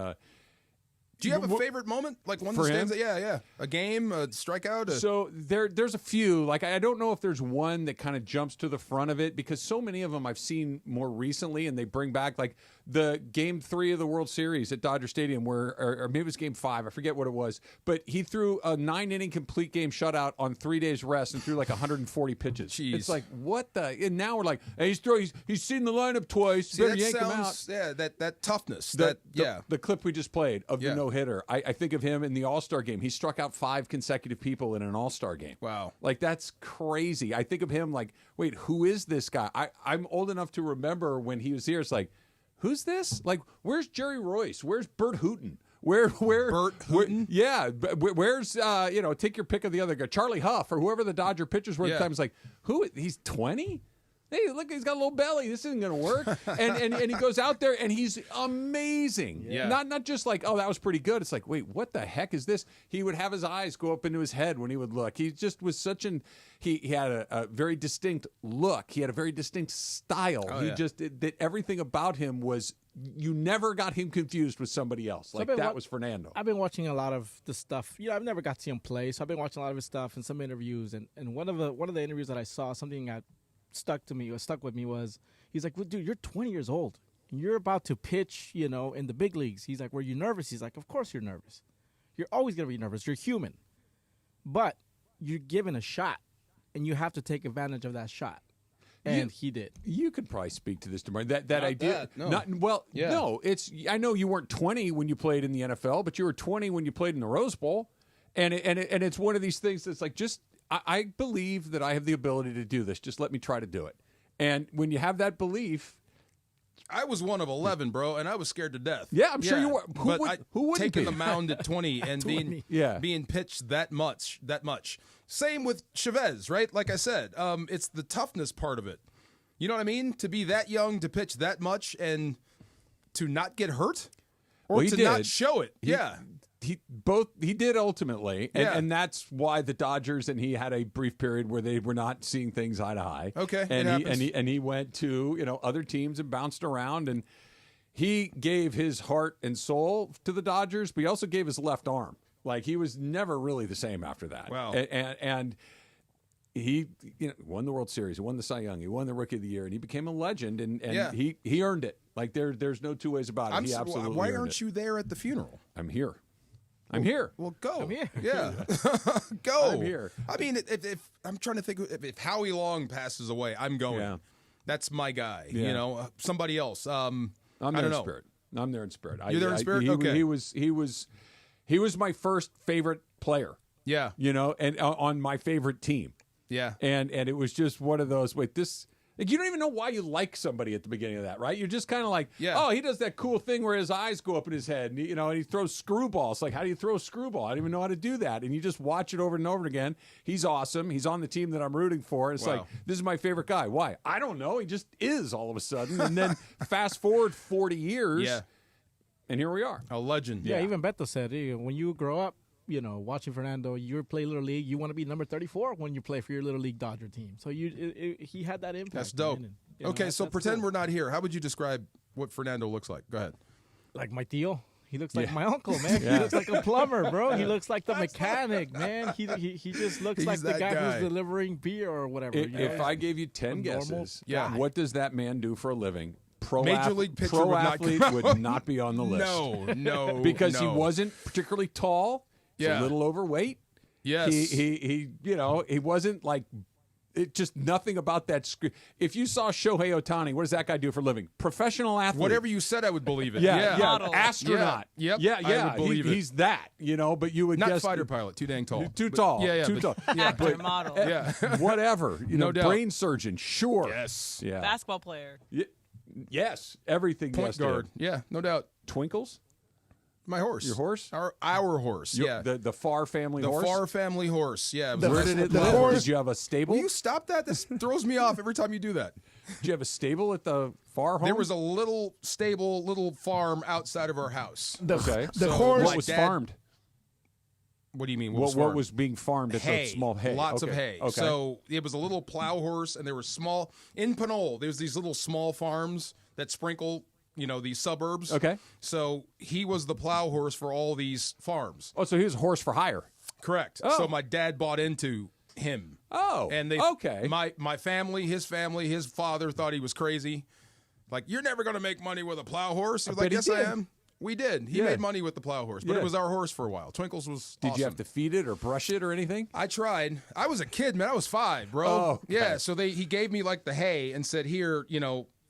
do you have a favorite moment, like one that stands out? Yeah. A game, a strikeout. So there's a few. Like I don't know if there's one that kind of jumps to the front of it, because so many of them I've seen more recently, and they bring back like the Game 3 of the World Series at Dodger Stadium, or maybe it was Game 5. I forget what it was, but he threw a 9-inning complete game shutout on 3 days rest and threw like 140 pitches. Jeez. It's like what the? And now we're like, hey, he's seen the lineup twice. See, better yank him out. Yeah, that toughness. The clip we just played of the no-hitter. I think of him in the All-Star game. He struck out 5 consecutive people in an All-Star game. Wow. Like, that's crazy. I think of him like, wait, who is this guy? I'm old enough to remember when he was here. It's like, who's this? Like, where's Jerry Royce? Where's Bert Hooton? Where Bert Hooton? Yeah. Where's, take your pick of the other guy, Charlie Huff or whoever the Dodger pitchers were at the time. It's like, who? He's 20? Hey, look, he's got a little belly. This isn't going to work. And he goes out there, and he's amazing. Yeah. Not just like, oh, that was pretty good. It's like, wait, what the heck is this? He would have his eyes go up into his head when he would look. He just was such he had a very distinct look. He had a very distinct style. That everything about him was, you never got him confused with somebody else. Like, that was Fernando. I've been watching a lot of the stuff. I've never got to see him play, so I've been watching a lot of his stuff and some interviews. And one of the interviews that I saw, something that stuck with me was, he's like, well, dude, you're 20 years old. You're about to pitch, in the big leagues. He's like, were you nervous? He's like, of course you're nervous. You're always going to be nervous. You're human. But you're given a shot, and you have to take advantage of that shot. And he did. You could probably speak to this, DeMar. That idea. No. No. I know you weren't 20 when you played in the NFL, but you were 20 when you played in the Rose Bowl. And it's one of these things that's like, just, I believe that I have the ability to do this. Just let me try to do it. And when you have that belief, I was one of 11, bro, and I was scared to death. Yeah, I'm sure you were. Who wouldn't taking be? the mound at 20 and being pitched that much. Same with Chavez, right? Like I said, it's the toughness part of it. You know what I mean? To be that young, to pitch that much, and to not get hurt, or to not show it. He did ultimately, and that's why the Dodgers and he had a brief period where they were not seeing things eye to eye. Okay, and he went to other teams and bounced around, and he gave his heart and soul to the Dodgers, but he also gave his left arm. Like, he was never really the same after that. Wow. And he won the World Series, he won the Cy Young, he won the Rookie of the Year, and he became a legend, and he earned it. Like, there's no two ways about it. He absolutely why earned aren't it. you there at the funeral? I'm here. I'm here. Well, go. I'm here. Yeah. Go. I'm here. I mean, if I'm trying to think, if Howie Long passes away, I'm going. Yeah. That's my guy. Yeah. Somebody else. I'm I there don't in know. spirit. I'm there in spirit. You're there in spirit? Okay. He was my first favorite player. Yeah. And on my favorite team. Yeah. And it was just one of those, like, you don't even know why you like somebody at the beginning of that, right? You're just kind of like, oh, he does that cool thing where his eyes go up in his head, and and he throws screwballs. Like, how do you throw a screwball? I don't even know how to do that. And you just watch it over and over again. He's awesome. He's on the team that I'm rooting for. And it's like, this is my favorite guy. Why? I don't know. He just is all of a sudden. And then fast forward 40 years, and here we are. A legend. Yeah, even Beto said, when you grow up, watching Fernando, you play Little League, you want to be number 34 when you play for your Little League Dodger team. So he had that impact. That's dope. Man, so pretend we're not here. How would you describe what Fernando looks like? Go ahead. Like my tío. He looks like my uncle, man. He looks like a plumber, bro. He looks like the mechanic, man. He just looks like the guy who's delivering beer or whatever. If I gave you 10 guesses, what does that man do for a living? Major league pitcher athlete would not be on the list. No. Because he wasn't particularly tall. He's a little overweight. Yes. He wasn't like, just nothing about that. If you saw Shohei Ohtani, what does that guy do for a living? Professional athlete. Whatever you said, I would believe it. Yeah. Model. Astronaut. Yeah. Yeah. I would believe He's that, but you would not guess. Fighter pilot, too dang tall. Too tall. Too tall. Actor, model. Whatever. No doubt. Brain surgeon, sure. Yes. Yeah. Basketball player. Yes. Everything. Point guard. Yeah, no doubt. Twinkles? My horse. Your horse? Our horse, The Farr family horse? The Farr family horse, yeah. Where did it live? Did you have a stable? Will you stop that? This throws me off every time you do that. Did you have a stable at the Farr home? There was a little stable, little farm outside of our house. The horse. What was farmed? What do you mean? What was being farmed at the small hay? Lots of hay. Okay. So it was a little plow horse, and there were small, in Pinole, there's these little small farms that sprinkle, these suburbs. Okay. So he was the plow horse for all these farms. Oh, so he was a horse for hire. Correct. Oh. So my dad bought into him. Oh, and okay. My family, his father thought he was crazy. Like, you're never going to make money with a plow horse. He was like, yes, I am. We did. He made money with the plow horse, but it was our horse for a while. Twinkles was Did awesome. you have to feed it or brush it or anything? I tried. I was a kid, man. I was 5, bro. Oh, okay. Yeah, so he gave me like the hay and said, here,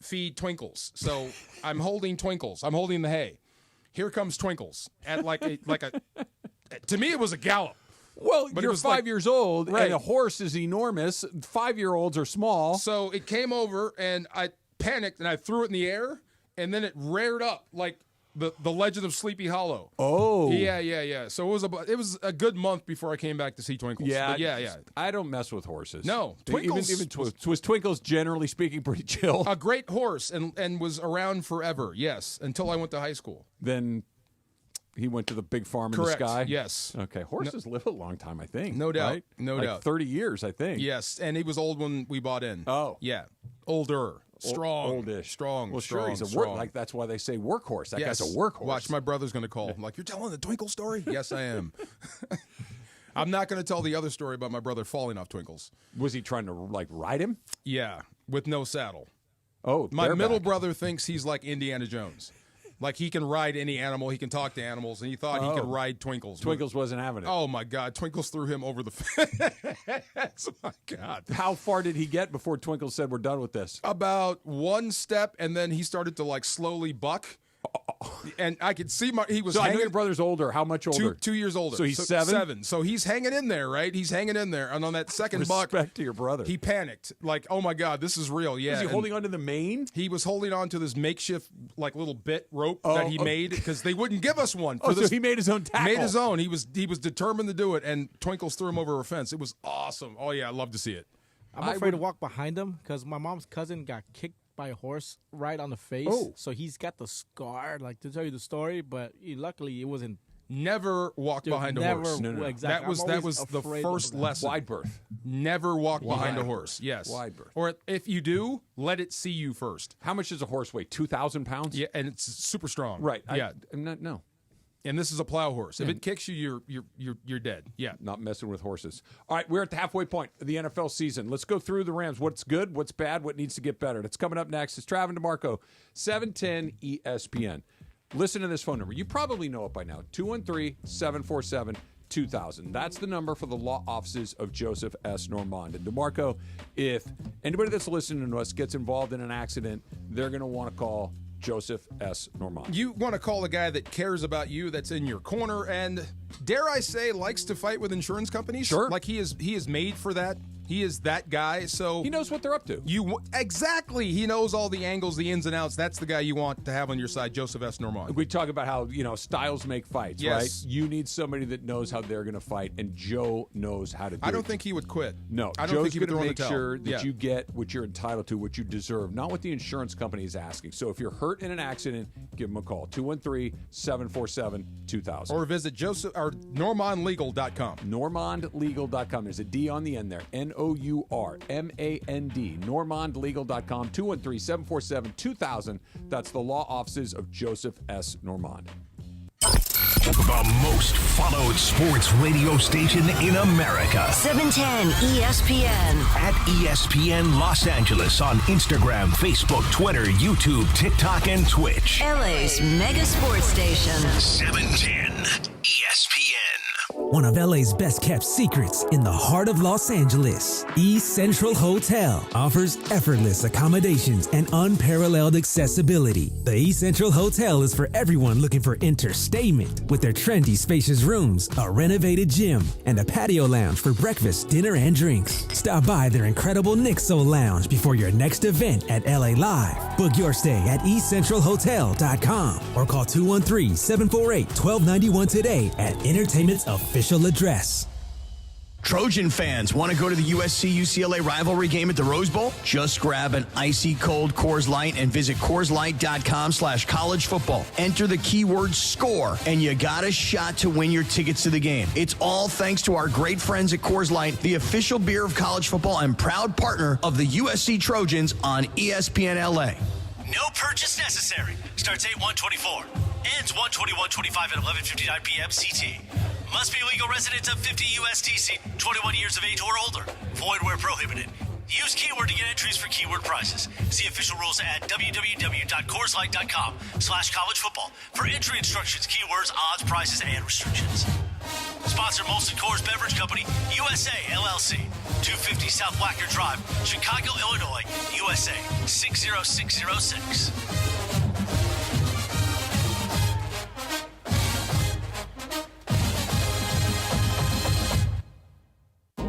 feed Twinkles. So I'm holding Twinkles. I'm holding the hay. here comes Twinkles at like a to me it was a gallop. Well, But it you're was 5 years old, Right. and a horse is enormous. 5-year-olds are small. So it came over, and I panicked, and I threw it in the air, and then it reared up like the Legend of Sleepy Hollow. Oh. Yeah. So it was a good month before I came back to see Twinkles. Yeah, But yeah. I don't mess with horses. No, Twinkles even was Twinkles generally speaking pretty chill. A great horse and was around forever. Yes, until I went to high school. Then he went to the big farm Correct. in the sky. Yes. Okay. Horses live a long time, I think. No doubt. Right? No Like doubt. 30 years, I think. Yes, and he was old when we bought in. Oh. Yeah, older, strong, Oldish. strong. Well, strong, sure. He's a strong. like that's why they say workhorse. That Yes. guy's a workhorse. Watch, my brother's going to call. I'm like, you're telling the Twinkle story? Yes, I am. I'm not going to tell the other story about my brother falling off Twinkles. Was he trying to like ride him? Yeah, with no saddle. Oh, My bareback. middle brother thinks he's like Indiana Jones. Like he can ride any animal, he can talk to animals, and he thought he could ride Twinkles. Twinkles wasn't having it. Oh my God, Twinkles threw him over the fence. Oh my God. How far did he get before Twinkles said, "We're done with this"? About one step, and then he started to like slowly buck. And I could see he was So I know hanging. your brother's older. How much older? 2 years older. So he's 7? 7. So he's hanging in there, right? He's hanging in there. And on that second buck, Respect to your brother. he panicked. Like, oh my God, this is real. Yeah. Was he and holding onto the mane? He was holding on to this makeshift, like little bit rope Oh, that he made because they wouldn't give us one. Oh, so he made his own tackle. Made his own. He was determined to do it, and Twinkles threw him over a fence. It was awesome. Oh yeah, I love to see it. I'm afraid to walk behind him because my mom's cousin got kicked by a horse right on the face. Oh. So he's got the scar, like to tell you the story, but luckily it wasn't. Never walk behind a horse. No. Exactly. That was the first lesson. Wide berth. Never walk behind a horse. Yes. Wide berth. Or if you do, let it see you first. How much does a horse weigh? 2,000 pounds? Yeah, and it's super strong. Right. Yeah. No. And this is a plow horse. If it kicks you, you're dead. Yeah. Not messing with horses. All right, we're at the halfway point of the NFL season. Let's go through the Rams. What's good, what's bad, what needs to get better. That's coming up next. It's Travis DeMarco, 710 ESPN. Listen to this phone number. You probably know it by now. 213-747-2000. That's the number for the law offices of Joseph S. Normand. And DeMarco, if anybody that's listening to us gets involved in an accident, they're going to want to call Joseph S. Normand. You want to call a guy that cares about you, that's in your corner, and dare I say, likes to fight with insurance companies. Sure. Like he is made for that. He is that guy. So he knows what they're up to. Exactly. He knows all the angles, the ins and outs. That's the guy you want to have on your side, Joseph S. Normand. We talk about how, styles make fights, Yes. right? You need somebody that knows how they're going to fight, and Joe knows how to do it. I don't think he would quit. No, I don't Joe's think he would going to throw in make the towel. sure that Yeah. you get what you're entitled to, what you deserve, not what the insurance company is asking. So if you're hurt in an accident, give them a call, 213-747-2000. Or visit NormandLegal.com. NormandLegal.com. There's a D on the end there. NOURMAND. NormandLegal.com. 213-747-2000. That's the law offices of Joseph S. Normand. The most followed sports radio station in America. 710 ESPN. At ESPN Los Angeles on Instagram, Facebook, Twitter, YouTube, TikTok, and Twitch. LA's mega sports station. 710 ESPN. One of LA's best kept secrets in the heart of Los Angeles, East Central Hotel offers effortless accommodations and unparalleled accessibility. The East Central Hotel is for everyone looking for entertainment with their trendy, spacious rooms, a renovated gym, and a patio lounge for breakfast, dinner, and drinks. Stop by their incredible Nixo Lounge before your next event at LA Live. Book your stay at eastcentralhotel.com or call 213-748-1291 today at Entertainment's official address. Trojan fans, want to go to the USC-UCLA rivalry game at the Rose Bowl? Just grab an icy cold Coors Light and visit CoorsLight.com/college football. Enter the keyword SCORE, and you got a shot to win your tickets to the game. It's all thanks to our great friends at Coors Light, the official beer of college football and proud partner of the USC Trojans on ESPN LA. No purchase necessary. Starts 8/1/24. Ends 1/21/25 at 11:59 p.m. CT. Must be legal residents of 50 USDC, 21 years of age or older. Void where prohibited. Use keyword to get entries for keyword prizes. See official rules at www.CoorsLight.com/college football for entry instructions, keywords, odds, prices, and restrictions. Sponsor Molson Coors Beverage Company, USA, LLC, 250 South Wacker Drive, Chicago, Illinois, USA, 60606.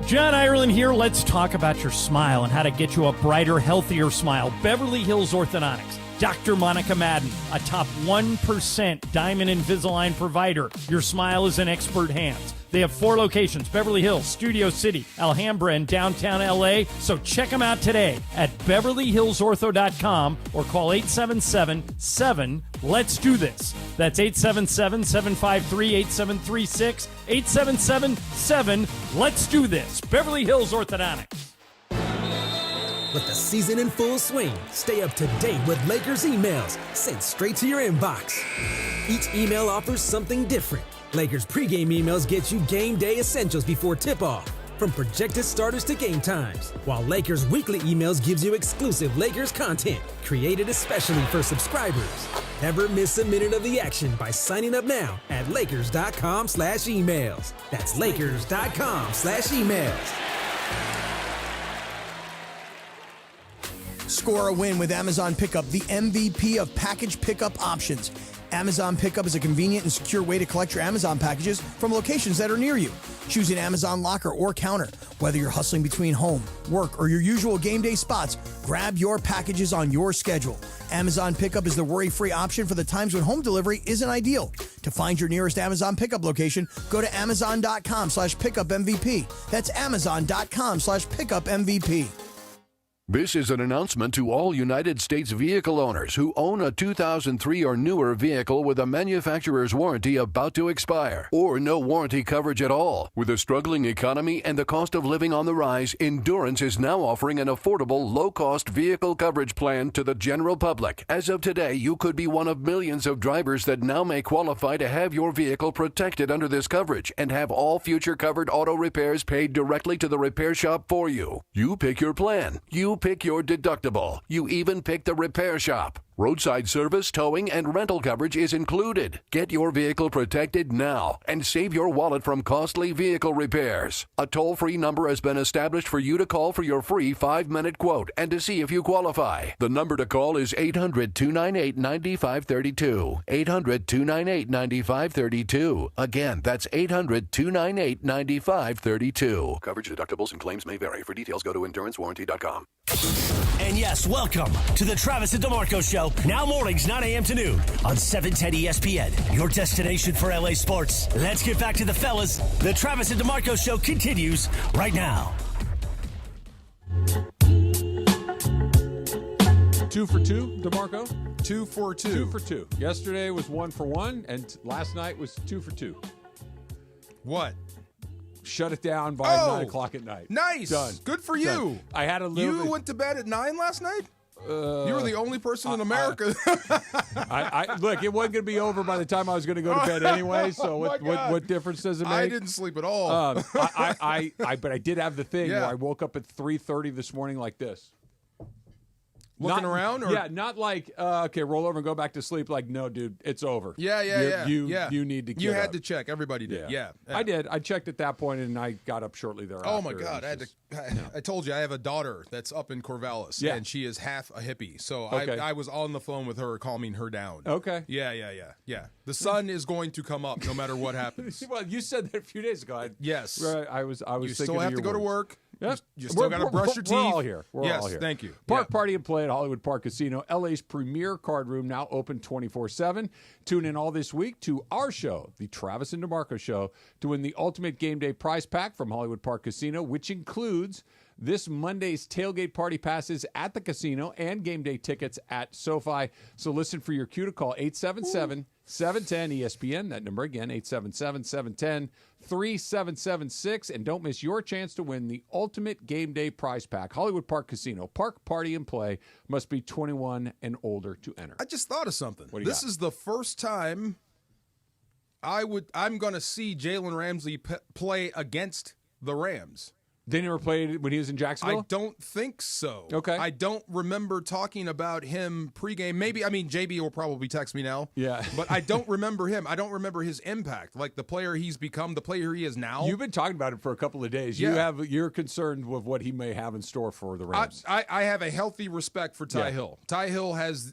John Ireland here. Let's talk about your smile and how to get you a brighter, healthier smile. Beverly Hills Orthodontics. Dr. Monica Madden, a top 1% Diamond Invisalign provider. Your smile is in expert hands. They have 4 locations, Beverly Hills, Studio City, Alhambra, and downtown LA. So check them out today at BeverlyHillsOrtho.com or call 877-7-LET'S-DO-THIS. That's 877-753-8736, 877-7-LET'S-DO-THIS. Beverly Hills Orthodontics. With the season in full swing, stay up to date with Lakers emails sent straight to your inbox. Each email offers something different. Lakers pregame emails get you game day essentials before tip-off, from projected starters to game times, while Lakers weekly emails gives you exclusive Lakers content created especially for subscribers. Never miss a minute of the action by signing up now at Lakers.com/emails. That's Lakers.com/emails. Score a win with Amazon Pickup, the MVP of package pickup options. Amazon Pickup is a convenient and secure way to collect your Amazon packages from locations that are near you. Choose an Amazon locker or counter. Whether you're hustling between home, work, or your usual game day spots, grab your packages on your schedule. Amazon Pickup is the worry-free option for the times when home delivery isn't ideal. To find your nearest Amazon Pickup location, go to Amazon.com/pickupmvp. That's Amazon.com/pickupmvp. This is an announcement to all United States vehicle owners who own a 2003 or newer vehicle with a manufacturer's warranty about to expire, or no warranty coverage at all. With a struggling economy and the cost of living on the rise, Endurance is now offering an affordable, low-cost vehicle coverage plan to the general public. As of today, you could be one of millions of drivers that now may qualify to have your vehicle protected under this coverage and have all future covered auto repairs paid directly to the repair shop for you. You pick your plan. You pick your deductible. You even pick the repair shop. Roadside service, towing, and rental coverage is included. Get your vehicle protected now and save your wallet from costly vehicle repairs. A toll-free number has been established for you to call for your free 5-minute quote and to see if you qualify. The number to call is 800-298-9532. 800-298-9532. Again, that's 800-298-9532. Coverage, deductibles, and claims may vary. For details, go to EnduranceWarranty.com. And yes, welcome to the Travis and DeMarco Show. Now mornings, 9 a.m. to noon on 710 ESPN, your destination for LA sports. Let's get back to the fellas. The Travis and DeMarco Show continues right now. 2 for 2, DeMarco? 2 for 2. 2 for 2. Yesterday was 1 for 1, and last night was 2 for 2. What? Shut it down by 9 o'clock at night. Nice. Done. Good for you. Done. I had a little. You went to bed at 9 last night? You were the only person in America. Look, it wasn't going to be over by the time I was going to go to bed anyway. So what difference does it make? I didn't sleep at all. But I did have the thing where I woke up at 3:30 this morning like this. Looking around? Or? Yeah, not like, okay, roll over and go back to sleep. Like, no, dude, it's over. Yeah. You need to get You had up. to check. Everybody did. Yeah. I did. I checked at that point, and I got up shortly thereafter. Oh, my God. I told you, I have a daughter that's up in Corvallis, and she is half a hippie. So I was on the phone with her, calming her down. Okay. Yeah. The sun is going to come up no matter what happens. Well, you said that a few days ago. Yes. Right, I was you thinking still have to go to work. Yep. You still got to brush your teeth. We're all here. We're all here. Thank you. Park Party and Play at Hollywood Park Casino, LA's premier card room, now open 24/7. Tune in all this week to our show, the Travis and DeMarco Show, to win the ultimate game day prize pack from Hollywood Park Casino, which includes this Monday's tailgate party passes at the casino and game day tickets at SoFi. So listen for your cue to call 877-710-ESPN. That number again, 877-710-3776. And don't miss your chance to win the ultimate game day prize pack. Hollywood Park Casino. Park Party and Play. Must be 21 and older to enter. I just thought of something. This is the first time I'm going to see Jalen Ramsey play against the Rams. They never played when he was in Jacksonville? I don't think so. Okay. I don't remember talking about him pregame. Maybe, JB will probably text me now. Yeah. But I don't remember him. I don't remember his impact, like the player he's become, the player he is now. You've been talking about it for a couple of days. Yeah. You're concerned with what he may have in store for the Rams. I have a healthy respect for Ty Hill. Ty Hill has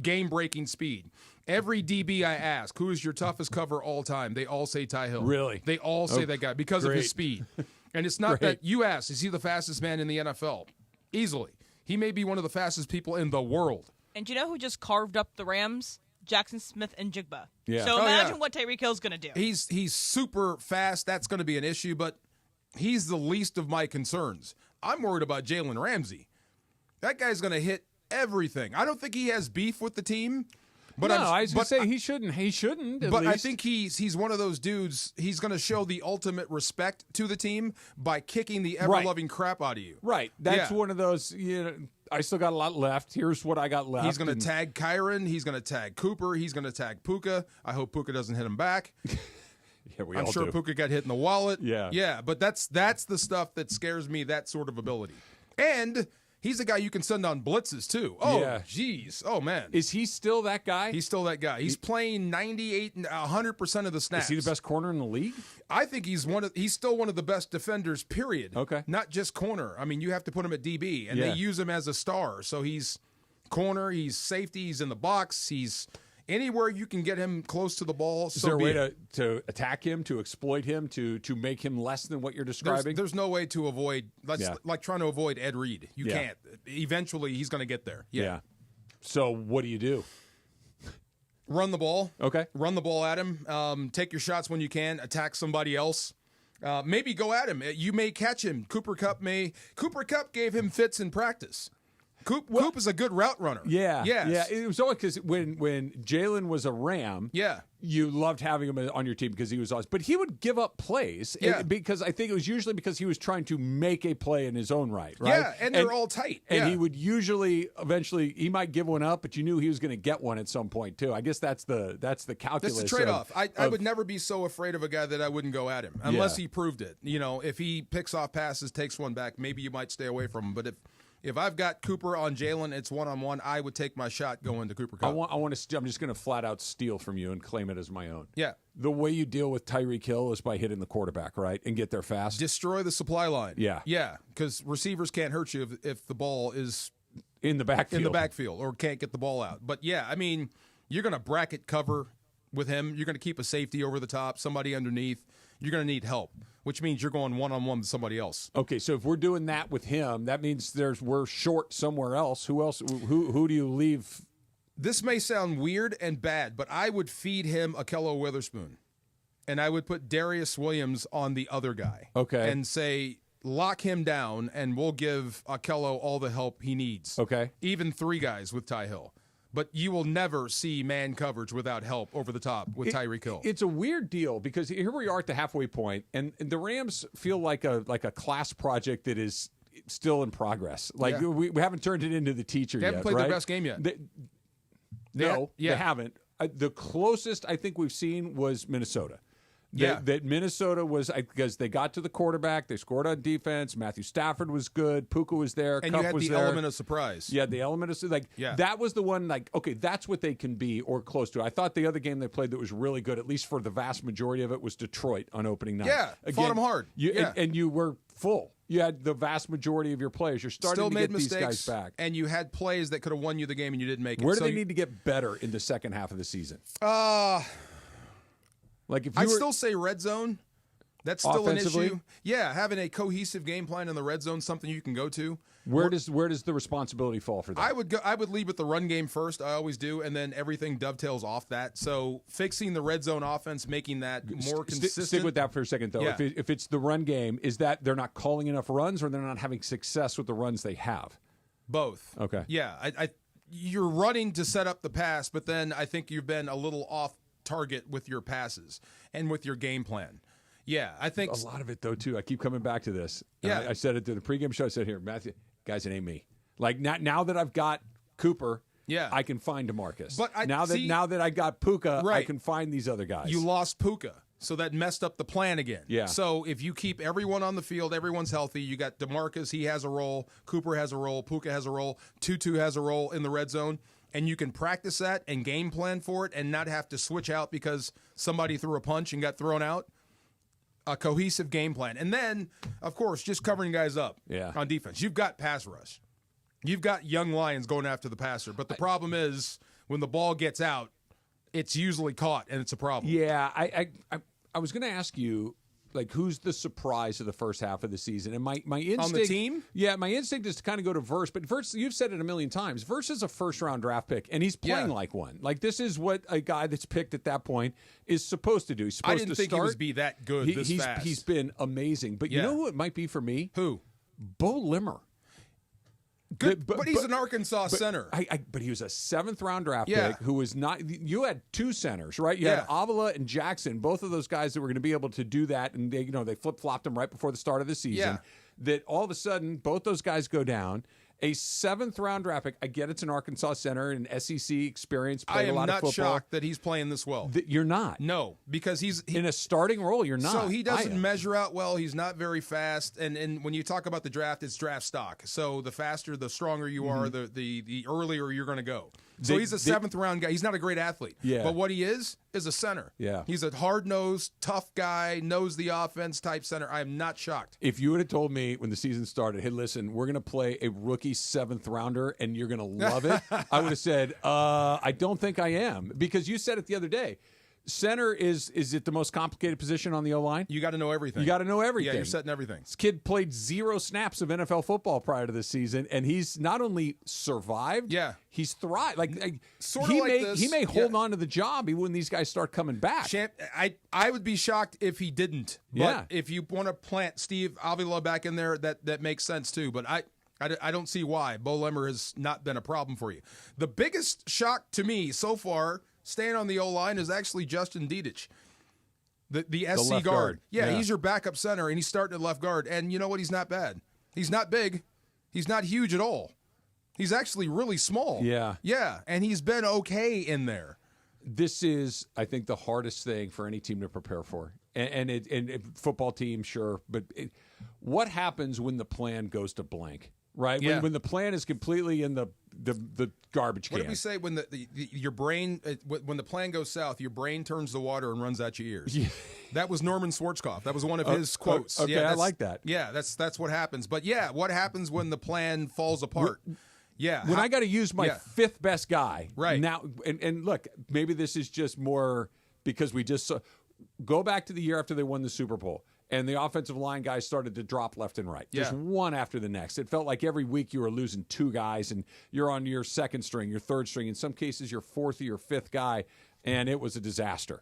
game-breaking speed. Every DB I ask, who is your toughest cover all time? They all say Ty Hill. Really? They all say that guy because of his speed. And it's not that you asked, is he the fastest man in the NFL? Easily. He may be one of the fastest people in the world. And do you know who just carved up the Rams? Jackson Smith and Jigba. Yeah. So imagine what Tyreek Hill's going to do. He's super fast. That's going to be an issue, but he's the least of my concerns. I'm worried about Jalen Ramsey. That guy's going to hit everything. I don't think he has beef with the team. But I was going to say he shouldn't. He shouldn't. But I think he's one of those dudes. He's going to show the ultimate respect to the team by kicking the ever-loving crap out of you. Right. That's one of those. I still got a lot left. Here's what I got left. He's going to tag Kyron. He's going to tag Cooper. He's going to tag Puka. I hope Puka doesn't hit him back. I'm sure Puka got hit in the wallet. Yeah. But that's the stuff that scares me. That sort of ability. And he's a guy you can send on blitzes, too. Oh, geez. Oh, man. Is he still that guy? He's still that guy. He's playing 98, 100% of the snaps. Is he the best corner in the league? I think he's still one of the best defenders, period. Okay. Not just corner. I mean, you have to put him at DB, and they use him as a star. So he's corner, he's safety, he's in the box, he's anywhere you can get him close to the ball. Is there a way to attack him, to exploit him, to make him less than what you're describing? There's no way to avoid, like trying to avoid Ed Reed. You can't. Eventually, he's going to get there. Yeah. So what do you do? Run the ball. Okay. Run the ball at him. Take your shots when you can. Attack somebody else. Maybe go at him. You may catch him. Cooper Kupp gave him fits in practice. Coop is a good route runner. Yeah. It was always because when Jalen was a Ram, you loved having him on your team because he was awesome. But he would give up plays because I think it was usually because he was trying to make a play in his own right? Yeah, and they're all tight. And he would eventually, he might give one up, but you knew he was going to get one at some point too. I guess that's the calculus. That's the trade-off. I would never be so afraid of a guy that I wouldn't go at him unless he proved it. If he picks off passes, takes one back, maybe you might stay away from him. But if I've got Cooper on Jalen, it's one-on-one, I would take my shot going to Cooper Kupp. I'm just going to flat out steal from you and claim it as my own. Yeah. The way you deal with Tyreek Hill is by hitting the quarterback, right, and get there fast. Destroy the supply line. Yeah. Yeah, because receivers can't hurt you if the ball is in the backfield. Or can't get the ball out. But, I mean, you're going to bracket cover with him. You're going to keep a safety over the top, somebody underneath. You're going to need help, which means you're going one-on-one with somebody else. Okay, so if we're doing that with him, that means we're short somewhere else. Who else? Who do you leave? This may sound weird and bad, but I would feed him Akello Witherspoon, and I would put Darius Williams on the other guy. Okay. And say, lock him down, and we'll give Akello all the help he needs. Okay. Even 3 guys with Ty Hill. But you will never see man coverage without help over the top with Tyreek Hill. It's a weird deal because here we are at the halfway point, and the Rams feel like a class project that is still in progress. Like we haven't turned it into the teacher yet. They haven't played their best game yet. They haven't. The closest I think we've seen was Minnesota. That Minnesota was because they got to the quarterback, they scored on defense. Matthew Stafford was good, Puka was there, and Kupp you had was the there. element of surprise. Yeah, the element of that was the one. Like, okay, that's what they can be or close to. I thought the other game they played that was really good, at least for the vast majority of it, was Detroit on opening night. Yeah, fought them hard. And you were full. You had the vast majority of your players. You're starting to get these guys back, and you had plays that could have won you the game, and you didn't make it. Where do they need to get better in the second half of the season? Like if I'd still say red zone. That's still an issue. Yeah, having a cohesive game plan in the red zone, something you can go to. Where does the responsibility fall for that? I would lead with the run game first. I always do, and then everything dovetails off that. So fixing the red zone offense, making that more consistent. Stick with that for a second, though. Yeah. If it's the run game, is that they're not calling enough runs, or they're not having success with the runs they have? Both. Okay. Yeah, you're running to set up the pass, but then I think you've been a little off target with your passes and with your game plan. Yeah, I think a lot of it though too. I keep coming back to this. Yeah, I said it to the pregame show. I said, "Here, Matthew, guys, it ain't me. Like now that I've got Cooper, I can find DeMarcus. But now that I got Puka, I can find these other guys. You lost Puka, so that messed up the plan again. Yeah. So if you keep everyone on the field, everyone's healthy. You got DeMarcus, he has a role. Cooper has a role. Puka has a role. Tutu has a role in the red zone. And you can practice that and game plan for it, and not have to switch out because somebody threw a punch and got thrown out. A cohesive game plan. And then, of course, just covering guys up on defense. You've got pass rush. You've got young lions going after the passer. But the problem is when the ball gets out, it's usually caught, and it's a problem. Yeah, I was going to ask you, like who's the surprise of the first half of the season. And my instinct on the team, my instinct is to kind of go to Verse. But Verse, you've said it a million times. Verse is a first-round draft pick, and he's playing like one. Like this is what a guy that's picked at that point is supposed to do. He's supposed I didn't to think start. he would be that good this fast. He's been amazing. But you know who it might be for me? Who? Bo Limmer. Good, but he's an Arkansas center. But he was a 7th-round draft pick who was not. You had 2 centers, right? You had Avila and Jackson, both of those guys that were going to be able to do that, and they flip-flopped them right before the start of the season. Yeah. That all of a sudden, both those guys go down. A 7th-round draft pick. I get it's an Arkansas center and SEC experience. Played a lot of football. I am not shocked that he's playing this well. You're not. No, because he's in a starting role. You're not. So he doesn't measure out well. He's not very fast. And when you talk about the draft, it's draft stock. So the faster, the stronger you are, the earlier you're going to go. So he's a 7th-round guy. He's not a great athlete. Yeah. But what he is a center. Yeah. He's a hard-nosed, tough guy, knows the offense type center. I am not shocked. If you would have told me when the season started, hey, listen, we're going to play a rookie 7th-rounder and you're going to love it, I would have said, I don't think I am. Because you said it the other day. Center is it the most complicated position on the O-line? You got to know everything. You got to know everything. Yeah, you're setting everything. This kid played 0 snaps of NFL football prior to this season, and he's not only survived, he's thrived. He may hold on to the job even when these guys start coming back. I would be shocked if he didn't. But if you want to plant Steve Avila back in there, that makes sense too. But I don't see why. Bo Limmer has not been a problem for you. The biggest shock to me so far, staying on the O-line, is actually Justin Dedich, the SC guard. Yeah, he's your backup center, and he's starting at left guard. And you know what? He's not bad. He's not big. He's not huge at all. He's actually really small. Yeah. Yeah, and he's been okay in there. This is, I think, the hardest thing for any team to prepare for. And football team, sure. But what happens when the plan goes to blank? Right, when the plan is completely in the garbage can. What did we say when your brain when the plan goes south, your brain turns to water and runs out your ears? Yeah. That was Norman Schwarzkopf. That was one of his quotes. Okay, I like that. Yeah, that's what happens. But what happens when the plan falls apart? When I got to use my 5th best guy right now, and look, maybe this is just more because we just go back to the year after they won the Super Bowl. And the offensive line guys started to drop left and right, just one after the next. It felt like every week you were losing 2 guys, and you're on your 2nd string, your 3rd string, in some cases your 4th or your 5th guy, and it was a disaster.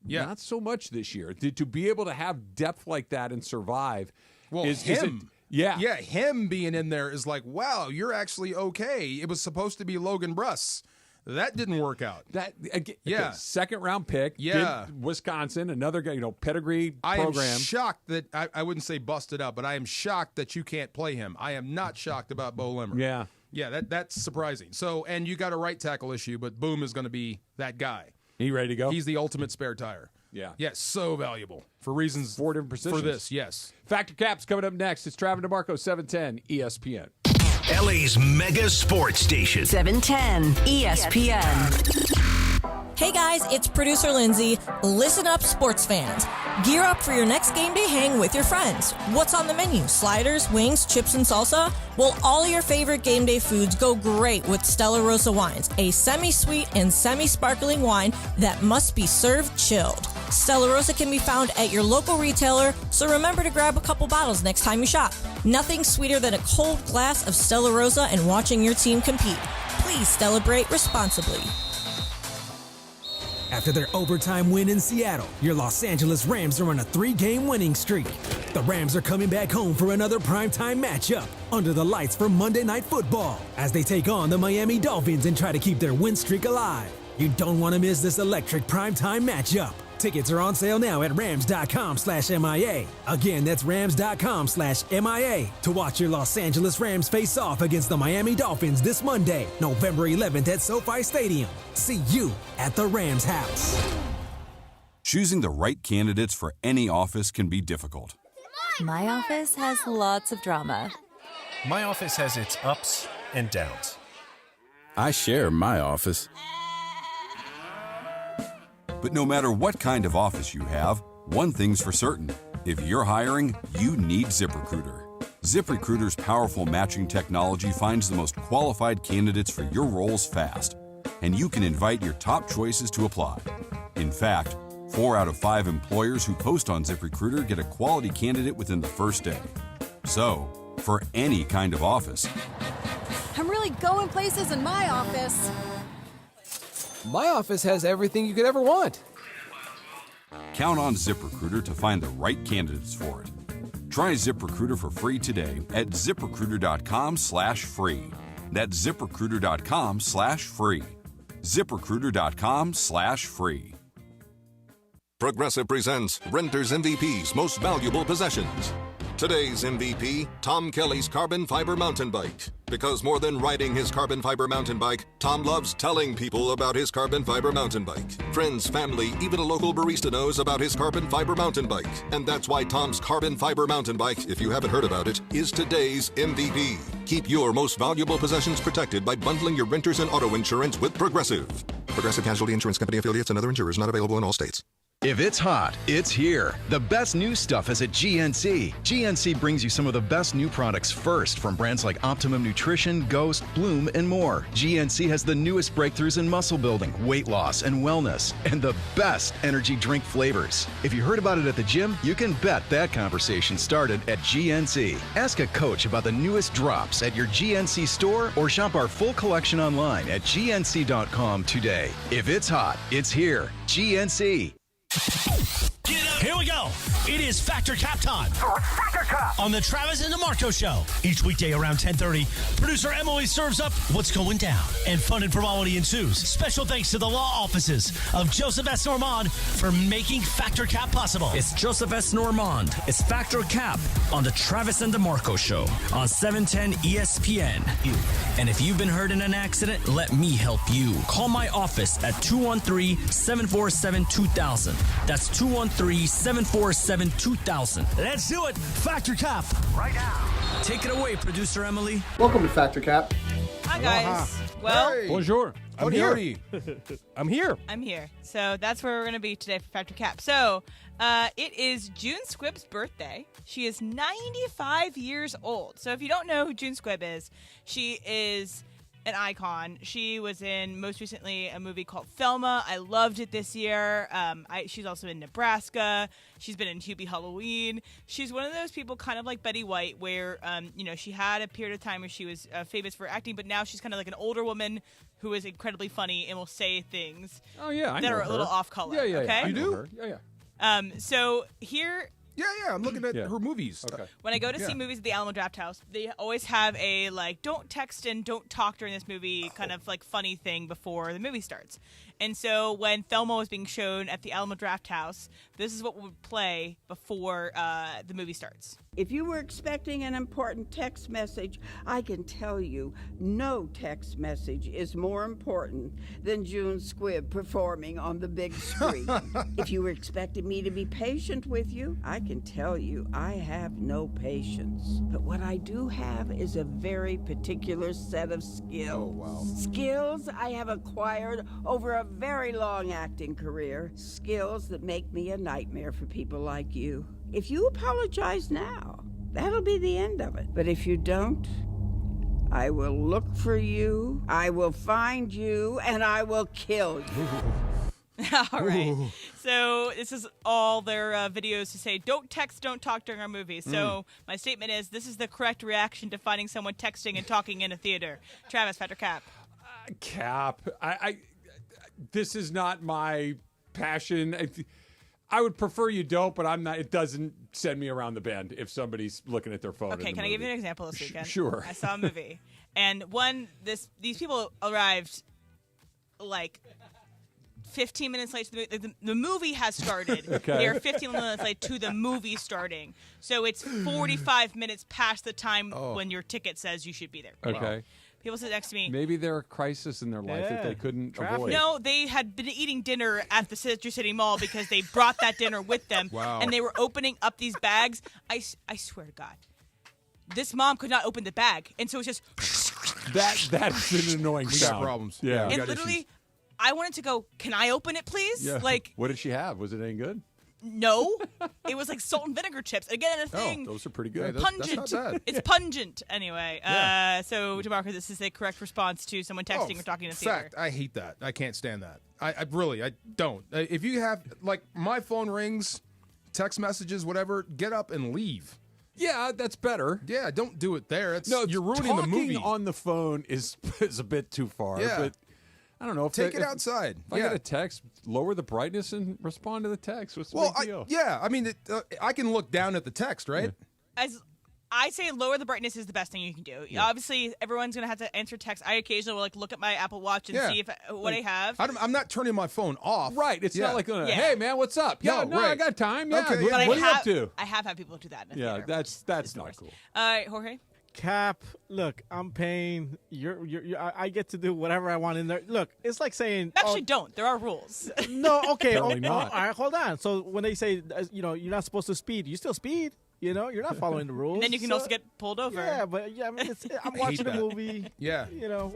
Yeah. Not so much this year. To be able to have depth like that and survive him being in there is like, wow, you're actually okay. It was supposed to be Logan Bruss. That didn't work out. Okay, 2nd-round pick. Yeah. Wisconsin, another guy, pedigree program. I am shocked that I wouldn't say busted up, but I am shocked that you can't play him. I am not shocked about Bo Limmer. Yeah. Yeah, that's surprising. So, and you got a right tackle issue, but Boom is going to be that guy. He ready to go? He's the ultimate spare tire. Yeah. Yes, so valuable for reasons 4 different positions. For this, yes. Factor Caps coming up next. It's Travis DeMarco, 710 ESPN. LA's mega sports station. 710 ESPN. Hey guys, it's producer Lindsay. Listen up, sports fans. Gear up for your next game day hang with your friends. What's on the menu? Sliders, wings, chips, and salsa? Well, all your favorite game day foods go great with Stella Rosa wines, a semi-sweet and semi-sparkling wine that must be served chilled. Stella Rosa can be found at your local retailer, so remember to grab a couple bottles next time you shop. Nothing sweeter than a cold glass of Stella Rosa and watching your team compete. Please celebrate responsibly. After their overtime win in Seattle, your Los Angeles Rams are on a 3-game winning streak. The Rams are coming back home for another primetime matchup under the lights for Monday Night Football as they take on the Miami Dolphins and try to keep their win streak alive. You don't want to miss this electric primetime matchup. Tickets are on sale now at rams.com/MIA. Again, that's rams.com/MIA to watch your Los Angeles Rams face off against the Miami Dolphins this Monday, November 11th at SoFi Stadium. See you at the Rams house. Choosing the right candidates for any office can be difficult. My office has lots of drama. My office has its ups and downs. I share my office. But no matter what kind of office you have, one thing's for certain. If you're hiring, you need ZipRecruiter. ZipRecruiter's powerful matching technology finds the most qualified candidates for your roles fast, and you can invite your top choices to apply. In fact, 4 out of 5 employers who post on ZipRecruiter get a quality candidate within the first day. So, for any kind of office, I'm really going places in my office. My office has everything you could ever want. count on ZipRecruiter to find the right candidates for it. Try ZipRecruiter for free today at ZipRecruiter.com/free. That's ZipRecruiter.com/free. ZipRecruiter.com/free. Progressive presents Renter's MVP's Most Valuable Possessions. Today's MVP, Tom Kelly's carbon fiber mountain bike. Because more than riding his carbon fiber mountain bike, Tom loves telling people about his carbon fiber mountain bike. Friends, family, even a local barista knows about his carbon fiber mountain bike. And that's why Tom's carbon fiber mountain bike, if you haven't heard about it, is today's MVP. Keep your most valuable possessions protected by bundling your renters and auto insurance with Progressive. Progressive Casualty Insurance Company affiliates and other insurers not available in all states. If it's hot, it's here. The best new stuff is at GNC. GNC brings you some of the best new products first from brands like Optimum Nutrition, Ghost, Bloom, and more. GNC has the newest breakthroughs in muscle building, weight loss, and wellness, and the best energy drink flavors. If you heard about it at the gym, you can bet that conversation started at GNC. Ask a coach about the newest drops at your GNC store or shop our full collection online at gnc.com today. If it's hot, it's here. GNC. Here we go. It is Factor Cap time. Factor Cap on the Travis and DeMarco Show. Each weekday around 10:30, producer Emily serves up what's going down, and fun and frivolity ensues. Special thanks to the law offices of Joseph S. Normand for making Factor Cap possible. It's Joseph S. Normand. It's Factor Cap on the Travis and DeMarco Show on 710 ESPN. And if you've been hurt in an accident, let me help you. Call my office at 213-747-2000. That's 213-747-2000. Let's do it. Factor Cap right now. Take it away, producer Emily. Welcome to Factor Cap. Hi, guys. Well, Hey. Bonjour. I'm here. I'm here. I'm here. So that's where we're going to be today for Factor Cap. So it is June Squibb's birthday. She is 95 years old. So if you don't know who June Squibb is, she is an icon. She was in, most recently, a movie called Thelma. I loved it this year. She's also in Nebraska. She's been in Hubie Halloween. She's one of those people kind of like Betty White where, she had a period of time where she was famous for acting, but now she's kind of like an older woman who is incredibly funny and will say things that are a little off color. Yeah. Okay? You do? Yeah. So here... Yeah, I'm looking at her movies. Okay. When I go to see movies at the Alamo Drafthouse, they always have a, don't text and don't talk during this movie kind of, funny thing before the movie starts. And so when Thelma was being shown at the Alamo Drafthouse, this is what would play before the movie starts. If you were expecting an important text message, I can tell you no text message is more important than June Squibb performing on the big screen. If you were expecting me to be patient with you, I can tell you I have no patience. But what I do have is a very particular set of skills. Oh, wow. Skills I have acquired over a very long acting career. Skills that make me a nightmare for people like you. If you apologize now, that'll be the end of it. But if you don't, I will look for you, I will find you, and I will kill you. All right. So this is all their videos to say, don't text, don't talk during our movies. So my statement is, this is the correct reaction to finding someone texting and talking in a theater. Travis, Factor Cap. Cap. This is not my passion. I would prefer you don't, but I'm not. It doesn't send me around the bend if somebody's looking at their phone. Okay, can I give you an example this weekend? Sure. I saw a movie, and these people arrived 15 minutes late to the movie. The movie has started. Okay. They're 15 minutes late to the movie starting. So it's 45 minutes past the time when your ticket says you should be there. Okay. Wow. People sit next to me. Maybe they're a crisis in their life that they couldn't avoid. No, they had been eating dinner at the Citrus City Mall because they brought that dinner with them. Wow. And they were opening up these bags. I swear to God. This mom could not open the bag. And so it's just... That's an annoying We sound. got problems. Yeah. And literally, issues. I wanted to go, can I open it, please? Yeah. What did she have? Was it any good? No. It was like salt and vinegar chips. Again, a thing. Oh, those are pretty good. Pungent. That's not bad. It's pungent. Anyway, so DeMarco, this is a correct response to someone texting or talking in the theater. Fact, I hate that. I can't stand that. I really don't. If you have, like, my phone rings, text messages, whatever, get up and leave. Yeah, that's better. Yeah, don't do it there. You're ruining the talking movie. on the phone is a bit too far. Yeah. But I don't know. Take it outside. If I get a text, lower the brightness and respond to the text. What's the big deal? I mean, I can look down at the text, right? As I say, lower the brightness is the best thing you can do. Yeah. Obviously, everyone's going to have to answer text. I occasionally will look at my Apple Watch and see what I have. I'm not turning my phone off. Right. It's not like, hey, man, what's up? Yeah, no, I got time. Yeah, Okay, what are you up to? I have had people do that in the Yeah, theater. that's not cool. All right, Jorge? Cap, look, I'm paying. I get to do whatever I want in there. Look, it's like saying. Actually, don't. There are rules. No, okay. Apparently not. All right, hold on. So when they say, you're not supposed to speed, you still speed. You're not following the rules. And then you can also get pulled over. Yeah, but I mean, I'm watching a movie. Yeah,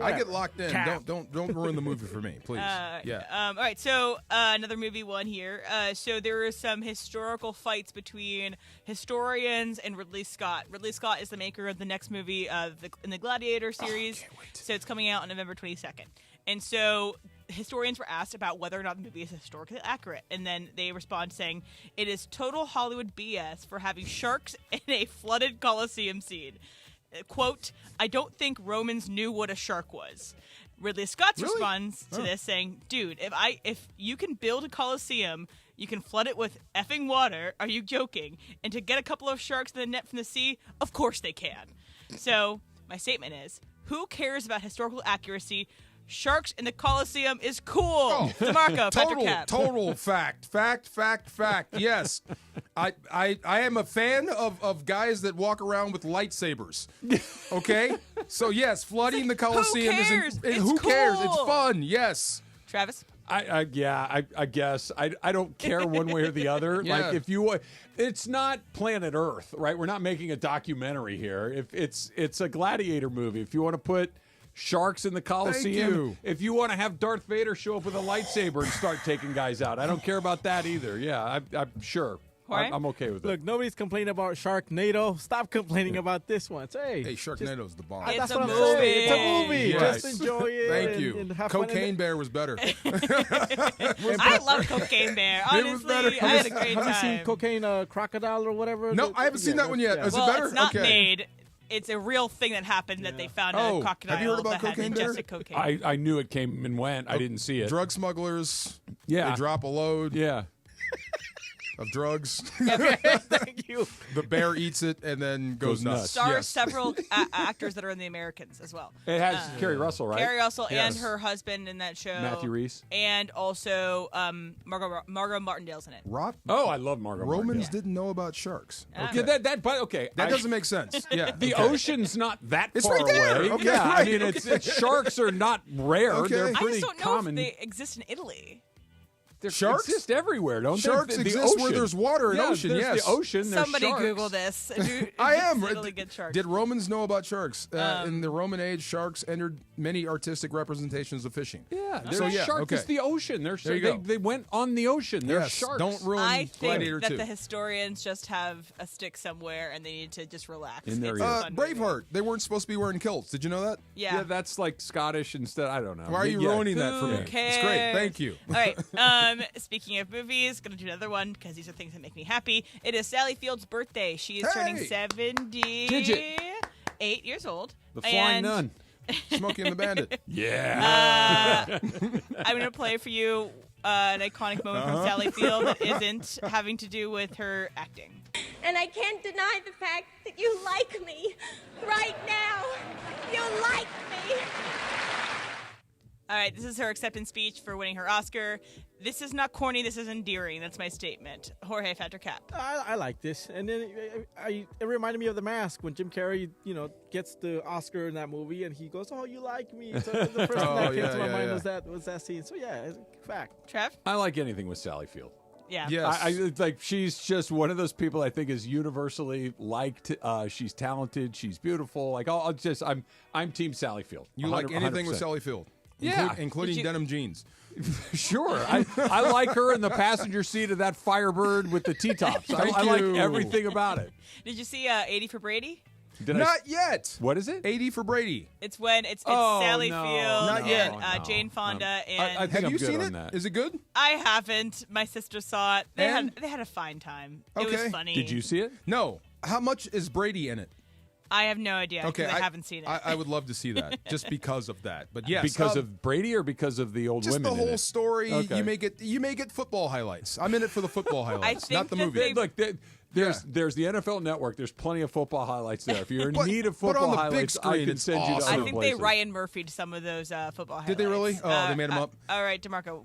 I I get locked in. Cap. Don't ruin the movie for me, please. All right, so another movie one here. So there are some historical fights between historians and Ridley Scott. Ridley Scott is the maker of the next movie in the Gladiator series. Can't wait. So it's coming out on November 22nd. And so historians were asked about whether or not the movie is historically accurate. And then they respond saying, it is total Hollywood BS for having sharks in a flooded Colosseum scene. Quote, I don't think Romans knew what a shark was. Ridley Scott responds to this saying, dude, if you can build a Colosseum, you can flood it with effing water. Are you joking? And to get a couple of sharks in the net from the sea, of course they can. So my statement is, who cares about historical accuracy? Sharks in the Colosseum is cool. DeMarco, Patrick Cap. Total fact. Yes, I am a fan of guys that walk around with lightsabers. Okay, so yes, flooding the Colosseum who cares? It's fun. Yes, Travis. I guess I don't care one way or the other. Yeah. Like it's not Planet Earth, right? We're not making a documentary here. If it's a gladiator movie. If you want to put sharks in the Coliseum, if you want to have Darth Vader show up with a lightsaber and start taking guys out, I don't care about that either. Yeah, I'm sure. I'm okay with it. Look, nobody's complaining about Sharknado. Stop complaining about this one. Hey, Sharknado's the bomb. It's that's a what movie. I'm saying. It's a movie. Yes. Just enjoy it. Thank you. And have fun in Cocaine it. Bear was better. I love Cocaine Bear. Honestly, I had a great time. Have you seen Cocaine Crocodile or whatever? No, I haven't seen that one yet. Yeah. Is it Well, better? it's not Okay. made. It's a real thing that happened that they found a crocodile have you heard about that had Cocaine Bear? ingested cocaine. I knew it came and went. I didn't see it. Drug smugglers. Yeah. They drop a load. Yeah. Of drugs. Thank you. The bear eats it and then goes nuts. Stars Yes. several actors that are in The Americans as well. It has Kerry Russell, right? Kerry Russell Yes. and her husband in that show. Matthew Reese. And also Margot Martindale's in it. Oh, I love Margot. Romans Martindale. didn't know about sharks. Okay, that doesn't make sense. Yeah, The ocean's not that It's far right there. away. Okay, yeah, right, I mean, okay. sharks are not rare. Okay. They're I I pretty just don't know common. if they exist in Italy. They Sharks exist everywhere, don't Sharks they? The exist where ocean. there's water and ocean, there's yes. the ocean. There's Somebody sharks. Google this. I am. Italy get sharks. Did Romans know about sharks? In the Roman age, sharks entered many artistic representations of fishing. Yeah, So, there's yeah, sharks. okay. It's the ocean. There you go. They went on the ocean. There's Yes, sharks. don't ruin I think Gladiator that 2. the historians just have a stick somewhere and they need to just relax. In their It's a ear. fun movie. Braveheart. They weren't supposed to be wearing kilts. Did you know that? Yeah. that's like Scottish instead. I don't know. Why are you Yeah. ruining that for me? Who It's great. Thank you. All right. Speaking of movies, gonna do another one because these are things that make me happy. It is Sally Field's birthday. She is turning 78 years old. The Flying and Nun. Smokey and the Bandit. Yeah. I'm gonna play for you an iconic moment from Sally Field that isn't having to do with her acting. And I can't deny the fact that you like me right now. You like me. All right, this is her acceptance speech for winning her Oscar. This is not corny. This is endearing. That's my statement. Jorge Factor Cap. I like this, and then it reminded me of The Mask when Jim Carrey, gets the Oscar in that movie, and he goes, "Oh, you like me." So the first thing that came to my mind was that scene. So yeah, it's a fact. Trev? I like anything with Sally Field. Yeah. Yes. I like. She's just one of those people I think is universally liked. She's talented. She's beautiful. Like I'm Team Sally Field. You like anything 100%. with Sally Field? Yeah. Including denim jeans. Sure. I like her in the passenger seat of that Firebird with the T-tops. I like everything about it. Did you see 80 for Brady? Not yet. What is it? 80 for Brady. It's when it's Oh, Sally no, Field Not yet. and Jane Fonda and I think Have I'm you good seen on it? that. Is it good? I haven't. My sister saw it. They And? had a fine time. It Okay. was funny. Did you see it? No. How much is Brady in it? I have no idea. Okay, I haven't seen it. I would love to see that just because of that. But yes, Because of Brady or because of the old just women? the in whole it? story. Okay. You may get football highlights. I'm in it for the football highlights, think not the that movie. Look, there's the NFL Network. There's plenty of football highlights there. If you're in But- need of but on football the big highlights, I screen, can it's send you to awesome. I other think places. they Ryan Murphy'd some of those football highlights. Did they really? Oh, they made them up. All right, DeMarco.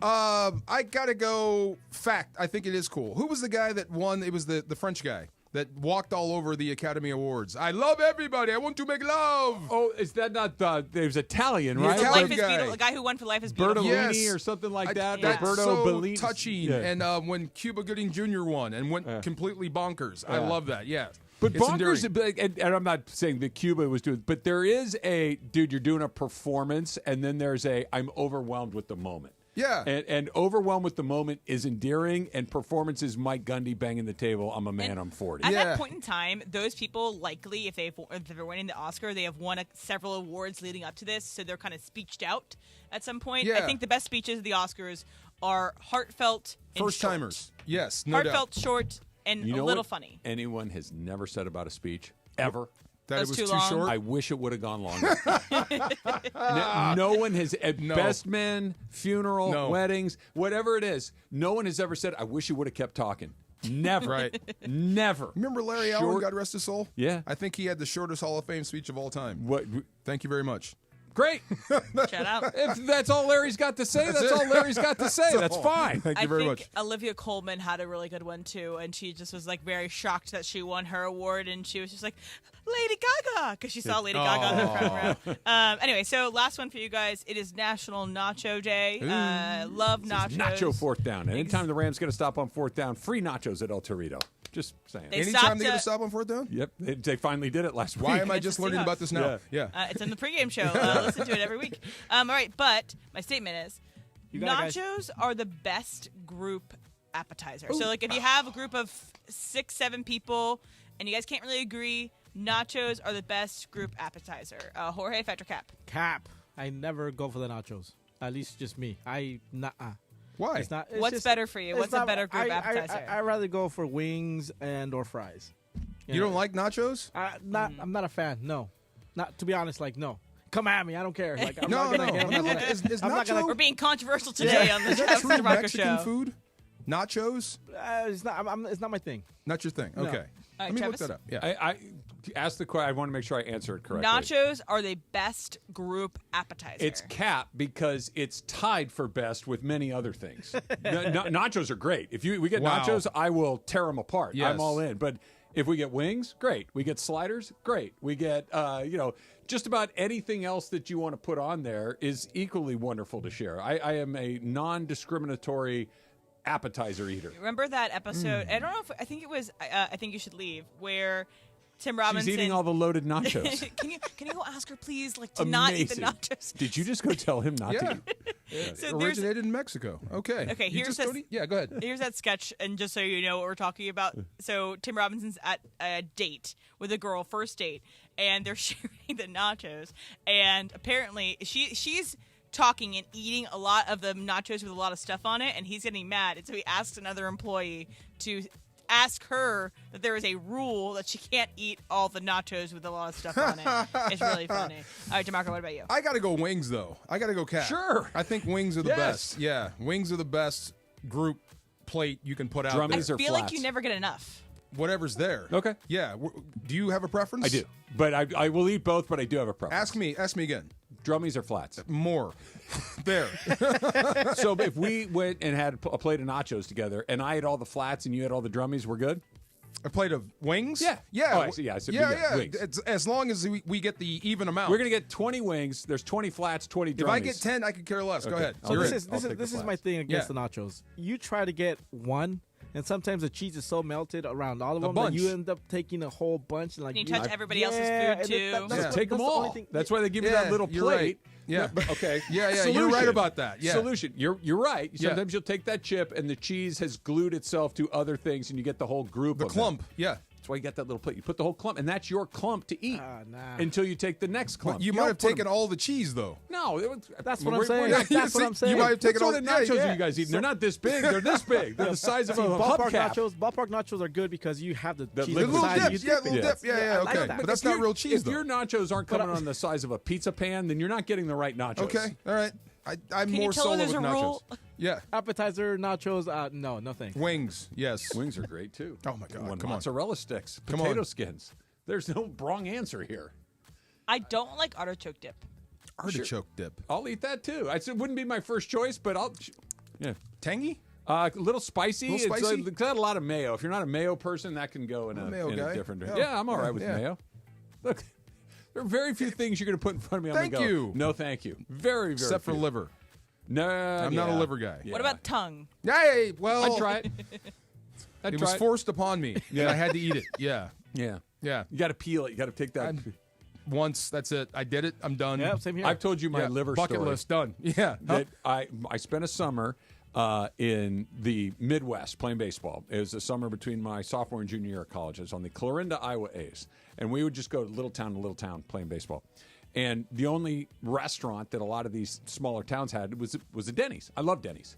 I gotta go. Fact. I think it is cool. Who was the guy that won? It was the French guy that walked all over the Academy Awards. I love everybody. I want to make love. Oh, is that not the? It was Italian, The right? Italian Life is guy. Beautiful. The guy who won for Life is Beautiful. Bertolini Yes. or something like that. That's Roberto so Bellini. touching. Yeah. And when Cuba Gooding Jr. won and went completely bonkers. I Yeah. love that. Yeah. But It's bonkers, endearing. and I'm not saying that Cuba was doing, but there is a dude. You're doing a performance, and then there's a I'm overwhelmed with the moment. Yeah. And overwhelmed with the moment is endearing, and performance is Mike Gundy banging the table. I'm a man. I'm 40. At that point in time, those people likely, if they're winning the Oscar, they have won several awards leading up to this, so they're kind of speeched out at some point. Yeah. I think the best speeches of the Oscars are heartfelt, and First short. timers. Yes, no Heartfelt, doubt. short, and You know a little what funny. anyone has never said about a speech ever? That That's it was too too long. short. I wish it would have gone longer. no one has, at No. best men, funeral, No. weddings, whatever it is, no one has ever said, I wish you would have kept talking. Never. Right. Never. Remember Larry Allen, God rest his soul? Yeah. I think he had the shortest Hall of Fame speech of all time. What? Thank you very much. Great. Shout out. If that's all Larry's got to say, that's it. all Larry's got to say. That's fine. Thank you I very think much. Olivia Colman had a really good one too, and she just was like very shocked that she won her award, and she was just like, Lady Gaga, because she saw Lady Gaga in the front row. Anyway, so last one for you guys. It is National Nacho Day. Love nachos. Nacho fourth down. And anytime the Rams get a stop on fourth down, free nachos at El Torito. Just saying. Anytime they get a stop on fourth down? Yep. They finally did it last week. Why am I just learning about this now? Yeah. It's in the pregame show. Listen to it every week. All right, but my statement is, nachos are the best group appetizer. So, like, if you have a group of 6-7 people and you guys can't really agree, nachos are the best group appetizer. Jorge, Fetcher, Cap. Cap. I never go for the nachos. At least just me. Why? It's not, What's better for you? What's a better group appetizer? I'd rather go for wings and or fries. You don't like nachos? I'm not a fan. No, not to be honest. Like no, come at me. I don't care. Like I'm No, not gonna. no. I'm not gonna- Is I'm not nacho- gonna. We're being controversial today on the Is that Travis true DeMarco Mexican show. food? Nachos? It's not. It's not my thing. Not your thing. No. Okay. Let me Travis? look that up. Yeah. I asked the question. I want to make sure I answer it correctly. Nachos are the best group appetizer. It's Cap because it's tied for best with many other things. Nachos are great. If we get Wow. nachos, I will tear them apart. Yes. I'm all in. But if we get wings, great. We get sliders, great. We get just about anything else that you want to put on there is equally wonderful to share. I am a non-discriminatory appetizer eater. Remember that episode? I don't know if I think it was. I think you should leave. Where Tim Robinson. She's eating all the loaded nachos. Can you go ask her please, like to not eat the Amazing. nachos? Did you just go tell him not to eat? So there's- Originated in Mexico. Okay. Okay, You here's just this- don't eat- Yeah, go ahead. Here's that sketch, and just so you know what we're talking about. So Tim Robinson's at a date with a girl, first date, and they're sharing the nachos, and apparently she's talking and eating a lot of the nachos with a lot of stuff on it, and he's getting mad, and so he asks another employee to ask her that there is a rule that she can't eat all the nachos with a lot of stuff on it. It's really funny. All right, DeMarco, what about you? I got to go wings, though. I got to go Cap. Sure. I think wings are the Yes. best. Yeah, wings are the best group plate you can put out Drummies there. or feel like flats? you never get enough. Whatever's there. Okay. Yeah. Do you have a preference? I do. But I will eat both, but I do have a preference. Ask me again. Drummies or flats? More. There. So if we went and had a plate of nachos together, and I ate all the flats and you had all the drummies, we're good? A plate of wings? Yeah. Yeah. Oh, I see. Yeah, I said wings. It's, as long as we get the even amount. We're going to get 20 wings. There's 20 flats, 20 drummies. If I get 10, I could care less. Go Okay. ahead. So You're this in. is I'll take the my flats. thing against Yeah. the nachos. You try to get one, and sometimes the cheese is so melted around all of A them that bunch. you end up taking a whole bunch. And like And you touch everybody else's food, and too. that's Yeah. what- Take them that's the only all. thing- That's why they give you Yeah, that little you're plate. right. Yeah. Okay. Yeah, you're right about that. Yeah. Solution. You're right. Yeah. Sometimes you'll take that chip and the cheese has glued itself to other things and you get the whole group The of clump. them. Yeah. That's why you got that little plate. You put the whole clump, and that's your clump to eat until you take the next clump. But you might have taken all the cheese, though. No, that's what I'm saying. That's what I'm saying. You might have taken all the nachos are you guys eating. They're not this big. They're this big. They're the size of a hubcap. Ballpark nachos are good because you have the cheese little inside. dips. Yeah, little dip. Yeah, okay. But that's not real cheese, though. If your nachos aren't coming on the size of a pizza pan, then you're not getting the right nachos. Okay, all right. I'm Can more you tell solo there's with a nachos. rule? Yeah. Appetizer, nachos, no, nothing. Wings, yes. Wings are great, too. Oh, my God. Come mozzarella sticks, potato skins. There's no wrong answer here. I don't like artichoke dip. Artichoke dip. I'll eat that, too. It wouldn't be my first choice, but I'll... Yeah. Tangy? A little spicy. Little spicy? It's got a lot of mayo. If you're not a mayo person, that can go in a different... Yeah, I'm all right with mayo. Look, there are very few things you're going to put in front of me on the go. Thank you. No, thank you. Very, very Except few. for liver. No, I'm not a liver guy. Yeah. What about tongue? Hey, well... I'd try it. It was forced upon me. Yeah. I had to eat it. Yeah. Yeah. Yeah. You got to peel it. You got to take that... Once, that's it. I did it. I'm done. Yeah, same here. I've told you my liver bucket story. list done. Yeah. That I spent a summer in the Midwest playing baseball. It was a summer between my sophomore and junior year of college. I was on the Clarinda, Iowa A's. And we would just go little town to little town playing baseball. And the only restaurant that a lot of these smaller towns had was a Denny's. I love Denny's.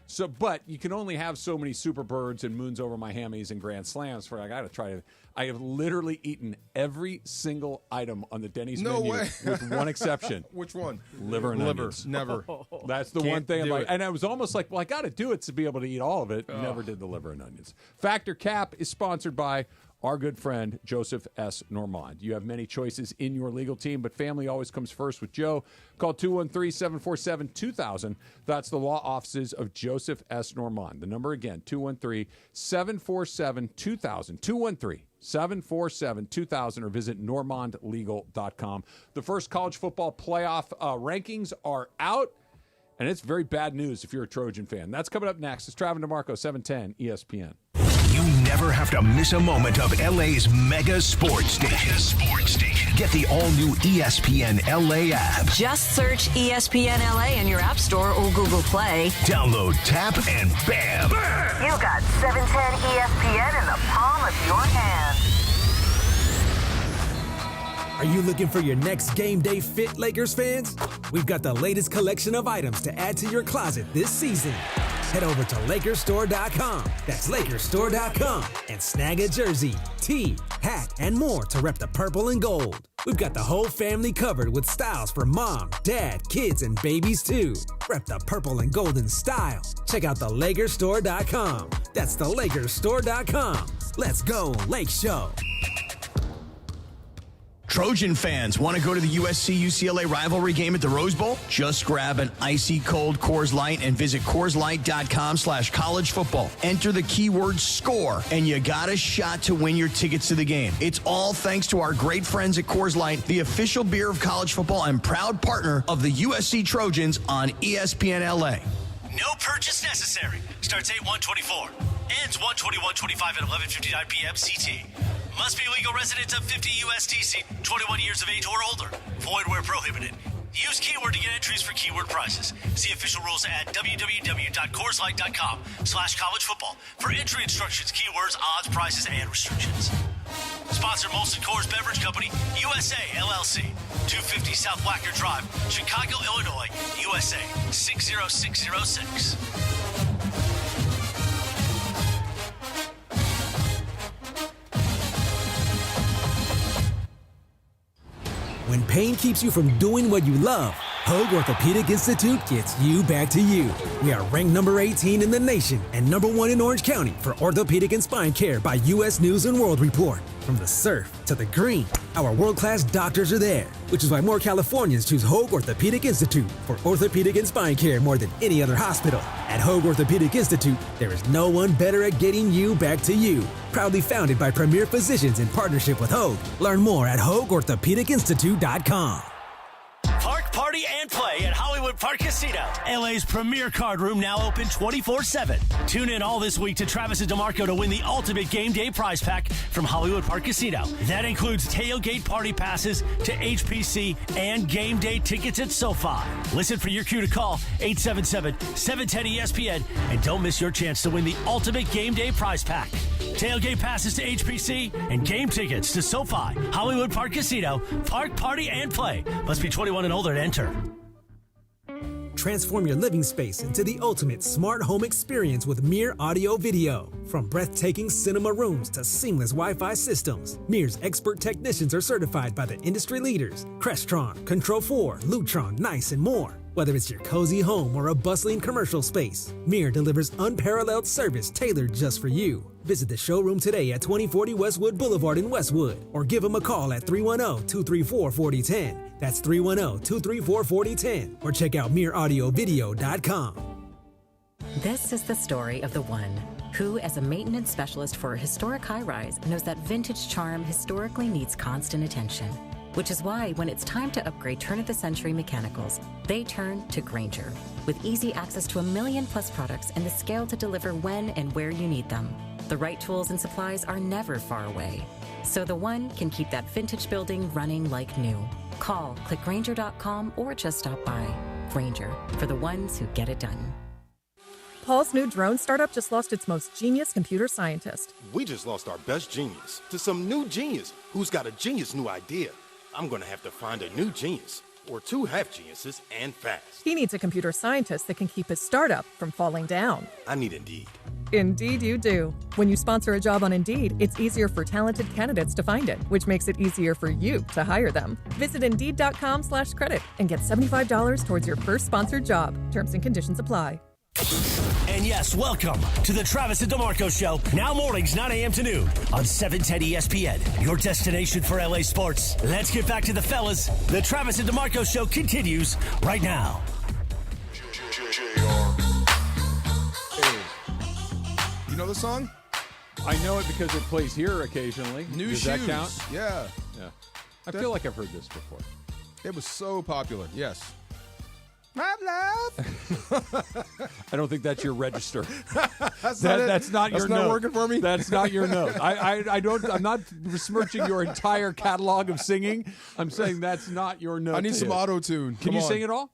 So, but you can only have so many Super Birds and Moons Over My Hammies and Grand Slams for I got to try to. I have literally eaten every single item on the Denny's menu with one exception. Which one? Liver and onions. Never. That's the one thing I'm like. And I was almost like, well, I got to do it to be able to eat all of it. Never did the liver and onions. Factor Cap is sponsored by our good friend, Joseph S. Normand. You have many choices in your legal team, but family always comes first with Joe. Call 213-747-2000. That's the law offices of Joseph S. Normand. The number again, 213-747-2000. 213-747-2000 or visit normandlegal.com. The first college football playoff rankings are out, and it's very bad news if you're a Trojan fan. That's coming up next. It's Travis DeMarco, 710 ESPN. You never have to miss a moment of LA's mega sports station. Get the all-new ESPN LA app. Just search ESPN LA in your App Store or Google Play. Download, tap, and bam! You got 710 ESPN in the palm of your hand. Are you looking for your next game day fit, Lakers fans? We've got the latest collection of items to add to your closet this season. Head over to LakersStore.com. That's LakersStore.com and snag a jersey, tee, hat, and more to rep the purple and gold. We've got the whole family covered with styles for mom, dad, kids, and babies too. Rep the purple and golden style. Check out the LakersStore.com. That's the LakersStore.com. Let's go, Lake Show. Trojan fans, want to go to the USC-UCLA rivalry game at the Rose Bowl? Just grab an icy cold Coors Light and visit CoorsLight.com/college football. Enter the keyword SCORE, and you got a shot to win your tickets to the game. It's all thanks to our great friends at Coors Light, the official beer of college football and proud partner of the USC Trojans on ESPN LA. No purchase necessary. Starts 8/1/24. Ends 1/21/25 at 11:59 p.m. CT. Must be legal residents of 50 USDC, 21 years of age or older. Void where prohibited. Use keyword to get entries for keyword prizes. See official rules at www.CoorsLight.com/college football for entry instructions, keywords, odds, prizes, and restrictions. Sponsor Molson Coors Beverage Company, USA, LLC, 250 South Wacker Drive, Chicago, Illinois, USA, 60606. When pain keeps you from doing what you love, Hoag Orthopedic Institute gets you back to you. We are ranked number 18 in the nation and number 1 in Orange County for orthopedic and spine care by U.S. News & World Report. From the surf to the green, our world-class doctors are there, which is why more Californians choose Hoag Orthopedic Institute for orthopedic and spine care more than any other hospital. At Hoag Orthopedic Institute, there is no one better at getting you back to you. Proudly founded by premier physicians in partnership with Hoag. Learn more at HoagOrthopedicInstitute.com. Park, party, and play at Hollywood Park Casino. LA's premier card room now open 24/7. Tune in all this week to Travis and DeMarco to win the ultimate game day prize pack from Hollywood Park Casino. That includes tailgate party passes to HPC and game day tickets at SoFi. Listen for your cue to call 877-710-ESPN and don't miss your chance to win the ultimate game day prize pack. Tailgate passes to HPC and game tickets to SoFi, Hollywood Park Casino, Park, Party, and Play. Must be 21 and older to enter. Transform your living space into the ultimate smart home experience with Mir Audio Video. From breathtaking cinema rooms to seamless Wi-Fi systems, Mir's expert technicians are certified by the industry leaders, Crestron, Control4, Lutron, Nice, and more. Whether it's your cozy home or a bustling commercial space, Mir delivers unparalleled service tailored just for you. Visit the showroom today at 2040 Westwood Boulevard in Westwood, or give them a call at 310-234-4010. That's 310-234-4010, or check out MirAudioVideo.com. This is the story of the one who, as a maintenance specialist for a historic high-rise, knows that vintage charm historically needs constant attention. Which is why when it's time to upgrade turn-of-the-century mechanicals, they turn to Grainger. With easy access to 1 million+ products and the scale to deliver when and where you need them. The right tools and supplies are never far away. So the one can keep that vintage building running like new. Call, click Grainger.com, or just stop by. Grainger, for the ones who get it done. Paul's new drone startup just lost its most genius computer scientist. We just lost our best genius to some new genius who's got a genius new idea. I'm going to have to find a new genius, or 2 half-geniuses, and fast. He needs a computer scientist that can keep his startup from falling down. I need Indeed. Indeed you do. When you sponsor a job on Indeed, it's easier for talented candidates to find it, which makes it easier for you to hire them. Visit Indeed.com/credit and get $75 towards your first sponsored job. Terms and conditions apply. And yes, welcome to the Travis and DeMarco Show, now mornings 9 a.m. to noon on 710 ESPN, your destination for LA sports. Let's get back to the fellas. The Travis and DeMarco Show continues right now. You know the song? I know it because it plays here occasionally. New Does Shoes. that count? Yeah. I feel like I've heard this before. It was so popular. Yes. My love. I don't think that's your register. That's not your not note. working for me. That's not your note. I'm not besmirching your entire catalog of singing. I'm saying that's not your note. I need some auto tune. Can you sing it all?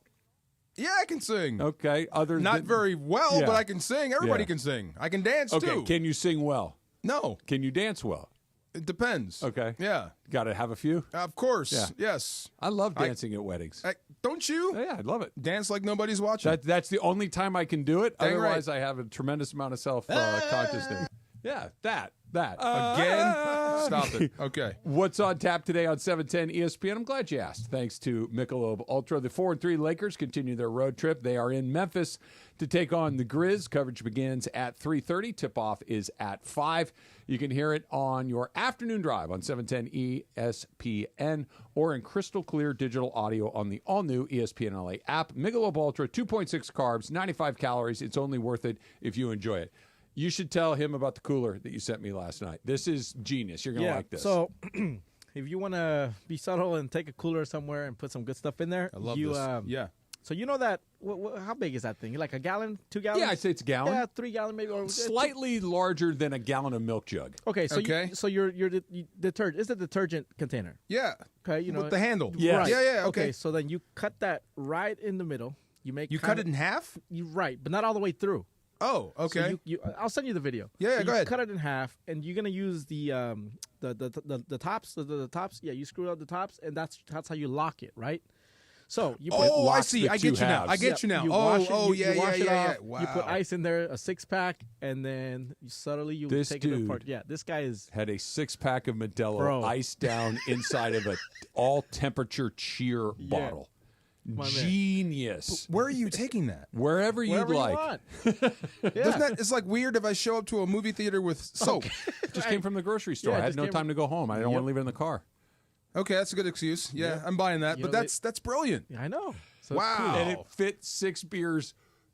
Yeah, I can sing. Okay. Not very well, Yeah. but I can sing. Everybody Yeah. can sing. I can dance Okay. too. Can you sing well? No. Can you dance well? It depends. Okay. Yeah. Got to have a few? Of course. Yeah. Yes. I love dancing at weddings. Don't you? Yeah, I love it. Dance like nobody's watching. That's the only time I can do it. Dang Otherwise, right. I have a tremendous amount of self-consciousness. Yeah, that. Again? Stop it. Okay. What's on tap today on 710 ESPN? I'm glad you asked. Thanks to Michelob Ultra. The 4-3 Lakers continue their road trip. They are in Memphis to take on the Grizz. Coverage begins at 3:30. Tip-off is at 5. You can hear it on your afternoon drive on 710 ESPN or in crystal clear digital audio on the all-new ESPN LA app. Michelob Ultra, 2.6 carbs, 95 calories. It's only worth it if you enjoy it. You should tell him about the cooler that you sent me last night. This is genius. You're going to like this. So if you want to be subtle and take a cooler somewhere and put some good stuff in there. I love this. Yeah. So you know that, how big is that thing? Like a gallon, 2 gallons? Yeah, I'd say it's a gallon. Yeah, 3 gallon maybe. Or Slightly larger than a gallon of milk jug. Okay, so your detergent is the detergent container. Yeah. Okay, you know with the handle. Yes. Right. Yeah. Okay. So then you cut that right in the middle. You cut it in half? Right, but not all the way through. Oh, okay. So I'll send you the video. Yeah, so go ahead. Cut it in half, and you're gonna use the tops. The tops. Yeah, you screw out the tops, and that's how you lock it, right? So you put I see. I get you now. I get you now. You wash it off, yeah. Wow. You put ice in there, a 6-pack, and then you This take it dude apart. Yeah, this guy had a 6-pack of Modelo Bro. iced down inside of a all-temperature cheer bottle. Genius. Where are you taking that? Wherever you'd Wherever like. you want. Doesn't that? It's like weird if I show up to a movie theater with soap. Just came from the grocery store. Yeah, I had just no came time to go home. I didn't want to leave it in the car. Okay, that's a good excuse. Yeah, I'm buying that. You But know, that's brilliant. Yeah, I know. So Wow. it's cool. And it fit 6 beers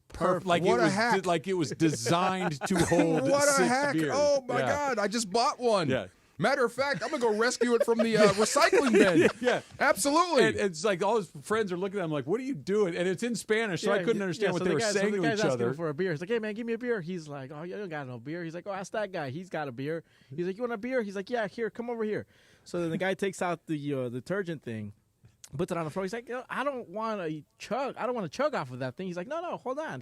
perfect. Like What it a was hack. like it was designed to hold What 6 a hack! beers. Oh my Yeah. God! I just bought one. Yeah. Matter of fact, I'm gonna go rescue it from the recycling bin. Yeah, absolutely. And it's like all his friends are looking at him like, "What are you doing?" And it's in Spanish, so I couldn't understand what so they the were guy- so saying the to guy's each asking him other. for a beer. He's like, "Hey man, give me a beer." He's like, "Oh, you don't got no beer." He's like, "Oh, ask that guy. He's got a beer." He's like, "You want a beer?" He's like, "Yeah, here, come over here." So then the guy takes out the detergent thing, puts it on the floor. He's like, I don't want to chug. I don't want to chug off of that thing. He's like, no, hold on.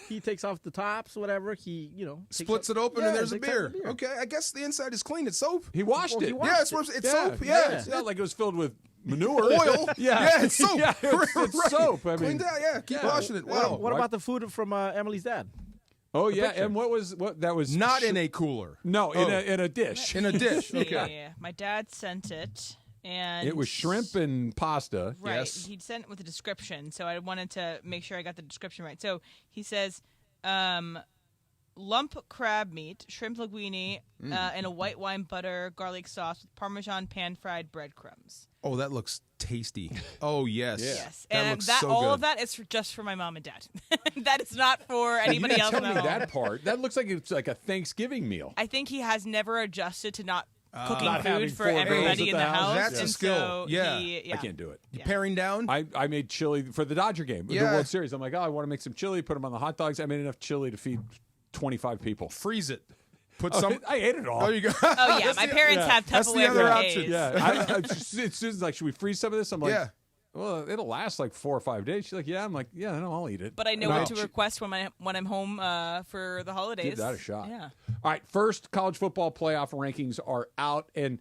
He takes off the tops, whatever. He, splits it open and there's a beer. Okay, I guess the inside is clean. It's soap. He washed it. It's soap. Yeah. It's not like it was filled with manure. Oil. It's soap. It's soap. I mean, cleaned out. Keep washing it. Wow. What about the food from Emily's dad? Oh yeah, and what that was not in a cooler. No, in a dish. In a dish. Okay. Yeah. My dad sent it. And it was shrimp and pasta. Right. Yes. He sent it with a description, so I wanted to make sure I got the description right. So he says, lump crab meat, shrimp linguine, and a white wine butter garlic sauce with Parmesan pan-fried breadcrumbs. Oh, that looks tasty. Oh, yes. Yes. That and looks so all good. of that is just for my mom and dad. That is not for anybody else. You didn't tell me that part. That looks like it's like a Thanksgiving meal. I think he has never adjusted to not cooking not food for everybody in the house. That's a skill. So I can't do it. Paring down? I made chili for the Dodger game, the World Series. I'm like, I want to make some chili, put them on the hot dogs. I made enough chili to feed 25 people. Freeze it. Put I ate it all. Oh, you go. Oh, yeah. My parents have Tupperware. That's the other option. Yeah. It's just like, should we freeze some of this? I'm like, Yeah. well, it'll last like 4 or 5 days. She's like, yeah. I'm like, yeah, no, I'll eat it. But I know what to request when I'm home for the holidays. Give that a shot. Yeah. All right, first college football playoff rankings are out, and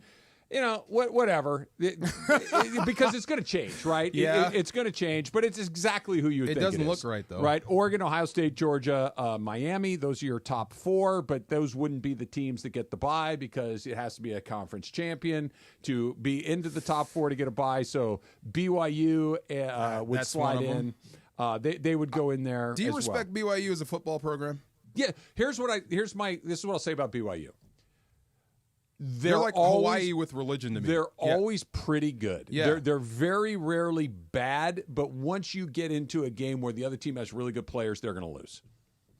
whatever, because it's going to change, right? Yeah. It's going to change, but it's exactly who you think it is. It doesn't look right, though. Right? Oregon, Ohio State, Georgia, Miami, those are your top 4, but those wouldn't be the teams that get the bye because it has to be a conference champion to be into the top 4 to get a bye. So BYU would That's slide one of in. They would go in there. Do you as respect well. BYU as a football program? Yeah. This is what I'll say about BYU. They're like Hawaii with religion to me. They're always pretty good. Yeah. They're very rarely bad, but once you get into a game where the other team has really good players, they're going to lose.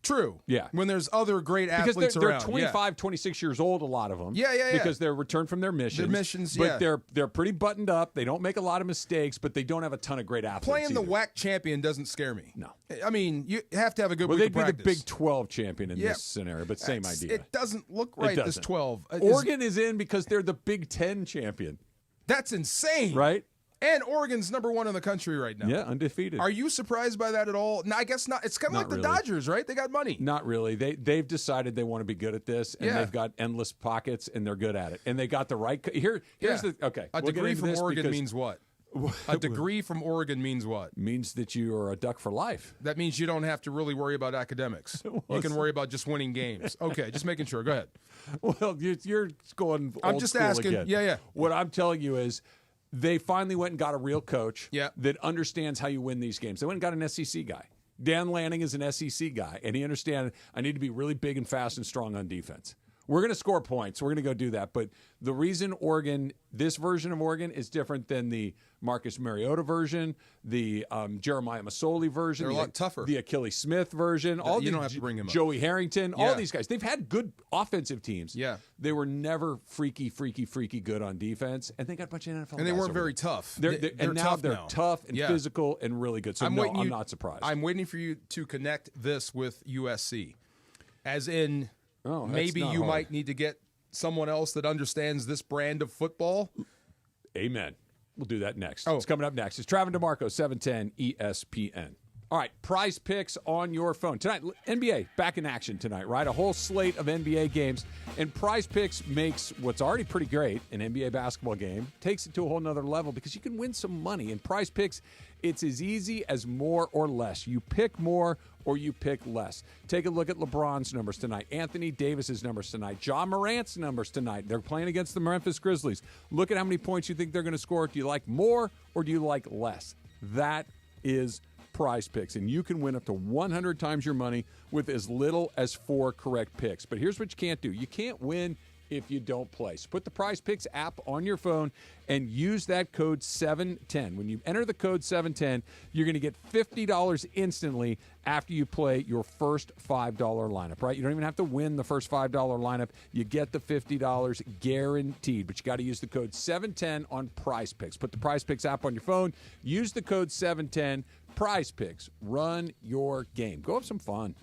True. Yeah. When there's other great athletes because they're around. 25, 26 years old, a lot of them. Yeah. Because they're returned from their missions. But they're pretty buttoned up. They don't make a lot of mistakes, but they don't have a ton of great athletes. Playing the either. WAC champion doesn't scare me. No. I mean, you have to have a good week they'd of be practice. the Big 12 champion in this scenario, but same idea. It doesn't look right, this 12. Oregon is in because they're the Big 10 champion. That's insane. Right? And Oregon's number 1 in the country right now. Yeah, undefeated. Are you surprised by that at all? No, I guess not. It's kind of like the Dodgers, right? They got money. Not really. They've decided they want to be good at this, and they've got endless pockets, and they're good at it. And they got the right. Here's the okay. A degree from Oregon means what? A degree from Oregon means what? Means that you are a duck for life. That means you don't have to really worry about academics. You can worry about just winning games. Okay, just making sure. Go ahead. Well, you're going. I'm just asking. Again. Yeah. What I'm telling you is, they finally went and got a real coach that understands how you win these games. They went and got an SEC guy. Dan Lanning is an SEC guy, and he understands I need to be really big and fast and strong on defense. We're going to score points. We're going to go do that. But the reason this version of Oregon is different than the Marcus Mariota version, the Jeremiah Masoli version. They're a lot tougher. The Achilles Smith version. You don't have to bring him up. Joey Harrington. All these guys. They've had good offensive teams. Yeah. They were never freaky good on defense. And they got a bunch of NFL And they guys weren't over very there. tough. And now they're tough and physical and really good. So I'm not surprised. I'm waiting for you to connect this with USC. As in... maybe you might need to get someone else that understands this brand of football. Amen. We'll do that next. It's coming up next. It's Travis DeMarco, 710 ESPN. All right, Prize Picks on your phone. Tonight, NBA back in action tonight, right? A whole slate of NBA games. And Prize Picks makes what's already pretty great, an NBA basketball game, takes it to a whole nother level because you can win some money. In Prize Picks, it's as easy as more or less. You pick more or you pick less. Take a look at LeBron's numbers tonight, Anthony Davis's numbers tonight, John Morant's numbers tonight. They're playing against the Memphis Grizzlies. Look at how many points you think they're going to score. Do you like more or do you like less? That is Prize Picks, and you can win up to 100 times your money with as little as 4 correct picks. But here's what you can't do. You can't win if you don't play. So put the Prize Picks app on your phone and use that code 710. When you enter the code 710, you're going to get $50 instantly after you play your first $5 lineup, right? You don't even have to win the first $5 lineup. You get the $50 guaranteed, but you got to use the code 710 on Prize Picks. Put the Prize Picks app on your phone. Use the code 710. Prize Picks. Run your game. Go have some fun.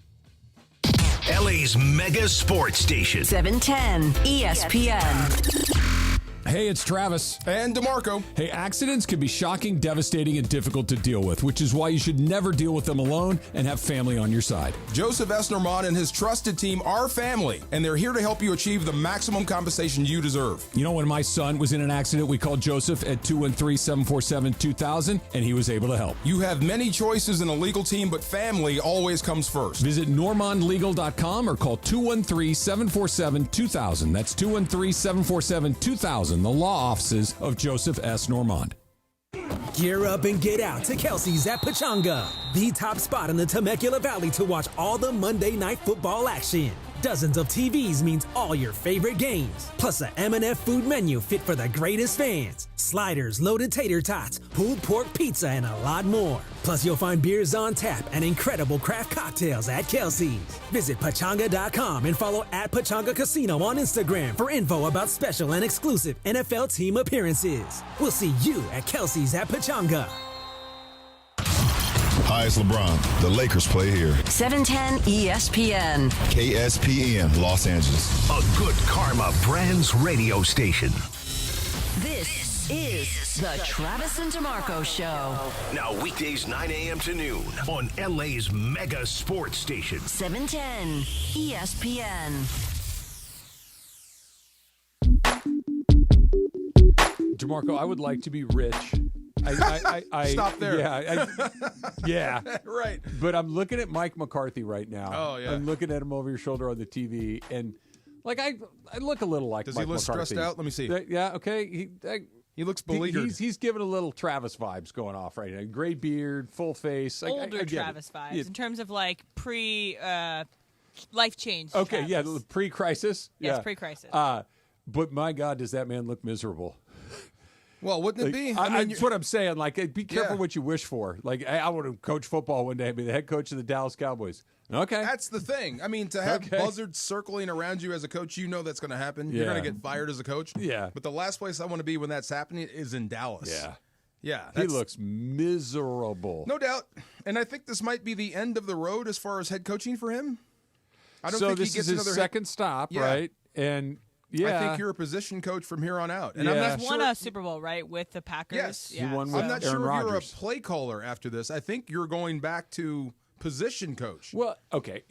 LA's mega sports station. 710 ESPN. Hey, it's Travis. And DeMarco. Hey, accidents can be shocking, devastating, and difficult to deal with, which is why you should never deal with them alone and have family on your side. Joseph S. Normand and his trusted team are family, and they're here to help you achieve the maximum compensation you deserve. You know, when my son was in an accident, we called Joseph at 213-747-2000, and he was able to help. You have many choices in a legal team, but family always comes first. Visit normandlegal.com or call 213-747-2000. That's 213-747-2000, the law offices of Joseph S. Normand. Gear up and get out to Kelsey's at Pachanga, the top spot in the Temecula Valley to watch all the Monday Night Football action. Dozens of TVs means all your favorite games, plus a M&F food menu fit for the greatest fans. Sliders, loaded tater tots, pulled pork pizza, and a lot more. Plus, you'll find beers on tap and incredible craft cocktails at Kelsey's. Visit Pachanga.com and follow at Pachanga Casino on Instagram for info about special and exclusive NFL team appearances. We'll see you at Kelsey's at Pachanga. Hi, it's LeBron. The Lakers play here. 710 ESPN. KSPN, Los Angeles. A good karma brands radio station. This is the Travis and DeMarco Show. Now weekdays 9 a.m. to noon on LA's mega sports station. 710 ESPN. DeMarco, I would like to be rich. I Stop there. Yeah. Yeah. Right. But I'm looking at Mike McCarthy right now. Oh, yeah. I'm looking at him over your shoulder on the TV, and like I look a little like Does Mike he look McCarthy. stressed out? Let me see. Yeah. Okay. He looks beleaguered. He's giving a little Travis vibes going off right now. Gray beard, full face. Older I get Travis it. vibes Yeah. in terms of like life change. Okay. Travis. Yeah. Pre-crisis. Yes, Yeah. pre-crisis. But my God, does that man look miserable? Well, wouldn't it be? That's what I'm saying. Like, be careful Yeah. what you wish for. Like, I want to coach football one day and be the head coach of the Dallas Cowboys. Okay. That's the thing. I mean, to have Okay. buzzards circling around you as a coach, you know that's going to happen. You're Yeah. going to get fired as a coach. Yeah. But the last place I want to be when that's happening is in Dallas. Yeah. Yeah. He looks miserable. No doubt. And I think this might be the end of the road as far as head coaching for him. I don't so think this he gets is his another second stop, Yeah. right? And yeah, I think you're a position coach from here on out. And Yeah. I'm He's not won sure. a Super Bowl, right, with the Packers. Yes. He won with I'm not Aaron sure if you're a Rodgers. play caller after this. I think you're going back to position coach. Well, okay,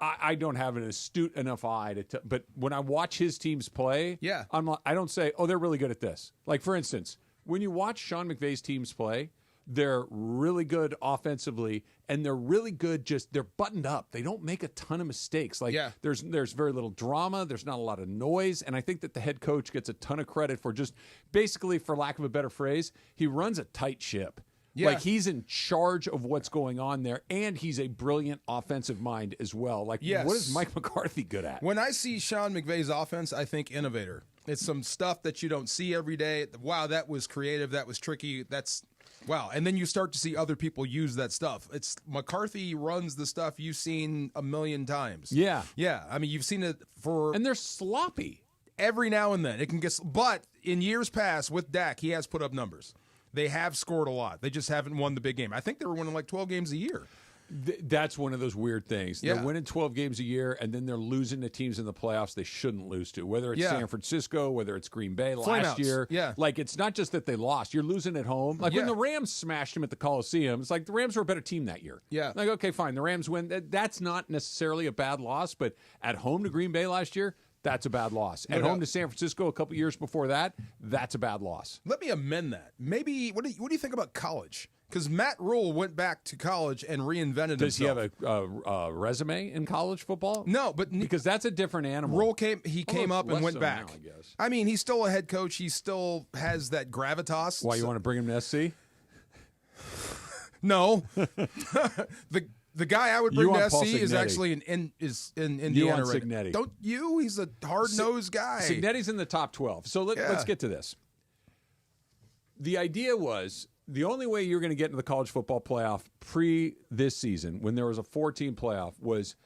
I don't have an astute enough eye to, but when I watch his teams play, Yeah. I don't say, oh, they're really good at this. Like for instance, when you watch Sean McVay's teams play, they're really good offensively, and they're really good. They're buttoned up. They don't make a ton of mistakes. Like Yeah. there's very little drama. There's not a lot of noise, and I think that the head coach gets a ton of credit for just basically, for lack of a better phrase, he runs a tight ship. Yeah. Like he's in charge of what's going on there, and he's a brilliant offensive mind as well. Like, Yes. what is Mike McCarthy good at? When I see Sean McVay's offense, I think innovator. It's some stuff that you don't see every day. Wow, that was creative. That was tricky. That's wow. And then you start to see other people use that stuff. It's McCarthy runs the stuff you've seen a million times. Yeah. Yeah. I mean, you've seen it for And they're sloppy. every now and then. It can get, but in years past with Dak, he has put up numbers. They have scored a lot. They just haven't won the big game. I think they were winning like 12 games a year. That's one of those weird things. Yeah. They're winning 12 games a year, and then they're losing to teams in the playoffs they shouldn't lose to, whether it's Yeah. San Francisco, whether it's Green Bay last Flameouts. year. Yeah. Like, it's not just that they lost. You're losing at home. Like, when Yeah. the Rams smashed them at the Coliseum, it's like the Rams were a better team that year. Yeah. Like, okay, fine. The Rams win. That's not necessarily a bad loss, but at home to Green Bay last year, that's a bad loss. At No home doubt. to San Francisco a couple years before that, that's a bad loss. Let me amend that. Maybe, what do you think about college? Because Matt Rule went back to college and reinvented Does he himself. have a resume in college football? No, but Because that's a different animal. Rule came up and less went so back. now, I guess. I mean, he's still a head coach. He still has that gravitas. Why, you want to bring him to SC? No. The guy I would bring You to want Paul SC is Cignetti. actually in Indiana You want right Cignetti. now. Don't you? He's a hard-nosed guy. Cignetti's in the top 12. So let's Yeah. get to this. The idea was the only way you're going to get into the college football playoff pre this season, when there was a 4-team playoff, was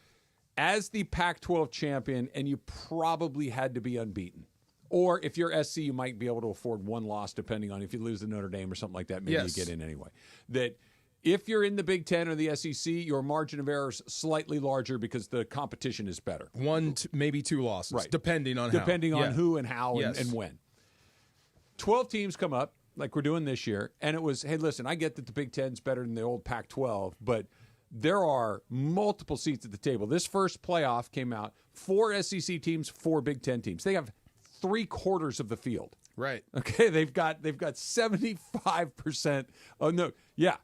as the Pac-12 champion, and you probably had to be unbeaten. Or if you're SC, you might be able to afford one loss, depending on if you lose to Notre Dame or something like that. Maybe Yes. you get in anyway. That if you're in the Big Ten or the SEC, your margin of error is slightly larger because the competition is better. Maybe two losses, Right. depending on Depending how. on Yeah. who and how Yes. and when. 12 teams come up like we're doing this year, and it was, hey, listen, I get that the Big Ten's better than the old Pac-12, but there are multiple seats at the table. This first playoff came out, 4 SEC teams, 4 Big Ten teams. They have 3/4 of the field. Right. Okay, they've got 75%. Oh no, yeah.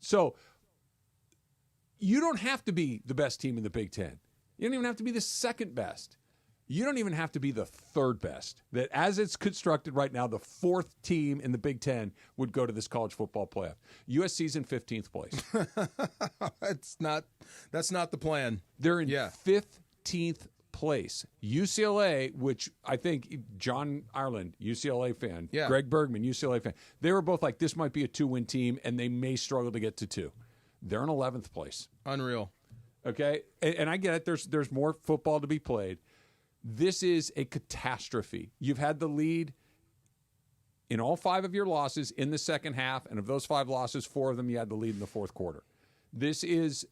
So you don't have to be the best team in the Big Ten. You don't even have to be the second best. You don't even have to be the third best. That as it's constructed right now, the 4th team in the Big Ten would go to this college football playoff. USC's in 15th place. That's not the plan. They're in 15th place. UCLA, which I think John Ireland, UCLA fan, Greg Bergman, UCLA fan, they were both like, this might be a 2-win team, and they may struggle to get to 2. They're in 11th place. Unreal. Okay? And I get it. There's more football to be played. This is a catastrophe. You've had the lead in all 5 of your losses in the second half, and of those 5 losses, 4 of them you had the lead in the fourth quarter. This is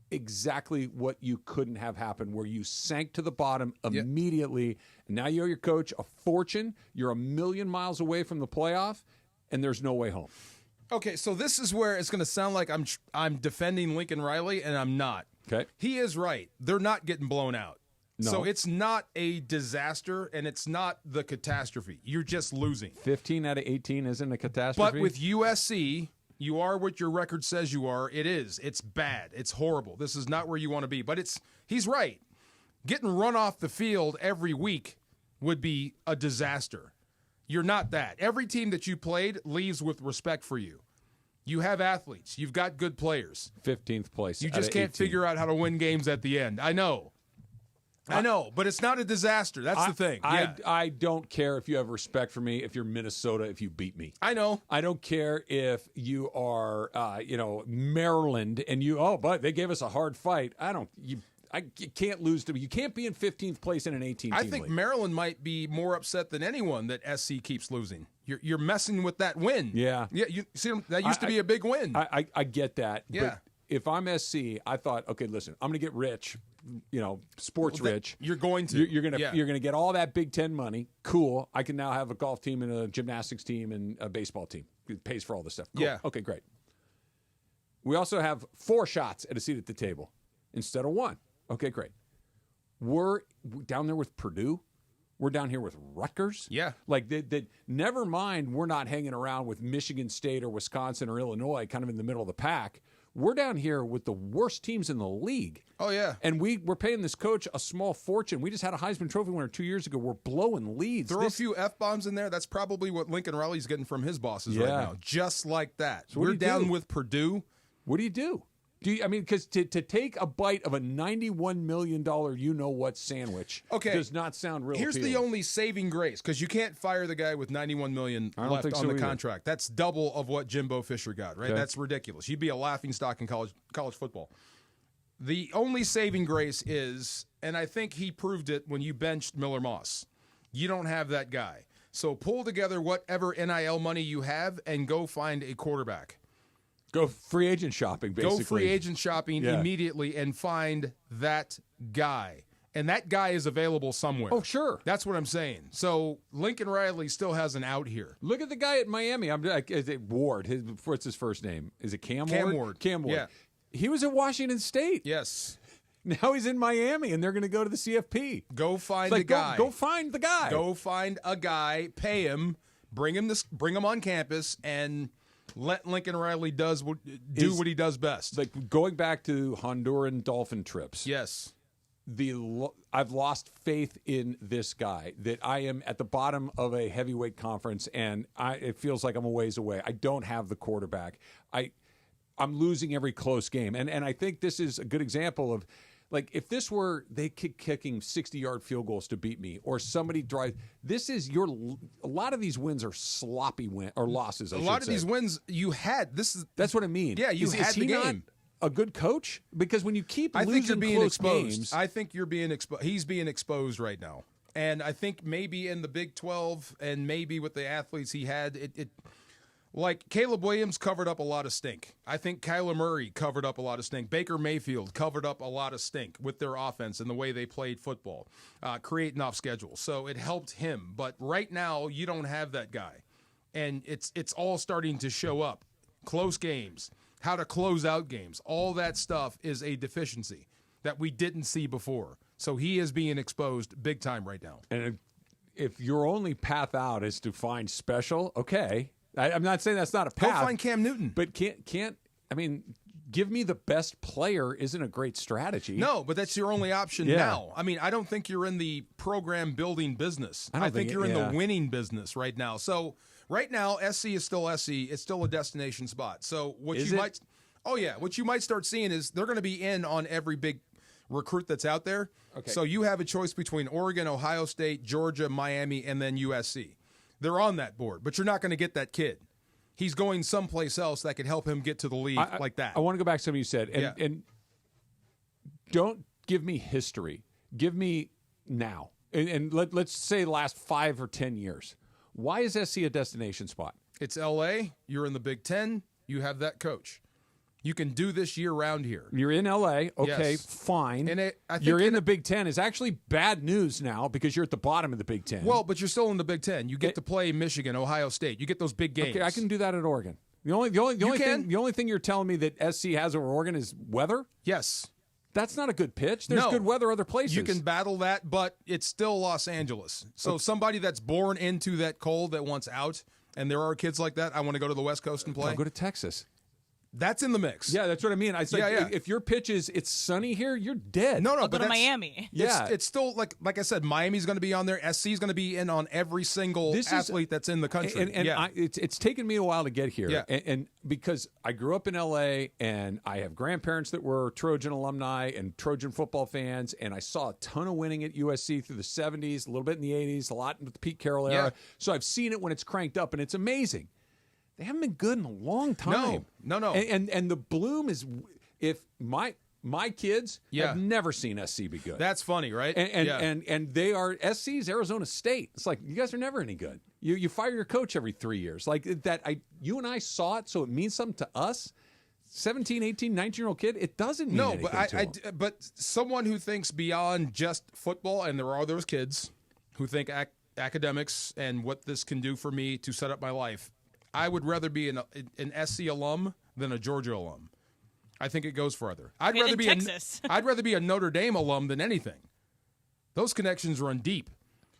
exactly what you couldn't have happen, where you sank to the bottom immediately, and now you owe your coach a fortune. You're a million miles away from the playoff, and there's no way home. Okay, so this is where it's going to sound like I'm defending Lincoln Riley, and I'm not. Okay. He is right. They're not getting blown out. No. So it's not a disaster, and it's not the catastrophe. You're just losing. 15 out of 18 isn't a catastrophe? But with USC, you are what your record says you are. It is. It's bad. It's horrible. This is not where you want to be. But he's right. Getting run off the field every week would be a disaster. You're not that. Every team that you played leaves with respect for you. You have athletes. You've got good players. 15th place. You just can't figure out how to win games at the end. I know, but it's not a disaster. That's the thing. I don't care if you have respect for me, if you're Minnesota, if you beat me. I know. I don't care if you are, Maryland, and but they gave us a hard fight. You can't lose to me. You can't be in 15th place in an 18-team I think league. Maryland might be more upset than anyone that SC keeps losing. You're messing with that win. Yeah. Yeah. You see, that used to be a big win. I get that. Yeah. But if I'm SC, I thought, okay, listen, I'm going to get rich. Sports rich. You're going to. You're going to get all that Big Ten money. Cool. I can now have a golf team and a gymnastics team and a baseball team. It pays for all this stuff. Cool. Yeah. Okay, great. We also have 4 shots at a seat at the table instead of 1. Okay, great. We're down there with Purdue. We're down here with Rutgers. Yeah. Like, never mind, we're not hanging around with Michigan State or Wisconsin or Illinois kind of in the middle of the pack. We're down here with the worst teams in the league. Oh, yeah. And we're paying this coach a small fortune. We just had a Heisman Trophy winner 2 years ago. We're blowing leads. Throw a few F-bombs in there. That's probably what Lincoln Riley's getting from his bosses right now. Just like that. So we're down with Purdue. What do you do? Because to take a bite of a $91 million you-know-what sandwich does not sound real Here's appealing. the only saving grace, because you can't fire the guy with $91 million left on the contract. That's double of what Jimbo Fisher got, right? Okay. That's ridiculous. You'd be a laughingstock in college football. The only saving grace is, and I think he proved it when you benched Miller Moss, you don't have that guy. So pull together whatever NIL money you have and go find a quarterback. Go free agent shopping, basically. Go free agent shopping immediately and find that guy. And that guy is available somewhere. Oh, sure. That's what I'm saying. So Lincoln Riley still has an out here. Look at the guy at Miami. Is it Ward? What's his first name? Is it Cam Ward? Cam Ward. Yeah. He was at Washington State. Yes. Now he's in Miami, and they're going to go to the CFP. Go find the guy. Go find the guy. Go find a guy, pay him, bring him on campus, and let Lincoln Riley do what he does best. Like going back to Honduran dolphin trips. Yes. I've lost faith in this guy, that I am at the bottom of a heavyweight conference, and it feels like I'm a ways away. I don't have the quarterback. I'm losing every close game. And I think this is a good example of, like, if this were they kicking 60-yard field goals to beat me, or somebody drive, a lot of these wins are sloppy losses. A lot of these wins you had. That's what I mean. Yeah, you had the game. A good coach? Because when you keep I losing think you're being close exposed. games, I think you're being exposed. He's being exposed right now. And I think maybe in the Big 12 and maybe with the athletes he had, like Caleb Williams covered up a lot of stink. I think Kyler Murray covered up a lot of stink. Baker Mayfield covered up a lot of stink with their offense and the way they played football, creating off schedule. So it helped him. But right now, you don't have that guy. and it's all starting to show up. Close games, how to close out games, all that stuff is a deficiency that we didn't see before. So he is being exposed big time right now. And if your only path out is to find special, okay. I'm not saying that's not a path. Go find Cam Newton. But give me the best player isn't a great strategy. No, but that's your only option now. I mean, I don't think you're in the program building business. I think you're in the winning business right now. So right now, SC is still SC. It's still a destination spot. So what you might start seeing is they're going to be in on every big recruit that's out there. Okay. So you have a choice between Oregon, Ohio State, Georgia, Miami, and then USC. They're on that board, but you're not going to get that kid. He's going someplace else that could help him get to the league like that. I want to go back to something you said. And don't give me history. Give me now. And let's say the last 5 or 10 years. Why is SC a destination spot? It's L.A. You're in the Big Ten. You have that coach. You can do this year-round here. You're in L.A. Okay, yes. Fine. And I think you're in the Big Ten. It's actually bad news now because you're at the bottom of the Big Ten. Well, but you're still in the Big Ten. You get to play Michigan, Ohio State. You get those big games. Okay, I can do that at Oregon. The only thing you're telling me that SC has over Oregon is weather? Yes. That's not a good pitch. There's good weather other places. You can battle that, but it's still Los Angeles. So somebody that's born into that cold that wants out, and there are kids like that, I want to go to the West Coast and play. I'll go to Texas. That's in the mix. Yeah, that's what I mean. If your pitch is it's sunny here, you're dead. No, I'll go to Miami. Yeah, it's still like I said. Miami's going to be on there. SC is going to be in on every single athlete that's in the country. And it's taken me a while to get here. Yeah. And because I grew up in L.A. and I have grandparents that were Trojan alumni and Trojan football fans, and I saw a ton of winning at USC through the 70s, a little bit in the 80s, a lot in the Pete Carroll era. Yeah. So I've seen it when it's cranked up, and it's amazing. They haven't been good in a long time. No. And the bloom is if my kids have never seen SC be good. That's funny, right? And they are SC's Arizona State. It's like you guys are never any good. You fire your coach every 3 years. Like that you and I saw it, so it means something to us. 17, 18, 19-year-old kid, it doesn't mean anything to them. But someone who thinks beyond just football, and there are those kids who think academics and what this can do for me to set up my life. I would rather be an SC alum than a Georgia alum. I think it goes further. I'd rather be a Notre Dame alum than anything. Those connections run deep.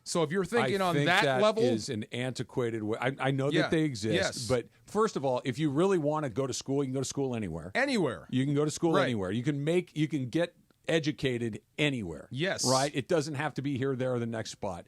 So if you're thinking on that level, is an antiquated way. I know that they exist, but first of all, if you really want to go to school, you can go to school anywhere. Anywhere. You can go to school anywhere. You can get educated anywhere. Yes. Right? It doesn't have to be here, there, or the next spot.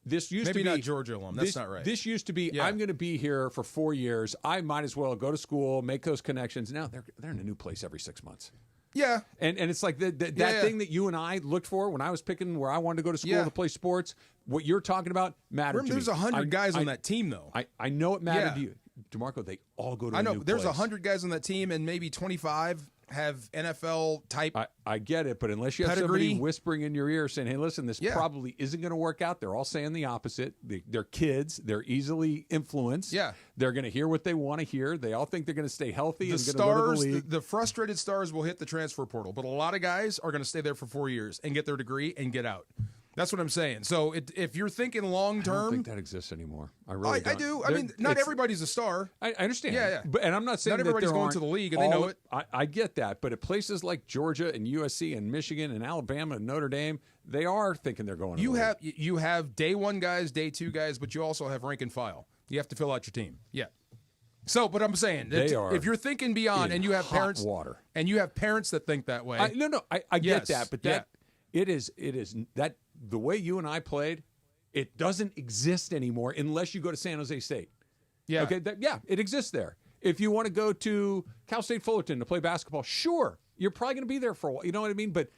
This used Maybe to be not Georgia alum. That's not right. This used to be I'm going to be here for 4 years. I might as well go to school, make those connections. Now they're in a new place every 6 months. Yeah, and it's like that thing that you and I looked for when I was picking where I wanted to go to school to play sports. What you're talking about mattered to me. There's 100 guys on that team, though. I know it mattered to you, DeMarco. They all go to. I know a new there's place. 100 guys on that team, and maybe 25 have NFL type. I get it, but unless you have somebody whispering in your ear saying, "Hey, listen, this probably isn't going to work out," they're all saying the opposite. They're kids. They're easily influenced. Yeah, they're going to hear what they want to hear. They all think they're going to stay healthy. The stars, the frustrated stars, will hit the transfer portal, but a lot of guys are going to stay there for 4 years and get their degree and get out. That's what I'm saying. So if you're thinking long term, I don't think that exists anymore. I really don't. I do. I mean, not everybody's a star. I understand. Yeah. And I'm not saying not everybody's going to the league, and they know it. I get that. But at places like Georgia and USC and Michigan and Alabama and Notre Dame, they are thinking they're going to the league. You have day one guys, day two guys, but you also have rank and file. You have to fill out your team. Yeah. So, but I'm saying, if you're thinking beyond, and you have parents, and you have parents that think that way. I get that, but it is that. The way you and I played, it doesn't exist anymore unless you go to San Jose State. Yeah. Okay. It exists there. If you want to go to Cal State Fullerton to play basketball, sure, you're probably going to be there for a while. You know what I mean? But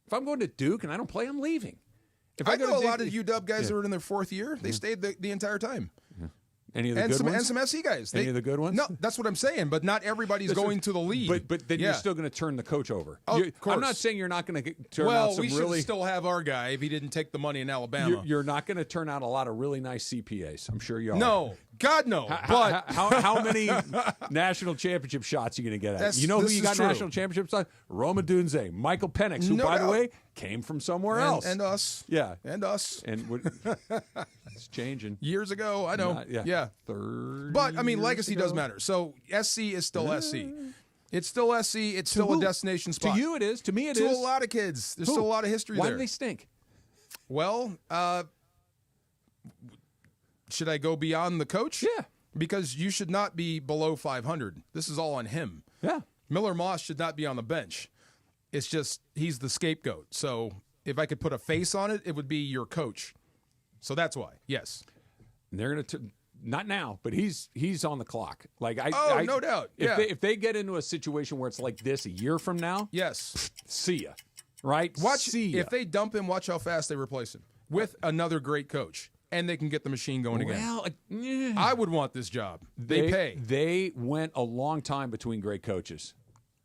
if I'm going to Duke and I don't play, I'm leaving. If I know a lot of UW guys that are in their fourth year, they stayed the entire time. Yeah. Any of the good ones? And some SC guys. Any of the good ones? No, that's what I'm saying. But not everybody's going to the league. But then you're still going to turn the coach over. Oh, of course. I'm not saying you're not going to turn out some we should still have our guy if he didn't take the money in Alabama. You're not going to turn out a lot of really nice CPAs. I'm sure you are. No. God, no. But how many national championship shots are you going to get at? You know who you got national championship shots? Roma Dunze, Michael Penix, who, by the way, came from somewhere else. And us. Yeah. And us. And it's changing. Years ago, I know. Yeah. 30 But, I mean, legacy ago. does matter. So, SC is still SC. It's still SC. It's still a destination spot. To you it is. To me it is. is. To a lot of kids. There's still a lot of history there. Why do they stink? Well, should I go beyond the coach? Yeah. Because you should not be below 500. This is all on him. Yeah. Miller Moss should not be on the bench. It's just he's the scapegoat. So if I could put a face on it, it would be your coach. So that's why. Yes. And they're going to not now, but he's on the clock. Like no doubt. Yeah. If they get into a situation where it's like this a year from now, yes. See ya. Right? See ya. If they dump him, watch how fast they replace him with another great coach. And they can get the machine going again. Well, I would want this job. They pay. They went a long time between great coaches.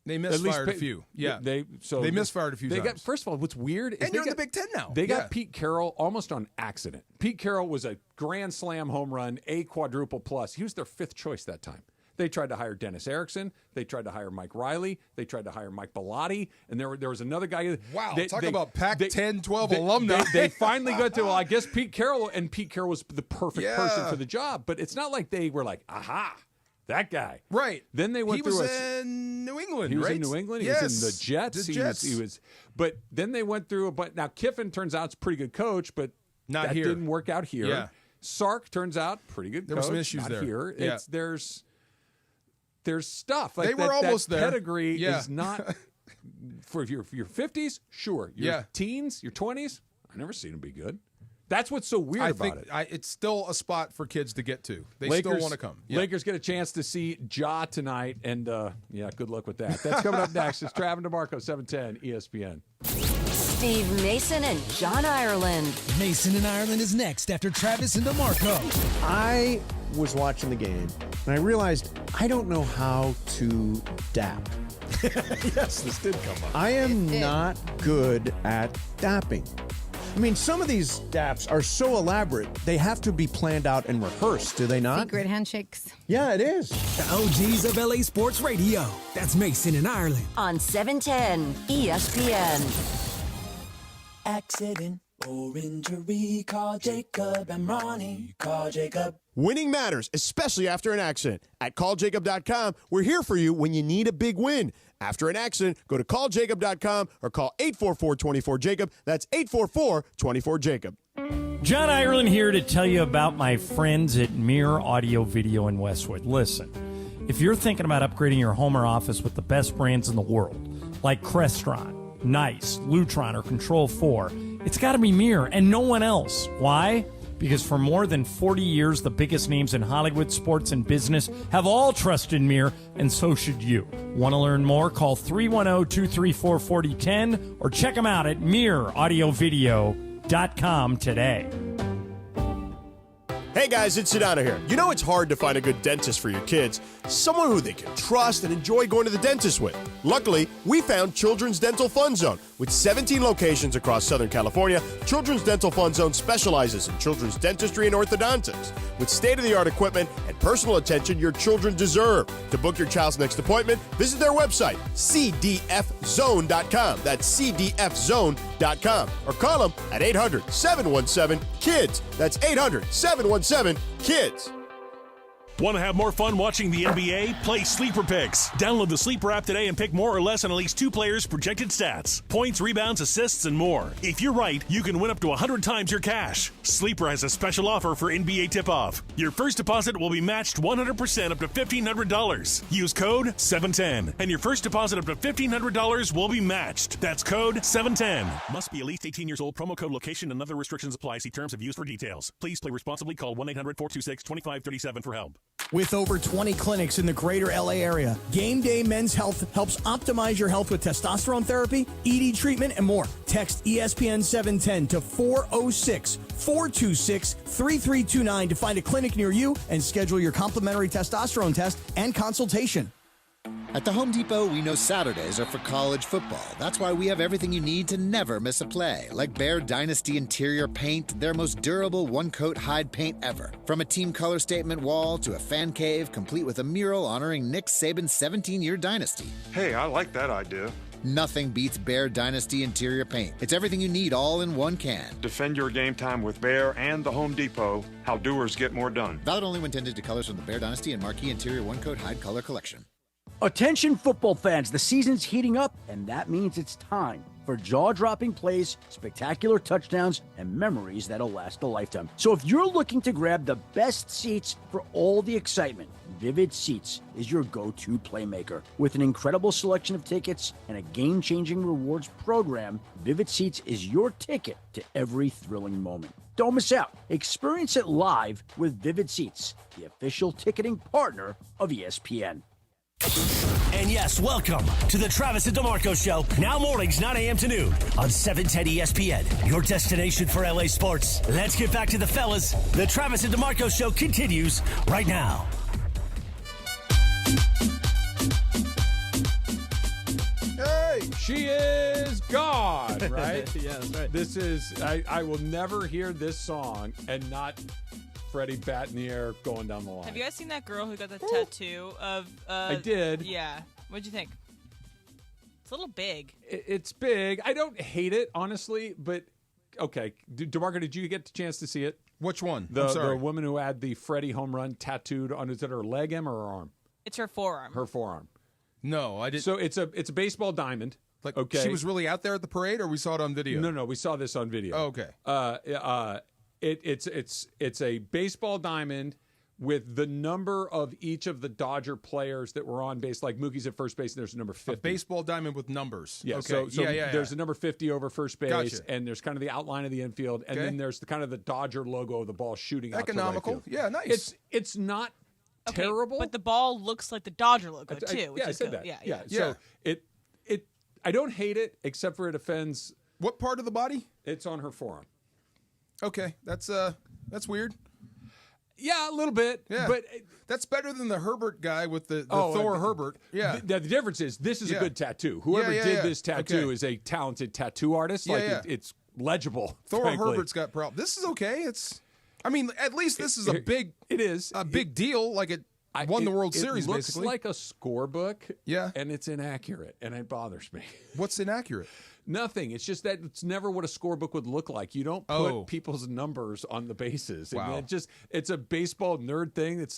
They misfired a few. Yeah. They misfired a few times. First of all, what's weird is you're in the Big Ten now. They got Pete Carroll almost on accident. Pete Carroll was a grand slam home run, a quadruple plus. He was their 5th choice that time. They tried to hire Dennis Erickson. They tried to hire Mike Riley. They tried to hire Mike Bellotti. And there was another guy. Wow, talk about Pac-10, 12 alumni. They finally got to, I guess, Pete Carroll, and Pete Carroll was the perfect person for the job. But it's not like they were like, aha, that guy. Right. Then they went through in New England, He was right? in New England. He yes. was in the Jets. The Jets. He was. But then they went through. But now Kiffin turns out is a pretty good coach, but that didn't work out here. Yeah. Sark turns out pretty good coach. There were some issues not there. Here. Yeah. There's stuff like they were almost that there. Pedigree is not for your 50s. Sure, your teens, your 20s. I've never seen them be good. That's what's so weird about it. It's still a spot for kids to get to. They Lakers, still want to come. Yeah. Lakers get a chance to see Ja tonight, and good luck with that. That's coming up next. It's Travis DeMarco, 710 ESPN. Steve Mason and John Ireland. Mason and Ireland is next after Travis and DeMarco. I was watching the game, and I realized I don't know how to dap. Yes, this did come up. I am not good at dapping. I mean, some of these daps are so elaborate, they have to be planned out and rehearsed, do they not? Secret handshakes. Yeah, it is. The OGs of LA Sports Radio. That's Mason and Ireland. On 710 ESPN. Accident or injury, call Jacob and Ronnie. Call Jacob. Winning matters, especially after an accident. At calljacob.com, we're here for you when you need a big win. After an accident, go to calljacob.com or call 844-24-JACOB. That's 844-24-JACOB. John Ireland here to tell you about my friends at Mirror Audio Video in Westwood. Listen, if you're thinking about upgrading your home or office with the best brands in the world, like Crestron, Nice, Lutron, or Control 4, it's got to be Mirror and no one else. Why? Because for more than 40 years, the biggest names in Hollywood, sports, and business have all trusted Mirror, and so should you. Want to learn more? Call 310-234-4010 or check them out at mirroraudiovideo.com today. Hey guys, it's Sedano here. You know it's hard to find a good dentist for your kids, someone who they can trust and enjoy going to the dentist with. Luckily, we found Children's Dental Fun Zone. With 17 locations across Southern California, Children's Dental Fun Zone specializes in children's dentistry and orthodontics. With state-of-the-art equipment and personal attention your children deserve. To book your child's next appointment, visit their website, cdfzone.com. That's cdfzone.com. Or call them at 800-717-KIDS. That's 800-717-KIDS. Want to have more fun watching the NBA? Play Sleeper Picks. Download the Sleeper app today and pick more or less on at least 2 players' projected stats, points, rebounds, assists, and more. If you're right, you can win up to 100 times your cash. Sleeper has a special offer for NBA tip-off. Your first deposit will be matched 100% up to $1,500. Use code 710, and your first deposit up to $1,500 will be matched. That's code 710. Must be at least 18 years old. Promo code location and other restrictions apply. See terms of use for details. Please play responsibly. Call 1-800-426-2537 for help. With over 20 clinics in the greater LA area, Game Day Men's Health helps optimize your health with testosterone therapy, ED treatment, and more. Text ESPN 710 to 406-426-3329 to find a clinic near you and schedule your complimentary testosterone test and consultation. At the Home Depot, we know Saturdays are for college football. That's why we have everything you need to never miss a play. Like Bear Dynasty interior paint, their most durable one-coat hide paint ever. From a team color statement wall to a fan cave, complete with a mural honoring Nick Saban's 17-year dynasty. Hey, I like that idea. Nothing beats Bear Dynasty interior paint. It's everything you need all in one can. Defend your game time with Bear and the Home Depot. How doers get more done. Valid only when tinted to colors from the Bear Dynasty and Marquee Interior One-Coat Hide Color Collection. Attention football fans, the season's heating up, and that means it's time for jaw-dropping plays, spectacular touchdowns, and memories that'll last a lifetime. So if you're looking to grab the best seats for all the excitement, Vivid Seats is your go-to playmaker. With an incredible selection of tickets and a game-changing rewards program, Vivid Seats is your ticket to every thrilling moment. Don't miss out. Experience it live with Vivid Seats, the official ticketing partner of ESPN. And yes, welcome to the Travis and DeMarco Show. Now mornings, 9 a.m. to noon on 710 ESPN, your destination for LA sports. Let's get back to the fellas. The Travis and DeMarco Show continues right now. Hey, she is gone, right? Yeah, that's right. This is, I will never hear this song and not Freddie bat in the air going down the line. Have you guys seen that girl who got the tattoo of... I did. Yeah. What'd you think? It's a little big. It's big. I don't hate it, honestly, but okay. DeMarco, did you get the chance to see it? Which one? I'm sorry. The sorry. woman who had the Freddie home run tattooed on, is it her leg or her arm? It's her forearm. Her forearm. No, I didn't. So it's a baseball diamond. Like, okay. She was really out there at the parade, or we saw it on video? No, we saw this on video. Oh, okay. It's a baseball diamond with the number of each of the Dodger players that were on base. Like Mookie's at first base, and there's a number 50. A baseball diamond with numbers. Yeah. Okay. So there's a number 50 over first base, Gotcha. and there's kind of the outline of the infield, and then there's the kind of the Dodger logo of the ball shooting out to right field. Yeah, nice. It's not terrible, but the ball looks like the Dodger logo too. Which I is said good. that. Yeah. So I don't hate it, except for it offends. What part of the body? It's on her forearm. Okay, that's weird. Yeah, a little bit. Yeah, but that's better than the Herbert guy with the Thor Herbert. Yeah. The difference is this is a good tattoo. Whoever did this tattoo is a talented tattoo artist. It's legible. Thor frankly. Herbert's got problems. This is okay. I mean, at least this is a big. It is a big deal. Like it won the World Series. It looks basically like a scorebook. Yeah, and it's inaccurate, and it bothers me. What's inaccurate? Nothing. It's just that it's never what a scorebook would look like. You don't put people's numbers on the bases. Wow. I mean, it's a baseball nerd thing. It's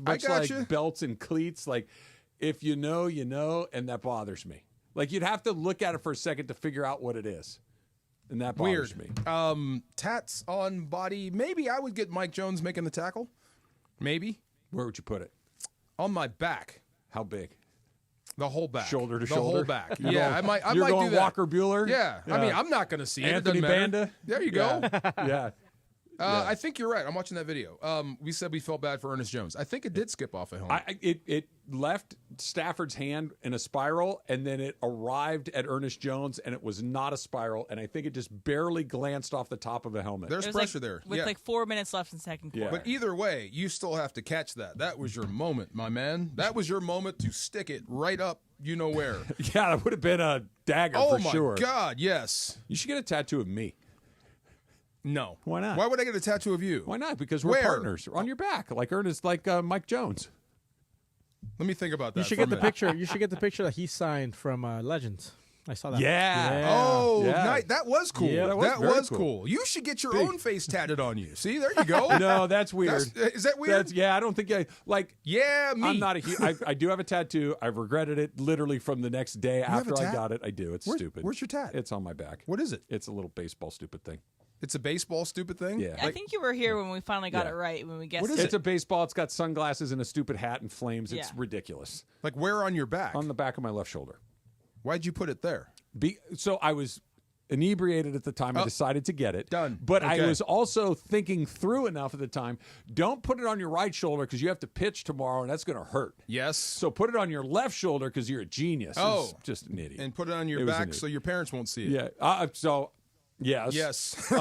much like belts and cleats. Like if you know, you know, and that bothers me. Like you'd have to look at it for a second to figure out what it is. And that bothers me. Tats on body. Maybe I would get Mike Jones making the tackle. Maybe. Where would you put it? On my back. How big? The whole back. Shoulder to the shoulder? whole back. Yeah, I might You're do going that. Walker Buehler? Yeah. I mean, I'm not going to see Anthony it. Banda? There you go. Yeah. I think you're right. I'm watching that video. We said we felt bad for Ernest Jones. I think it did skip off at home. It left Stafford's hand in a spiral, and then it arrived at Ernest Jones, and it was not a spiral, and I think it just barely glanced off the top of the helmet. There's pressure there. With like 4 minutes left in second quarter. But either way, you still have to catch that. That was your moment, my man. That was your moment to stick it right up you know where. Yeah, that would have been a dagger for sure. Oh, my God, yes. You should get a tattoo of me. No. Why not? Why would I get a tattoo of you? Why not? Because we're partners. On your back, like Ernest, like Mike Jones. Let me think about that. You should get the picture. You should get the picture that he signed from Legends. I saw that. Yeah. Oh, yeah. nice. That was cool. Yeah, that was cool. cool. You should get your own face tatted on you. See, there you go. No, that's weird. Is that weird? I don't think Yeah, me. I'm not a huge. I do have a tattoo. I've regretted it literally from the next day after I got it. I do. It's stupid. Where's your tat? It's on my back. What is it? It's a little baseball stupid thing. It's a baseball stupid thing? Yeah. I think you were here when we finally got it right, when we guessed What is it? It's a baseball. It's got sunglasses and a stupid hat and flames. It's ridiculous. Like where on your back? On the back of my left shoulder. Why'd you put it there? So I was inebriated at the time. I decided to get it. Done. But Okay. I was also thinking through enough at the time. Don't put it on your right shoulder because you have to pitch tomorrow, and that's going to hurt. Yes. So put it on your left shoulder because you're a genius. Oh. It's just an idiot. And put it on your back so your parents won't see it. Yeah. Yes. Yes.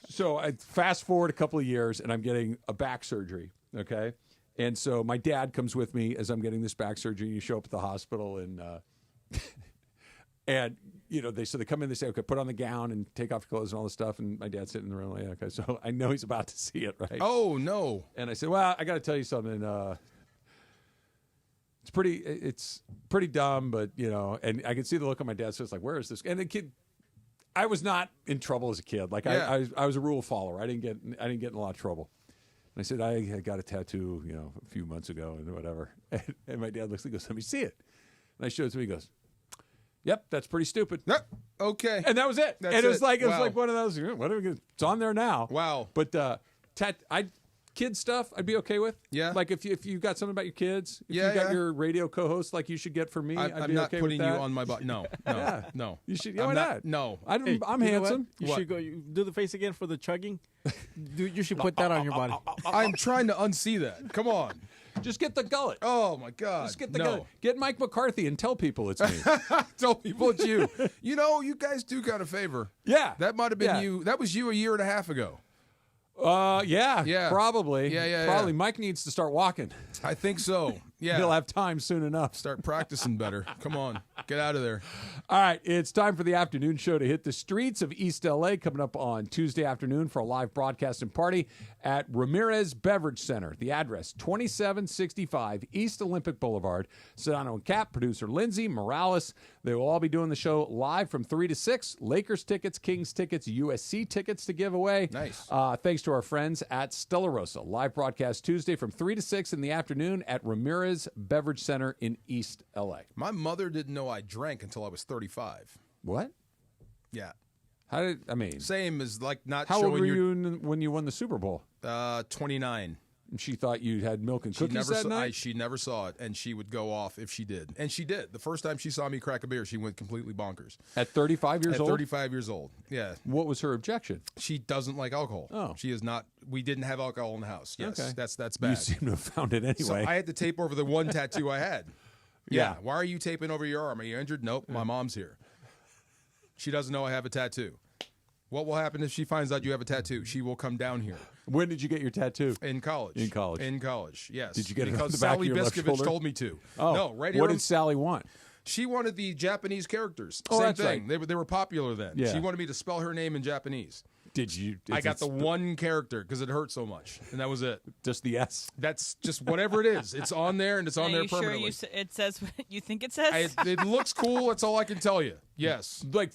So I fast forward a couple of years, and I'm getting a back surgery. Okay. And so my dad comes with me as I'm getting this back surgery. You show up at the hospital and they come in, they say, okay, put on the gown and take off your clothes and all this stuff. And my dad's sitting in the room like, okay, so I know he's about to see it, right? Oh, no. And I said, well, I got to tell you something. It's pretty dumb, but, and I can see the look on my dad's face like, where is this? And the kid, I was not in trouble as a kid. Like I was a rule follower. I didn't get in a lot of trouble. And I said, I got a tattoo, a few months ago and whatever. And my dad looks and goes, let me see it. And I showed it to him. He goes, yep, that's pretty stupid. Yep. Okay. And that was it. That's and it was it. like Wow. one of those, whatever. It's on there now. Wow. But kid stuff, I'd be okay with. Yeah. Like if you got something about your kids, if you got your radio co-host like you should get for me, I'd be not okay putting with that. you on my body. No. No. You should. I'm Why not- not? No. I'm Hey, you know handsome. what? You should go. You do the face again for the chugging. You should put that on your body. I'm trying to unsee that. Come on. Just get the gullet. Oh, my God. Just get the gullet. Get Mike McCarthy and tell people it's me. Tell people it's you. You guys do kind of favor. Yeah. That might have been you. That was you a year and a half ago. Yeah, probably. Yeah. Probably. Mike needs to start walking. I think so. Yeah. He'll have time soon enough. Start practicing better. Come on. Get out of there. All right, it's time for the afternoon show to hit the streets of East L.A. coming up on Tuesday afternoon for a live broadcast and party at Ramirez Beverage Center. The address, 2765 East Olympic Boulevard. Sedano and Cap, producer Lindsay, Morales. They will all be doing the show live from 3 to 6. Lakers tickets, Kings tickets, USC tickets to give away. Nice. Thanks to our friends at Stella Rosa. Live broadcast Tuesday from 3 to 6 in the afternoon at Ramirez Beverage Center in East L.A. My mother didn't know I drank until I was 35. What? Yeah. Same as like not How showing old were your... you when you won the Super Bowl? 29. And she thought you had milk and cookies that night? She never saw it, and she would go off if she did. And she did. The first time she saw me crack a beer, she went completely bonkers. At 35 years old? At 35 years old, yeah. What was her objection? She doesn't like alcohol. Oh. She is not. We didn't have alcohol in the house. Yes, Okay. that's bad. You seem to have found it anyway. So I had to tape over the one tattoo I had. Yeah. Why are you taping over your arm? Are you injured? Nope. My mom's here. She doesn't know I have a tattoo. What will happen if she finds out you have a tattoo? She will come down here. When did you get your tattoo? In college. In college. In college, yes. Did you get it on because the back Sally of your left Biskovich shoulder? told me to. Oh. No, right here. What did Sally want? She wanted the Japanese characters. Oh, Same that's thing. right. They were popular then. Yeah. She wanted me to spell her name in Japanese. Did you? I got the one character because it hurt so much, and that was it. Just the S? That's just whatever it is. It's on there, and it's on Are there you sure permanently. it says what you think it says? It looks cool. That's all I can tell you. Yes. Like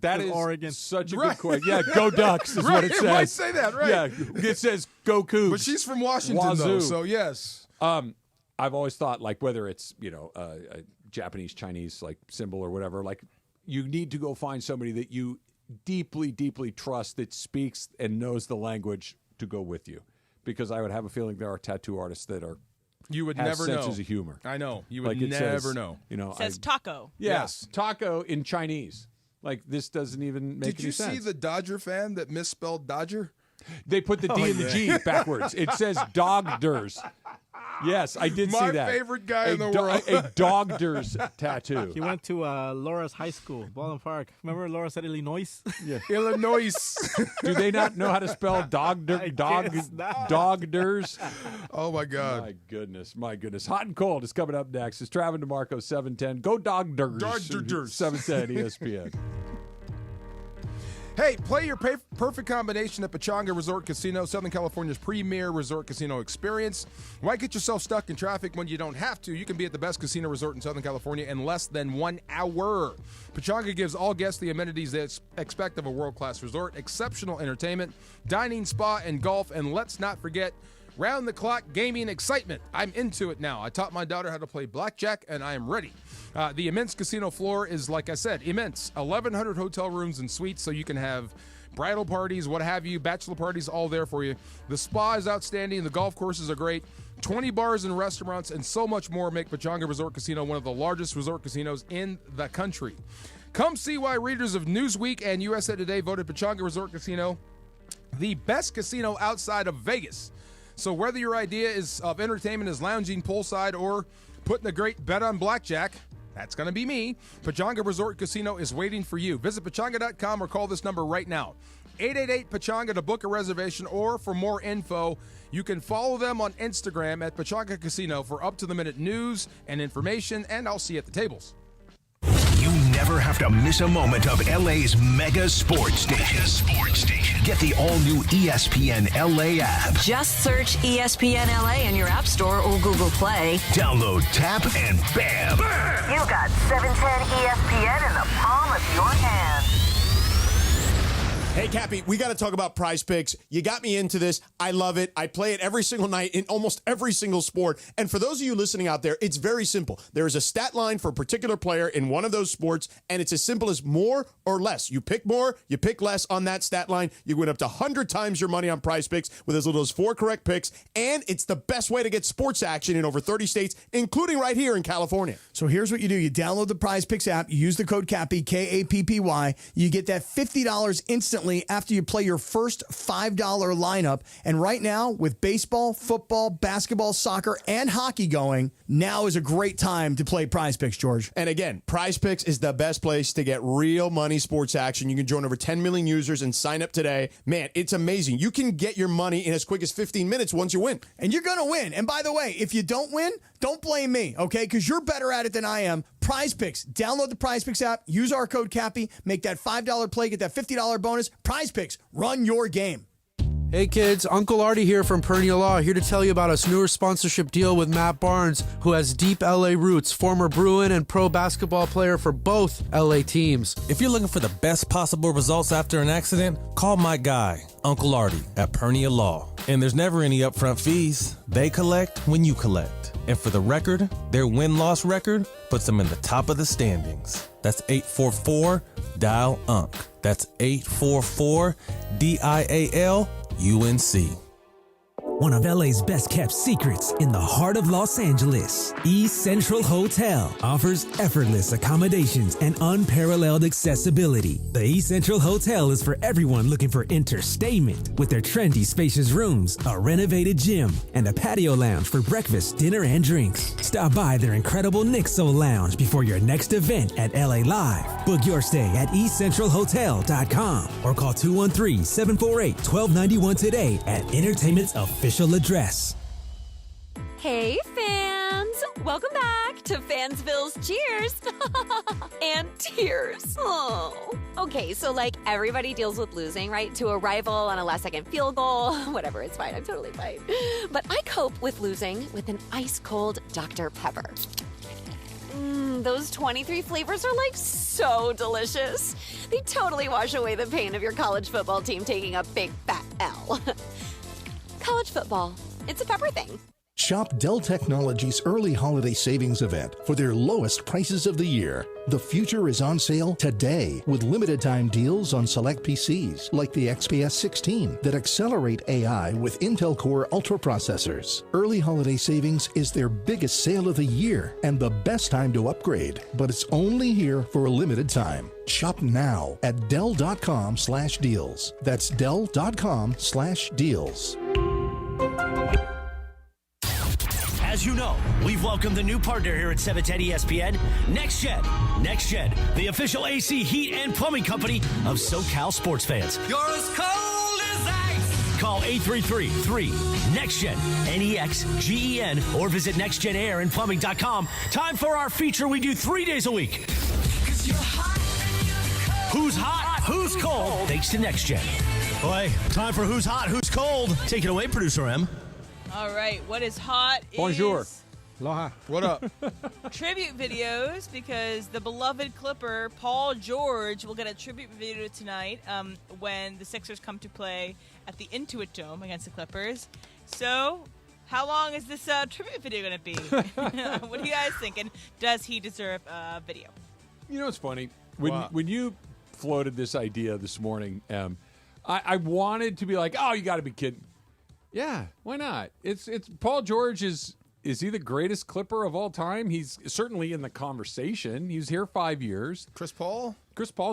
that is Oregon. such a Right. good quote. Yeah, go Ducks is Right, what it it says. might say that, right. Yeah, it says go Cougs. But she's from Washington, Wazoo. though, so yes. I've always thought, like, whether it's, a Japanese, Chinese, like, symbol or whatever, like, you need to go find somebody that you deeply, deeply trust that speaks and knows the language to go with you. Because I would have a feeling there are tattoo artists that are You would have never know. senses of humor. I know. You would Like it never says, know. It says taco. Yes. Taco in Chinese. Like, this doesn't even make Did any you sense. see the Dodger fan that misspelled Dodger? They put the D and the G backwards. It says Dogders. Yes, I did see that. My favorite guy in the world. A Dogders tattoo. He went to Laura's high school, Baldwin Park. Remember Laura said Illinois? Yeah. Illinois. Do they not know how to spell Dogders? Oh, my God. My goodness. Hot and Cold is coming up next. It's Travis DeMarco, 710. Go Dogders. Dogders. 710 ESPN. Hey, play your perfect combination at Pechanga Resort Casino, Southern California's premier resort casino experience. Why get yourself stuck in traffic when you don't have to? You can be at the best casino resort in Southern California in less than 1 hour. Pechanga gives all guests the amenities they expect of a world-class resort, exceptional entertainment, dining, spa, and golf, and let's not forget round-the-clock gaming excitement. I'm into it now. I taught my daughter how to play blackjack, and I am ready. The immense casino floor is, like I said, immense. 1,100 hotel rooms and suites, so you can have bridal parties, what have you, bachelor parties, all there for you. The spa is outstanding. The golf courses are great. 20 bars and restaurants and so much more make Pechanga Resort Casino one of the largest resort casinos in the country. Come see why readers of Newsweek and USA Today voted Pechanga Resort Casino the best casino outside of Vegas. So whether your idea is of entertainment is lounging poolside or putting a great bet on blackjack, that's going to be me. Pechanga Resort Casino is waiting for you. Visit Pechanga.com or call this number right now, 888-PACHANGA to book a reservation, or for more info, you can follow them on Instagram at Pachanga Casino for up-to-the-minute news and information, and I'll see you at the tables. You never have to miss a moment of LA's mega sports station. Get the all-new ESPN LA app. Just search ESPN LA in your App Store or Google Play. Download, tap, and bam! You got 710 ESPN in the palm of your hand. Hey, Cappy, we got to talk about Prize Picks. You got me into this. I love it. I play it every single night in almost every single sport. And for those of you listening out there, it's very simple. There is a stat line for a particular player in one of those sports, and it's as simple as more or less. You pick more, you pick less on that stat line. You win up to 100 times your money on Prize Picks with as little as 4 correct picks. And it's the best way to get sports action in over 30 states, including right here in California. So here's what you do. You download the Prize Picks app. You use the code CAPPY, K-A-P-P-Y. You get that $50 instantly after you play your first $5 lineup. And right now, with baseball, football, basketball, soccer, and hockey going, now is a great time to play Prize Picks, George. And again, Prize Picks is the best place to get real money sports action. You can join over 10 million users and sign up today. Man, it's amazing. You can get your money in as quick as 15 minutes once you win. And you're going to win. And by the way, if you don't win, don't blame me, okay? Because you're better at it than I am. Prize Picks. Download the Prize Picks app. Use our code CAPPY. Make that $5 play. Get that $50 bonus. Prize Picks. Run your game. Hey kids, Uncle Artie here from Pernia Law, here to tell you about a newer sponsorship deal with Matt Barnes, who has deep LA roots, former Bruin and pro basketball player for both LA teams. If you're looking for the best possible results after an accident, call my guy, Uncle Artie, at Pernia Law. And there's never any upfront fees. They collect when you collect. And for the record, their win-loss record puts them in the top of the standings. That's 844-DIAL-UNC. That's 844-DIAL-UNC. One of LA's best kept secrets in the heart of Los Angeles, East Central Hotel offers effortless accommodations and unparalleled accessibility. The East Central Hotel is for everyone looking for entertainment with their trendy, spacious rooms, a renovated gym, and a patio lounge for breakfast, dinner, and drinks. Stop by their incredible Nixo Lounge before your next event at LA Live. Book your stay at eastcentralhotel.com or call 213-748-1291 today at Entertainment's official address. Hey, fans! Welcome back to Fansville's Cheers and Tears. Oh. Okay, so like everybody deals with losing, right? To a rival on a last-second field goal. Whatever, it's fine. I'm totally fine. But I cope with losing with an ice-cold Dr. Pepper. Those 23 flavors are like so delicious. They totally wash away the pain of your college football team taking a big fat L. College football. It's a pepper thing. Shop Dell Technologies' early holiday savings event for their lowest prices of the year. The future is on sale today with limited time deals on select PCs like the XPS 16 that accelerate AI with Intel Core Ultra processors. Early holiday savings is their biggest sale of the year and the best time to upgrade, but it's only here for a limited time. Shop now at Dell.com/deals. That's Dell.com/deals. As you know, we've welcomed a new partner here at 710 ESPN, NextGen. NextGen, the official AC, heat, and plumbing company of SoCal sports fans. You're as cold as ice. Call 833-3-NEXTGEN, NEXGEN, or visit nextgenairandplumbing.com. Time for our feature we do 3 days a week. Who's hot? Who's cold? Thanks to NextGen. Boy, time for Who's Hot? Who's Cold? Take it away, Producer M. All right, what is hot Bonjour. is Aloha. What up? tribute videos, because the beloved Clipper Paul George will get a tribute video tonight when the Sixers come to play at the Intuit Dome against the Clippers. So, how long is this tribute video going to be? What do you guys think? And does he deserve a video? You know, it's funny. When you floated this idea this morning, I wanted to be like, oh, you got to be kidding. Yeah, why not? It's Paul George is he the greatest Clipper of all time? He's certainly in the conversation. He was here 5 years. Chris Paul's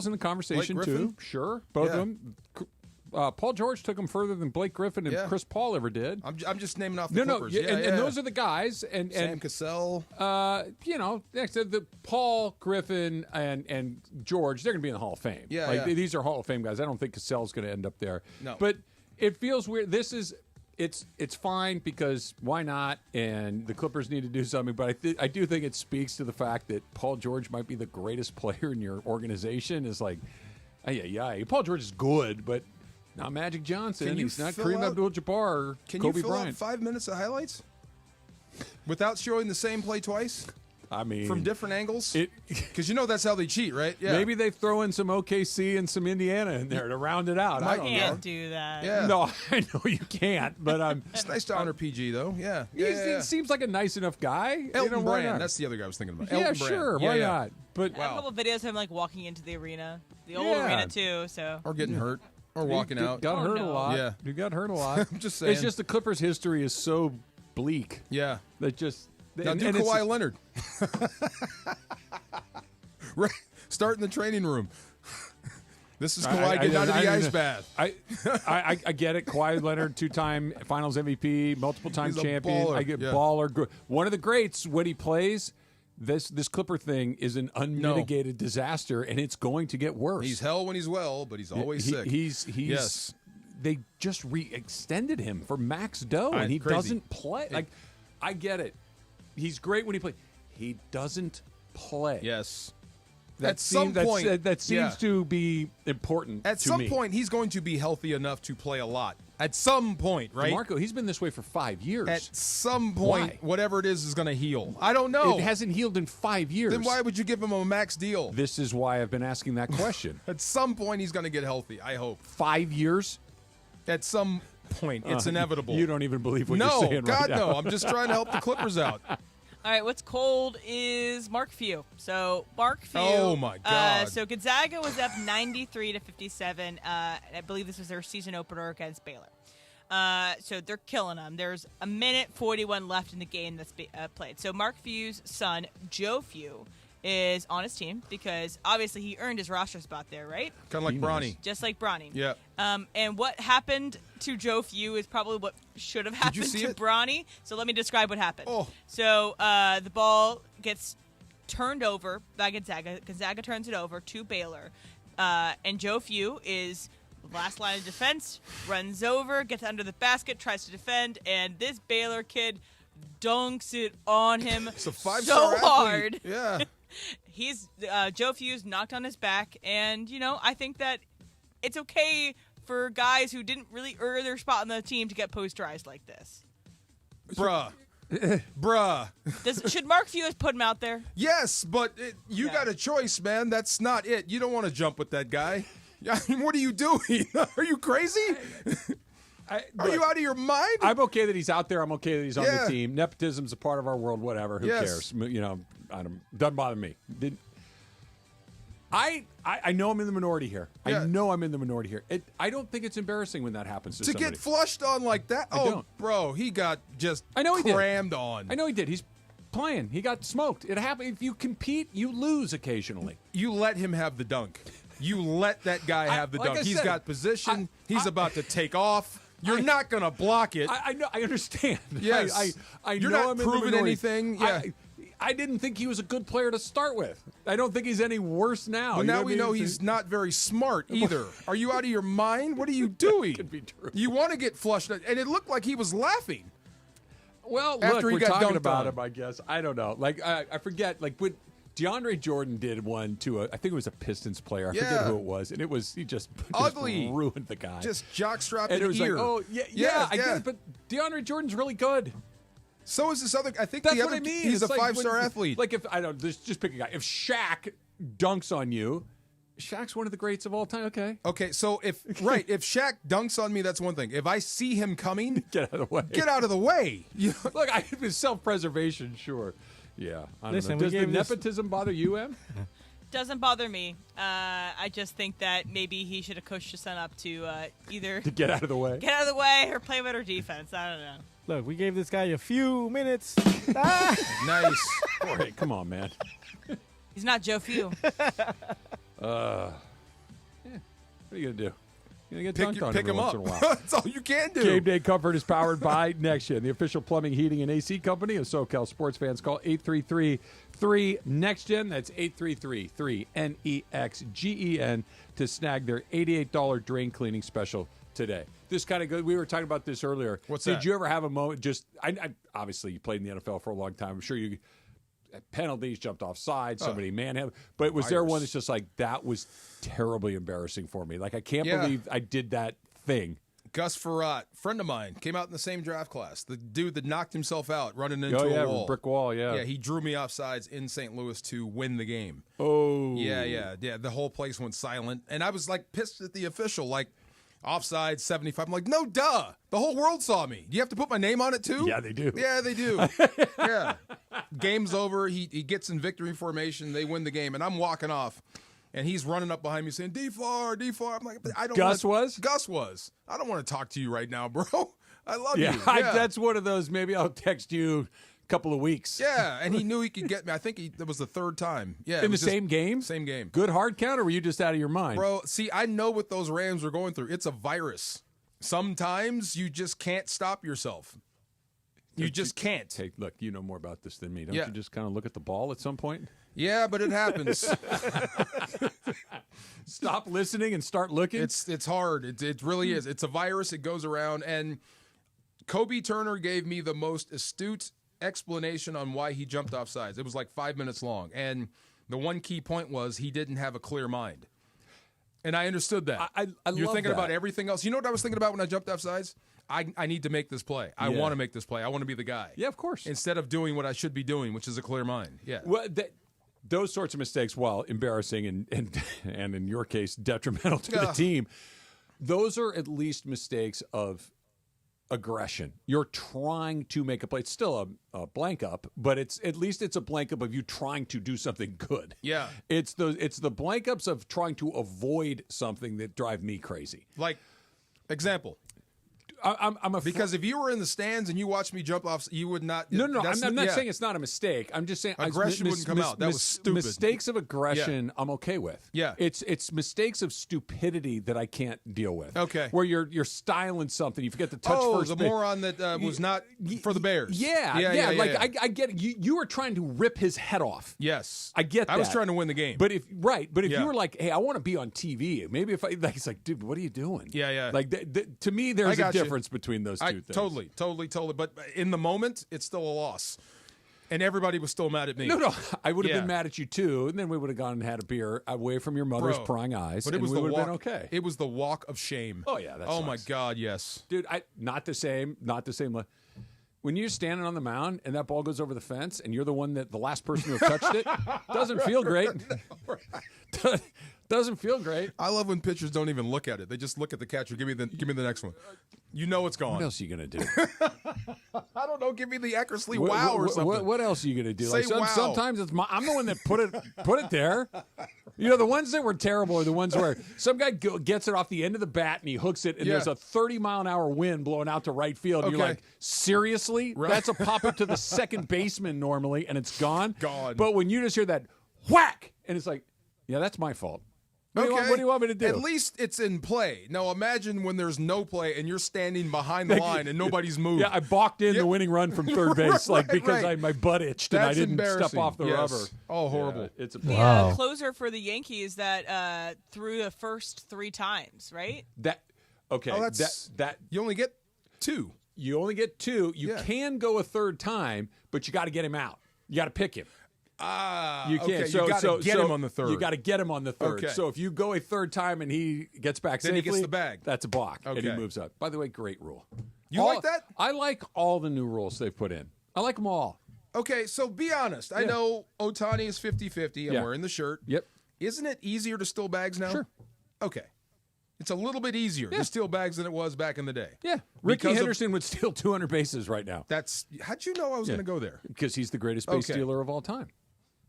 in the conversation too. Sure, both of them. Paul George took him further than Blake Griffin and Chris Paul ever did. I'm just naming off the Clippers. And those are the guys. And Sam Cassell. Next to the Paul, Griffin, and George, they're going to be in the Hall of Fame. These are Hall of Fame guys. I don't think Cassell's going to end up there. No. But it feels weird. It's fine because why not? And the Clippers need to do something. But I do think it speaks to the fact that Paul George might be the greatest player in your organization. Is like, Paul George is good, but not Magic Johnson. He's not Kareem Abdul-Jabbar or Can Kobe you fill Bryant. out 5 minutes of highlights without showing the same play twice? I mean, from different angles? Because that's how they cheat, right? Yeah. Maybe they throw in some OKC and some Indiana in there to round it out. I don't know. Can't do that. Yeah. No, I know you can't, but it's nice to honor PG, though. Yeah. He seems like a nice enough guy. Elton Brand, that's the other guy I was thinking about. Yeah, Elton sure. Brand. Why not? But I have a couple of videos of him walking into the arena, the old arena too. So or getting hurt, or walking out. Got hurt a lot. Yeah, you got hurt a lot. I'm just saying. It's just the Clippers' history is so bleak. Yeah, that just. Now do Kawhi Leonard. Right, start in the training room. This is Kawhi getting out of the ice bath. I get it. Kawhi Leonard, 2-time Finals MVP, multiple-time champion. Baller. I get baller. One of the greats when he plays. This Clipper thing is an unmitigated disaster, and it's going to get worse. He's hell when he's well, but he's always sick. He's They just re-extended him for max dough, and he doesn't play. I get it. He's great when he plays. He doesn't play. Yes. That seems to be important At to some me. point, he's going to be healthy enough to play a lot. At some point, right? Marco, he's been this way for 5 years. At some point, whatever it is going to heal. I don't know. It hasn't healed in 5 years. Then why would you give him a max deal? This is why I've been asking that question. At some point, he's going to get healthy, I hope. 5 years? At some point. It's inevitable. You don't even believe what you're saying right God, now. no. I'm just trying to help the Clippers out. All right, what's cold is Mark Few. So Mark Few. Oh my God! So Gonzaga was up 93-57. I believe this was their season opener against Baylor. So they're killing them. There's 1:41 left in the game that's played. So Mark Few's son, Joe Few, is on his team because obviously he earned his roster spot there, right? Kind of like Bronny. Just like Bronny. Yeah. And what happened to Joe Few is probably what should have happened to Bronny. So let me describe what happened. Oh. So the ball gets turned over by Gonzaga. Gonzaga turns it over to Baylor. And Joe Few is the last line of defense, runs over, gets under the basket, tries to defend, and this Baylor kid dunks it on him It's a 5-star so athlete. hard. Yeah. He's Joe Few's knocked on his back, and I think that it's okay for guys who didn't really earn their spot on the team to get posterized like this. Bruh. Should Mark Few have put him out there? Yes, but you got a choice, man. That's not it. You don't want to jump with that guy. I mean, what are you doing? Are you crazy? Are you out of your mind? I'm okay that he's out there. I'm okay that he's on the team. Nepotism's a part of our world. Whatever. Who cares? Doesn't bother me. I know I'm in the minority here. Yeah. I know I'm in the minority here. I don't think it's embarrassing when that happens to somebody. Get flushed on like that? Bro, he got just crammed on. I know he did. He's playing. He got smoked. It happened. If you compete, you lose occasionally. You let him have the dunk. You let that guy have the dunk. He's got position. He's about to take off. You're not going to block it. I know. I understand. Yes. know You're not I'm in the proving minority. anything. Yeah. I didn't think he was a good player to start with. I don't think he's any worse now. Well, now we know he's not very smart either. Are you out of your mind? What are you doing? Could be true. You want to get flushed, and it looked like he was laughing. Well, after look, he we're got talking dunked about on. him, I guess. I don't know. I forget. When DeAndre Jordan did one to I think it was a Pistons player. I forget who it was, and he just ugly, ruined the guy. Just jockstrap and in it was ear. like, I get it, but DeAndre Jordan's really good. So is this other. I think That's the what other. I mean. He's It's a like 5-star athlete. Like if I don't just pick a guy. If Shaq dunks on you, Shaq's one of the greats of all time. Okay. So if Shaq dunks on me, that's one thing. If I see him coming, get out of the way. Get out of the way. Look, it's self-preservation, sure. Yeah. I don't know. Does the nepotism bother you, Em? Doesn't bother me. I just think that maybe he should have coached his son up to either to get out of the way, or play better defense. I don't know. Look, we gave this guy a few minutes. Nice. Boy, come on, man. He's not Joe Few. What are you gonna do? You get pick dunked on pick every him once up. in a while. That's all you can do. Game Day Comfort is powered by NextGen, the official plumbing, heating, and AC company of SoCal sports fans. Call 833-3-NEXTGen. That's 833-3-NEXGEN to snag their $88 drain cleaning special today. This kind of good. We were talking about this earlier. What's Did that? you ever have a moment? I obviously you played in the NFL for a long time. I'm sure you penalties, jumped offside, somebody manhandled. But was there one that's just like that was terribly embarrassing for me? Like I can't believe I did that thing. Gus Farrat, friend of mine, came out in the same draft class. The dude that knocked himself out running into a wall. Brick wall, Yeah, he drew me offsides in St. Louis to win the game. Oh. Yeah. The whole place went silent. And I was like pissed at the official, like offside 75. I'm like, no, duh. The whole world saw me. Do you have to put my name on it too? Yeah, they do. Yeah, they do. Yeah. Game's over. He gets in victory formation. They win the game. And I'm walking off. And he's running up behind me saying, D-Far. I'm like, I don't Gus was? Gus was. I don't want to talk to you right now, bro. I love you. Yeah, that's one of those, maybe I'll text you a couple of weeks. Yeah, and he knew he could get me. I think that was the third time. Yeah, In the same game? Same game. Good hard count, or were you just out of your mind? Bro, see, I know what those Rams are going through. It's a virus. Sometimes you just can't stop yourself. You just can't. Hey, look, you know more about this than me. Don't Yeah. you just kind of look at the ball at some point? Yeah, but it happens. Stop listening and start looking? It's hard. It really is. It's a virus. It goes around. And Kobe Turner gave me the most astute explanation on why he jumped off sides. It was like 5 minutes long. And the one key point was he didn't have a clear mind. And I understood that. You're love thinking that. about everything else. You know what I was thinking about when I jumped off sides? I need to make this play. I want to make this play. I want to be the guy. Yeah, of course. Instead of doing what I should be doing, which is a clear mind. Yeah. Well, those sorts of mistakes, while embarrassing and in your case detrimental to the team, those are at least mistakes of aggression. You're trying to make a play. It's still a blank up, but at least it's a blank up of you trying to do something good. Yeah. It's the blank ups of trying to avoid something that drive me crazy. Like, example. Because if you were in the stands and you watched me jump off, you would not. No, I'm not saying it's not a mistake. I'm just saying aggression wouldn't come out. That was stupid. Mistakes of aggression, I'm okay with. Yeah, it's mistakes of stupidity that I can't deal with. Okay, where you're styling something, you forget to touch first. The moron that was not for the Bears. Yeah. I get it. You were trying to rip his head off. Yes, I get that. I was trying to win the game. But if you were like, hey, I want to be on TV. Maybe if it's like, dude, what are you doing? Yeah. Like to me, there's a difference between those two things. Totally. But in the moment, it's still a loss. And everybody was still mad at me. No, I would have been mad at you too, and then we would have gone and had a beer away from your mother's prying eyes. But it was the would walk. have been okay. It was the walk of shame. Oh yeah, that's my God, yes, dude. Not the same. When you're standing on the mound and that ball goes over the fence, and you're the last person who touched it, doesn't feel great. Doesn't feel great. I love when pitchers don't even look at it; they just look at the catcher. Give me the next one. You know it's gone. What else are you gonna do? I don't know. Give me the Eckersley wow or something. What else are you gonna do? Say wow. Sometimes I'm the one that put it there. You know, the ones that were terrible are the ones where some guy gets it off the end of the bat and he hooks it, and there's a 30-mile-an-hour wind blowing out to right field. And you're like, seriously? Right. That's a pop up to the second baseman normally, and it's gone. Gone. But when you just hear that whack, and it's like, yeah, that's my fault. What do you want me to do? At least it's in play. Now imagine when there's no play and you're standing behind the line and nobody's moved. Yeah, I balked in the winning run from third base because my butt itched and I didn't step off the rubber. Oh, horrible. Yeah, it's a the closer for the Yankees that threw the first 3 times, right? You only get 2. You only get 2. You can go a third time, but you got to get him out. You got to pick him. You can't. Okay. You got to get him on the third. You got to get him on the third. Okay. So if you go a third time and he gets back then safely, he gets the bag. That's a block, and he Okay. moves up. By the way, great rule. You like that? I like all the new rules they've put in. I like them all. Okay, so be honest. I know Ohtani is 50-50. I'm wearing the shirt. Yep. Isn't it easier to steal bags now? Sure. Okay. It's a little bit easier to steal bags than it was back in the day. Yeah. Ricky Henderson would steal 200 bases right now. How'd you know I was going to go there? Because he's the greatest base stealer of all time.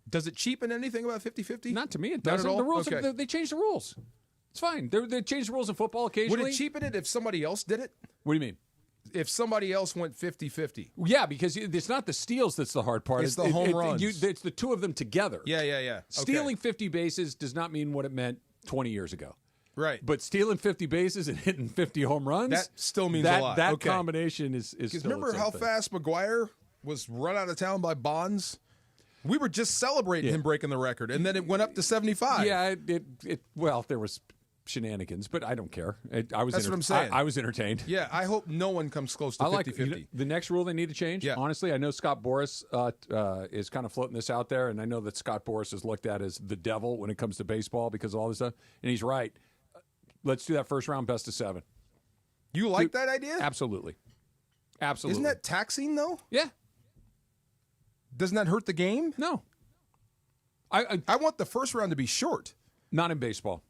Does it cheapen anything about 50-50? Not to me. It Not doesn't. at all? The rules. Okay. They changed the rules. It's fine. They changed the rules in football occasionally. Would it cheapen it if somebody else did it? What do you mean? If somebody else went 50-50. Yeah, because it's not the steals that's the hard part. It's the home runs. It's the two of them together. Yeah. Okay. Stealing 50 bases does not mean what it meant 20 years ago. Right. But stealing 50 bases and hitting 50 home runs, that still means a lot. That combination is still remember how fast McGuire was run out of town by Bonds? We were just celebrating him breaking the record, and then it went up to 75. Yeah, well, there was shenanigans, but I don't care. That's what I'm saying. I was entertained. Yeah, I hope no one comes close to 50-50. The next rule they need to change, honestly, I know Scott Boras is kind of floating this out there, and I know that Scott Boras is looked at as the devil when it comes to baseball because of all this stuff, and he's right. Let's do that first round best of 7. You like that idea? Absolutely. Isn't that taxing, though? Yeah. Doesn't that hurt the game? No. I want the first round to be short. Not in baseball.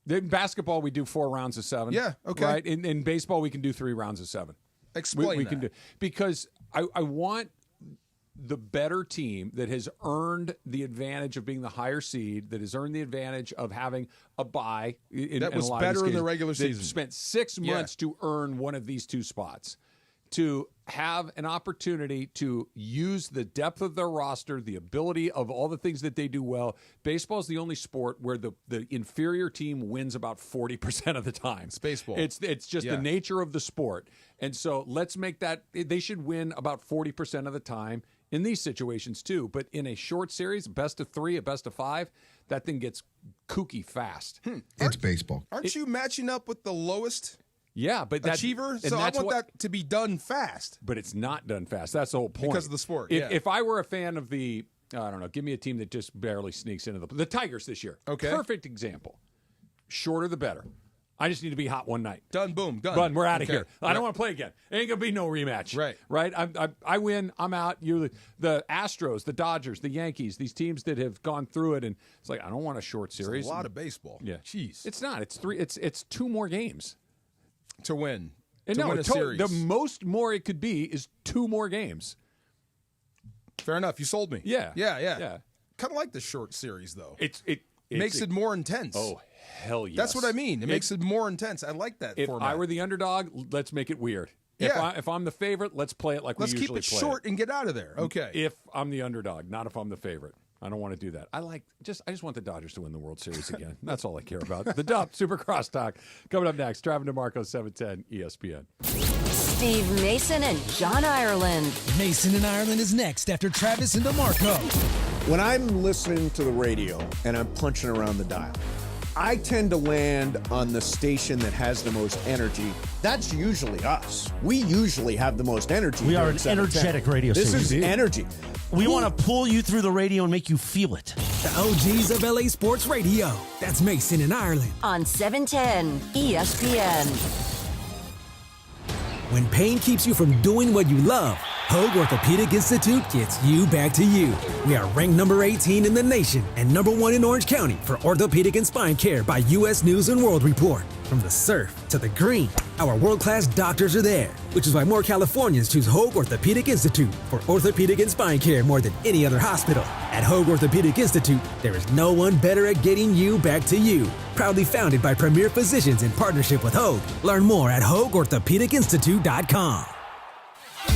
In basketball, we do 4 rounds of 7. Yeah, okay. Right? In baseball, we can do 3 rounds of 7. Explain we that. Can do because I want the better team that has earned the advantage of being the higher seed, that has earned the advantage of having a bye. That was better in the regular season. Spent 6 months to earn one of these 2 spots. To have an opportunity to use the depth of their roster, the ability of all the things that they do well. Baseball is the only sport where the inferior team wins about 40% of the time. It's baseball. It's just the nature of the sport. And so let's make that – they should win about 40% of the time in these situations too. But in a short series, best of 3, a best of 5, that thing gets kooky fast. It's baseball. Aren't you matching up with the lowest – yeah, but that's achiever. So I want that to be done fast. But it's not done fast. That's the whole point. Because of the sport. If I were a fan of the, I don't know, give me a team that just barely sneaks into the Tigers this year. Okay. Perfect example. Shorter the better. I just need to be hot one night. Done. Boom. Done. Done. We're out of here. I don't want to play again. Ain't gonna be no rematch. Right. Right. I win. I'm out. You, the Astros, the Dodgers, the Yankees. These teams that have gone through it, and it's like I don't want a short series. It's a lot of baseball. Yeah. Jeez. It's not. It's 3. It's 2 more games to win. And win a series. The most more it could be is 2 more games. Fair enough. You sold me. Yeah. Kind of like the short series, though. It makes it more intense. Oh, hell yes. That's what I mean. It makes it more intense. I like that if format. I were the underdog, let's make it weird. Yeah. If I'm the favorite, let's play it like we usually play. Let's keep it short and get out of there. Okay. If I'm the underdog, not if I'm the favorite. I don't want to do that. I just want the Dodgers to win the World Series again. That's all I care about. The Dump, Super Crosstalk. Coming up next, Travis DeMarco, 710 ESPN. Steve Mason and John Ireland. Mason and Ireland is next after Travis and DeMarco. When I'm listening to the radio and I'm punching around the dial, I tend to land on the station that has the most energy. That's usually us. We usually have the most energy. We are an energetic radio station. This is energy. We want to pull you through the radio and make you feel it. The OGs of LA Sports Radio. That's Mason and Ireland. On 710 ESPN. When pain keeps you from doing what you love, Hoag Orthopedic Institute gets you back to you. We are ranked number 18 in the nation and number 1 in Orange County for orthopedic and spine care by U.S. News & World Report. From the surf to the green, our world-class doctors are there, which is why more Californians choose Hoag Orthopedic Institute for orthopedic and spine care more than any other hospital. At Hoag Orthopedic Institute, there is no one better at getting you back to you. Proudly founded by premier physicians in partnership with Hoag. Learn more at HoagOrthopedicInstitute.com.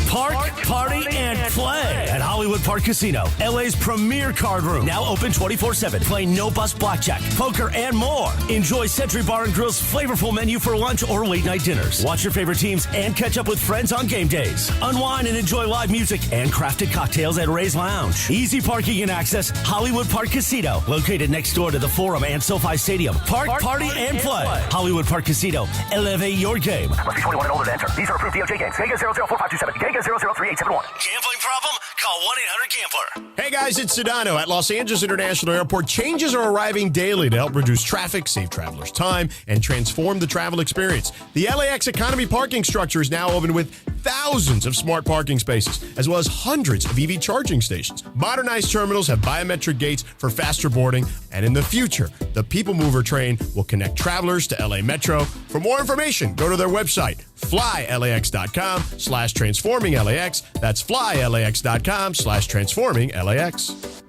Park, party, and play at Hollywood Park Casino, LA's premier card room. Now open 24/7. Play no-bus blackjack, poker, and more. Enjoy Century Bar and Grill's flavorful menu for lunch or late-night dinners. Watch your favorite teams and catch up with friends on game days. Unwind and enjoy live music and crafted cocktails at Ray's Lounge. Easy parking and access, Hollywood Park Casino, located next door to the Forum and SoFi Stadium. Park, party, and play. Hollywood Park Casino. Elevate your game. Must be 21 and older to enter. These are approved DOJ games. Geico 004527. Geico 003871. Gambling problem? Call 1-800-GAMBLER. Hey guys, it's Sedano. At Los Angeles International Airport, changes are arriving daily to help reduce traffic, save travelers time, and transform the travel experience. The LAX Economy parking structure is now open with thousands of smart parking spaces, as well as hundreds of EV charging stations. Modernized terminals have biometric gates for faster boarding, and in the future, the People Mover train will connect travelers to LA Metro. For more information, go to their website, flylax.com/transforminglAX. That's flylax.com/transforminglAX.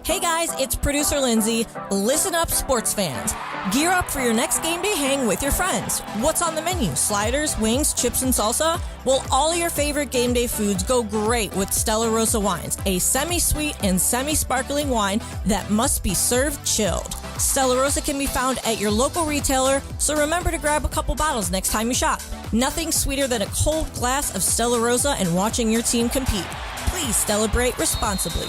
Hey guys, it's producer Lindsay. Listen up, sports fans. Gear up for your next game day hang with your friends. What's on the menu? Sliders, wings, chips, and salsa? Well, all your favorite game day foods go great with Stella Rosa wines, a semi-sweet and semi-sparkling wine that must be served chilled. Stella Rosa can be found at your local retailer, so remember to grab a couple bottles next time you shop. Nothing sweeter than a cold glass of Stella Rosa and watching your team compete. Please celebrate responsibly.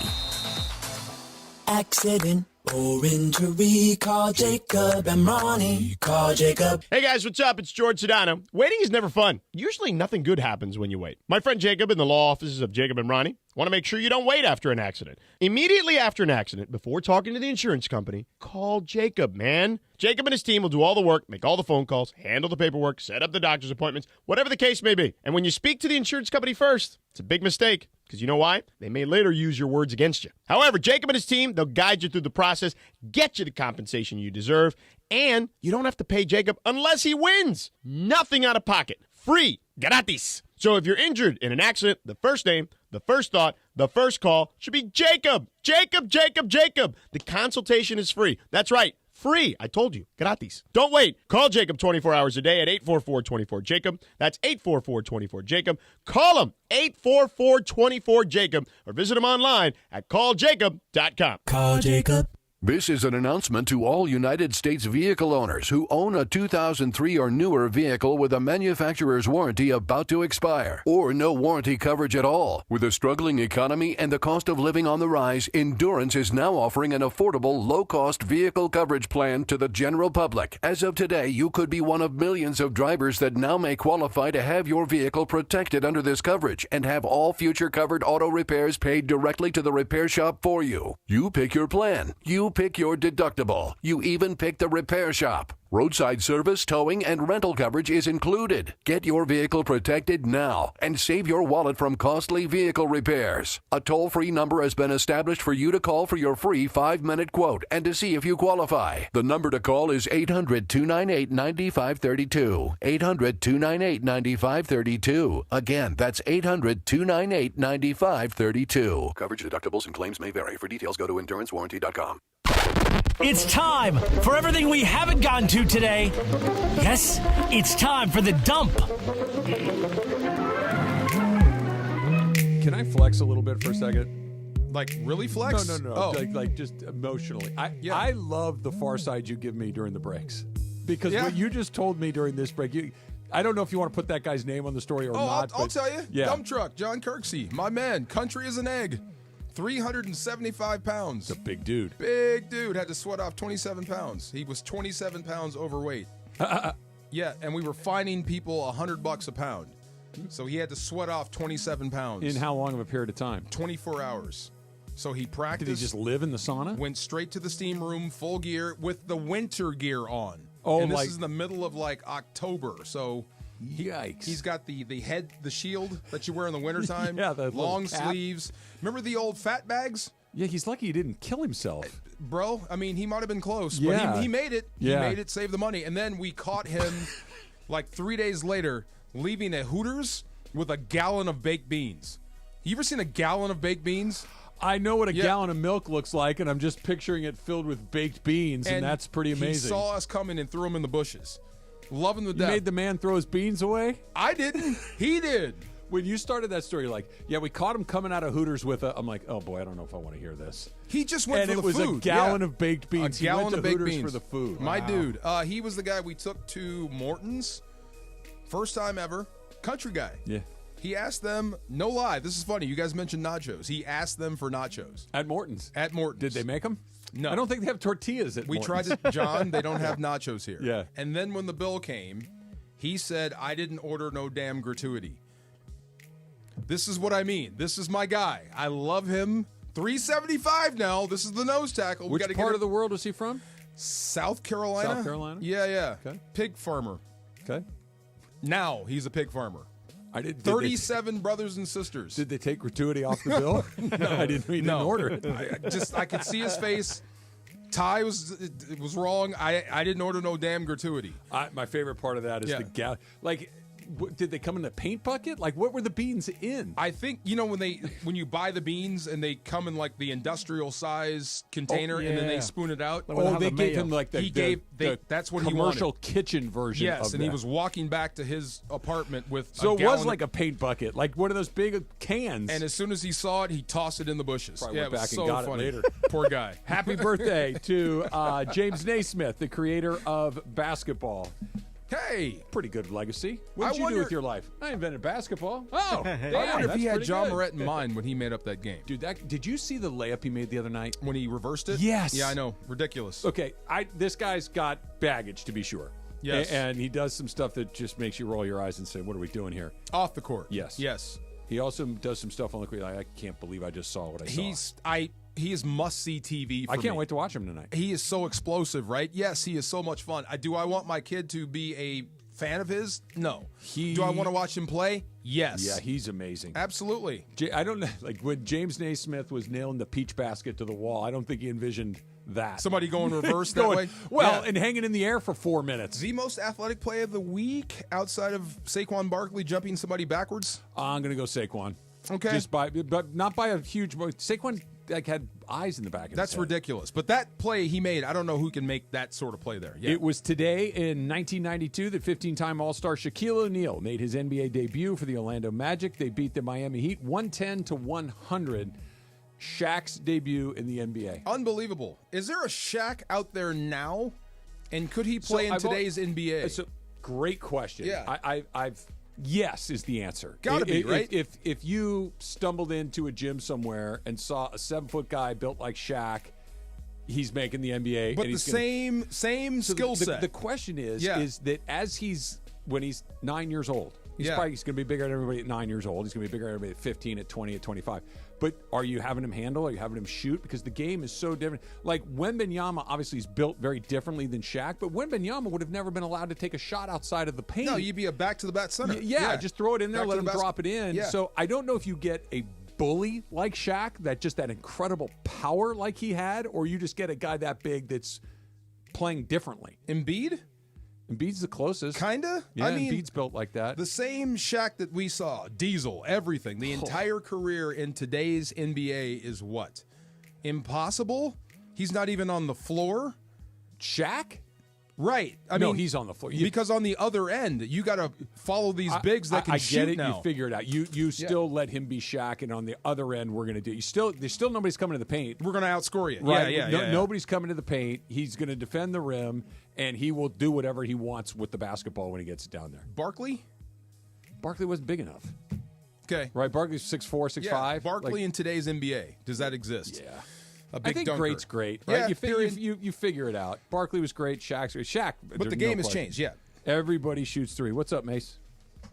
Accident or injury, call Jacob and Ronnie. Call Jacob. Hey guys, what's up? It's George Sedano. Waiting is never fun. Usually nothing good happens when you wait. My friend Jacob in the law offices of Jacob and Ronnie want to make sure you don't wait after an accident. Immediately after an accident, before talking to the insurance company, call Jacob, man. Jacob and his team will do all the work, make all the phone calls, handle the paperwork, set up the doctor's appointments, whatever the case may be. And when you speak to the insurance company first, it's a big mistake. Because you know why? They may later use your words against you. However, Jacob and his team, they'll guide you through the process, get you the compensation you deserve, and you don't have to pay Jacob unless he wins. Nothing out of pocket. Free. Gratis. So if you're injured in an accident, the first name, the first thought, the first call should be Jacob. Jacob, Jacob, Jacob. The consultation is free. That's right. Free. I told you. Gratis. Don't wait. Call Jacob 24 hours a day at 844-24-JACOB. That's 844-24-JACOB. Call him 844-24-JACOB or visit him online at calljacob.com. Call Jacob. This is an announcement to all United States vehicle owners who own a 2003 or newer vehicle with a manufacturer's warranty about to expire or no warranty coverage at all. With a struggling economy and the cost of living on the rise, Endurance is now offering an affordable, low-cost vehicle coverage plan to the general public. As of today, you could be one of millions of drivers that now may qualify to have your vehicle protected under this coverage and have all future covered auto repairs paid directly to the repair shop for you. You pick your plan. You pick your deductible. You even pick the repair shop. Roadside service, towing, and rental coverage is included. Get your vehicle protected now and save your wallet from costly vehicle repairs. A toll-free number has been established for you to call for your free 5-minute quote and to see if you qualify. The number to call is 800-298-9532. 800-298-9532. Again, that's 800-298-9532. Coverage, deductibles, and claims may vary. For details, go to endurancewarranty.com. It's time for everything we haven't gotten to today. Yes, it's time for the dump. Can I flex a little bit for a second? Like really flex? No. Oh. Like just emotionally. I love the far side you give me during the breaks. Because what you just told me during this break, I don't know if you want to put that guy's name on the story or not. I'll tell you. Yeah. Dump truck, John Kirksey, my man, country as an egg. 375 pounds. It's a big dude. Big dude. Had to sweat off 27 pounds. He was 27 pounds overweight. Yeah, and we were fining people $100 a pound. So he had to sweat off 27 pounds. In how long of a period of time? 24 hours. So he practiced. Did he just live in the sauna? Went straight to the steam room, full gear, with the winter gear on. Oh, and this is in the middle of like October. So yikes. He's got the shield that you wear in the wintertime. Yeah, the long sleeves. Remember the old fat bags? Yeah, he's lucky he didn't kill himself. Bro, I mean, he might have been close, Yeah. but he made it. Yeah. He made it, saved the money. And then we caught him like 3 days later leaving a Hooters with a gallon of baked beans. You ever seen a gallon of baked beans? I know what a gallon of milk looks like, and I'm just picturing it filled with baked beans, and that's pretty amazing. He saw us coming and threw them in the bushes. Loving the You death. made the man throw his beans away? I didn't. He did. When you started that story, like, we caught him coming out of Hooters with I'm like, oh boy, I don't know if I want to hear this. He just went and for the food. And it was a gallon of baked beans. A gallon he went to of baked Hooters beans for the food. My Wow. dude. He was the guy we took to Morton's. First time ever. Country guy. Yeah. He asked them, no lie, this is funny. You guys mentioned nachos. He asked them for nachos. At Morton's? At Morton's. Did they make them? No. I don't think they have tortillas at We Morton's. tried to, John, they don't have nachos here. Yeah. And then when the bill came, he said, I didn't order no damn gratuity. This is what I mean. This is my guy. I love him. $375 now. This is the nose tackle. Which part of the world is he from? South Carolina. South Carolina? Yeah. Okay. Pig farmer. Okay. Now he's a pig farmer. I did 37 brothers and sisters. Did they take gratuity off the bill? No. I didn't order it. I could see his face. Ty was wrong. I didn't order no damn gratuity. My favorite part of that is the gallon. Like, did they come in a paint bucket? Like, what were the beans in? I think when you buy the beans and they come in like the industrial size container and then they spoon it out. They gave him like the that's what commercial he wanted. kitchen version. Yes, of and that. he was walking back to his apartment with. So it was like a paint bucket, like one of those big cans. And as soon as he saw it, he tossed it in the bushes. Probably went it was back so and got funny. it later. Poor guy. Happy birthday to James Naismith, the creator of basketball. Hey, pretty good legacy. What did you do with your life? I invented basketball. Oh, damn, I wonder if he had John good. Morant in mind when he made up that game. Dude, did you see the layup he made the other night when he reversed it? Yes. Yeah, I know. Ridiculous. Okay, this guy's got baggage to be sure. Yes, and he does some stuff that just makes you roll your eyes and say, "What are we doing here?" Off the court. Yes. Yes. He also does some stuff on the court. I can't believe I just saw what I saw. He is must-see TV for I can't me. wait to watch him tonight. He is so explosive, right? Yes, he is so much fun. Do I want my kid to be a fan of his? No. Do I want to watch him play? Yes. Yeah, he's amazing. Absolutely. I don't know. Like when James Naismith was nailing the peach basket to the wall, I don't think he envisioned that. Somebody going reverse that way? Well, Yeah. and hanging in the air for 4 minutes. The most athletic play of the week outside of Saquon Barkley jumping somebody backwards? I'm going to go Saquon. Okay. But not by a huge. Saquon had eyes in the back of That's his head. ridiculous. But that play he made, I don't know who can make that sort of play there. Yeah. It was today in 1992 that 15-time All-Star Shaquille O'Neal made his NBA debut for the Orlando Magic. They beat the Miami Heat 110-100. Shaq's debut in the NBA. Unbelievable. Is there a Shaq out there now? And could he play in today's NBA? It's a great question. Yeah. I've yes is the answer. Gotta be, right? If you stumbled into a gym somewhere and saw a 7-foot guy built like Shaq, he's making the NBA. But and the same skill set. The question is that when he's 9 years old, he's going to be bigger than everybody at 9 years old. He's going to be bigger than everybody at 15, at 20, at 25. But are you having him handle? Are you having him shoot? Because the game is so different. Like Wembanyama obviously is built very differently than Shaq, but Wembanyama would have never been allowed to take a shot outside of the paint. No, you'd be a back-to-the-bat center. Just throw it in there, let him drop it in. Yeah. So I don't know if you get a bully like Shaq, that incredible power like he had, or you just get a guy that big that's playing differently. Embiid's the closest. Kinda? Yeah, I mean, Embiid's built like that. The same Shaq that we saw, Diesel, everything. The entire career in today's NBA is what? Impossible? He's not even on the floor? Shaq? Right. I No, mean, he's on the floor. Because on the other end, you got to follow these bigs that can shoot get it. now. You figure it out. You still let him be Shaq, and on the other end, we're going to do. There's still nobody's coming to the paint. We're going to outscore you. Right? Yeah. Nobody's coming to the paint. He's going to defend the rim, and he will do whatever he wants with the basketball when he gets it down there. Barkley wasn't big enough. Okay. Right. Barkley's 6'4", 6'5". Barkley in today's NBA. Does that exist? Yeah. A big I think dunker. great's great. Right? Yeah, you figure it out. Barkley was great. Shaq's great. Shaq. But the game has changed. Yeah. Everybody shoots three. What's up, Mace?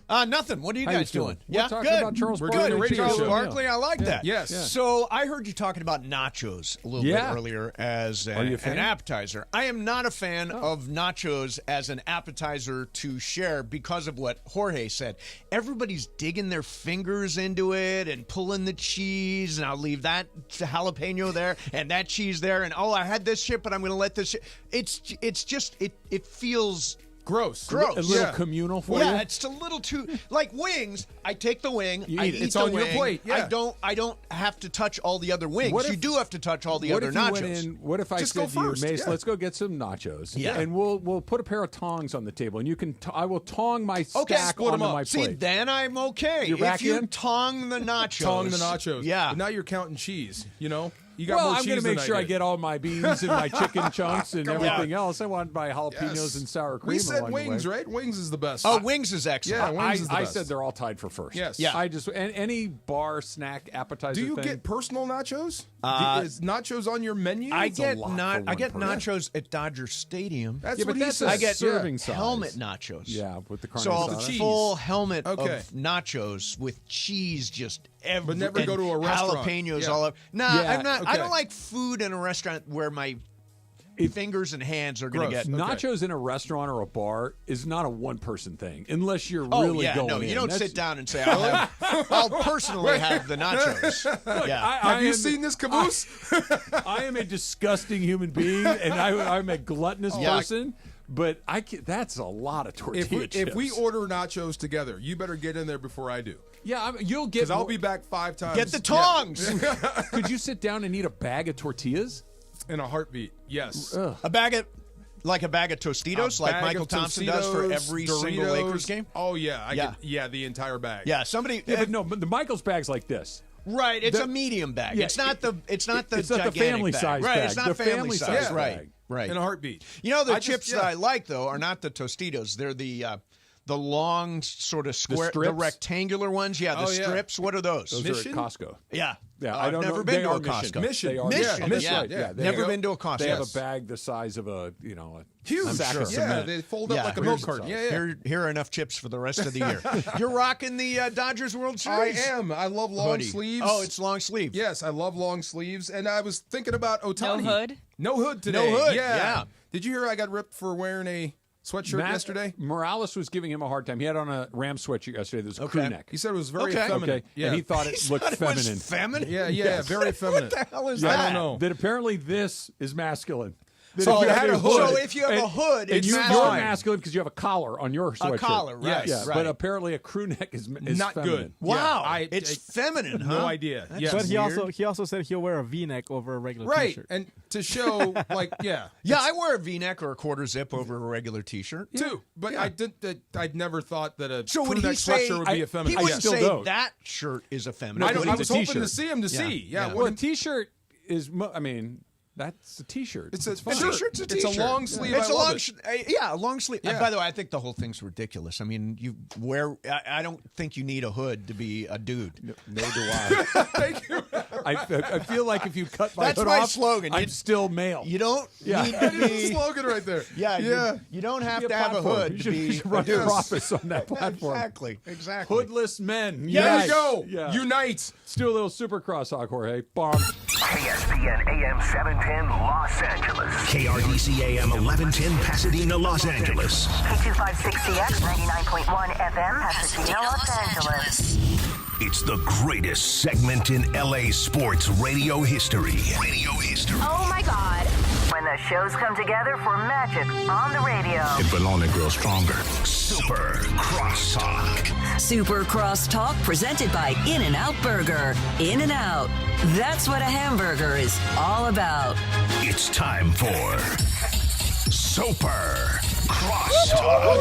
Nothing. What are you guys doing? We're talking about Charles We're Barkley. doing a radio Charles show. Barkley. I like that. Yes. Yeah. So I heard you talking about nachos a little bit earlier as Are you a fan? an appetizer. I am not a fan of nachos as an appetizer to share because of what Jorge said. Everybody's digging their fingers into it and pulling the cheese, and I'll leave that jalapeno there and that cheese there, and I had this shit, but I'm going to let this shit. It's just it feels gross. A little communal for you? Yeah, it's a little too like wings. I take the wing. I eat It's the on wing. your plate. Yeah. I don't have to touch all the other wings. What if- You do have to touch all the What other if you nachos. went in? What if I Just said go to first, you, Mace, yeah. let's go get some nachos, Yeah. and we'll put a pair of tongs on the table, and you can. I will tong my Okay, stack split 'em onto up. my See, plate. then I'm okay. You're if back you in? tong the nachos. Tong the nachos. Yeah. But now you're counting cheese, you know? You got Well, more I'm cheese going to than make sure I did. get all my beans and my chicken chunks and Come on. everything else. I want my jalapenos Yes. and sour cream. We said along the wings, way. right? Wings is the best. Oh, wings is excellent. Yeah, wings is the I best. said they're all tied for first. Yes. Yeah. I just any bar snack appetizer. Do you thing, get personal nachos? Is nachos on your menu? I It's a get lot for I one get person. nachos at Dodger Stadium. That's Yeah, what but he that's said. a I get serving size. helmet nachos. Yeah, with the carne So asada. a cheese. full helmet Okay. of nachos with cheese just every. But never go to a restaurant. Jalapenos Yeah. all over. Nah, Yeah, I'm not. I okay. don't like food in a restaurant where my fingers and hands are going to Gross. get. Nachos in a restaurant or a bar is not a one-person thing, unless you're Oh really yeah, going no, in. you don't That's- sit down and say I'll personally have the nachos. Yeah. Have you seen this caboose? I am a disgusting human being, and I'm a gluttonous Yeah. person. But that's a lot of tortilla chips. If we order nachos together, you better get in there before I do. Yeah, you'll get. Because I'll be back 5 times. Get the tongs. Yeah. Could you sit down and eat a bag of tortillas? In a heartbeat, yes. A bag of Tostitos, like Michael Thompson does for every single Lakers game? Oh, yeah. The entire bag. Yeah, somebody. Yeah, but the Michael's bag's like this. Right, it's a medium bag. Yeah, it's not the gigantic family bag. size Right, bag. it's not the family size. size Right, right. In a heartbeat. You know, the chips that I like, though, are not the Tostitos. They're the long sort of square, the rectangular ones. Yeah, the strips. What are those? Those Mission? are at Costco. Yeah. I don't never know. been They to a are Costco. Mission. They are Mission. That's Yeah. right. Yeah, Never been to a Costco. They have a bag the size of a huge sack of cement. they fold up like a milk carton. Here are enough chips for the rest of the year. You're rocking the Dodgers World Series. I am. I love long sleeves. Oh, it's long sleeve. Yes, I love long sleeves. And I was thinking about Ohtani. No hood? No hood today. No hood, Yeah. Did you hear I got ripped for wearing a sweatshirt yesterday? Morales was giving him a hard time. He had on a Ram sweatshirt yesterday that was a crew neck. He said it was very feminine. Okay. Yeah. And he thought it looked feminine. Feminine? Yeah, very feminine. What the hell is I that? don't know. That apparently this is masculine. That So if you had a hood, so if you have a hood, and it's you're fine. masculine because you have a collar on your sweatshirt. A collar, right? Yeah, right. but apparently a crew neck is not feminine. good. Wow, Yeah, it's feminine, huh? No idea. That's Yes. But weird. he also said he'll wear a V-neck over a regular Right, T-shirt. and to show, Yeah, I wear a V-neck or a quarter zip over a regular T-shirt too. But I'd never thought that a So crew would he neck say sweatshirt would be effeminate. he wouldn't still say don't. that shirt is effeminate? No, I but was it's a hoping t-shirt. to see him to see. Yeah, Well, a T-shirt is. I mean, that's a T-shirt. it's a fine. t-shirt. It's a long sleeve. It's I a love long, it. a long sleeve. Yeah. By the way, I think the whole thing's ridiculous. I mean, you wear. I don't think you need a hood to be a dude. No do I. Thank you. I feel like if you cut my That's hood my off, slogan. I'm still male. You don't Yeah. need to That is the be. slogan right there. Yeah. You don't have to have a platform. hood You to should, be you should run a dude. for office on that platform. Exactly. Hoodless men. There Yes. you go. Yeah. Unite. Let's do a little super crosstalk, Jorge. Bomb. ESPN AM 710 Los Angeles. KRDC AM 1110 Pasadena, Los Angeles. K256CX 99.1 FM, Pasadena, Los Angeles. It's the greatest segment in LA sports radio history. Oh my God. When the shows come together for magic on the radio. It will only grow stronger. Super Crosstalk. Super Crosstalk presented by In-N-Out Burger. In-N-Out. That's what a hamburger is all about. It's time for Super Crosstalk.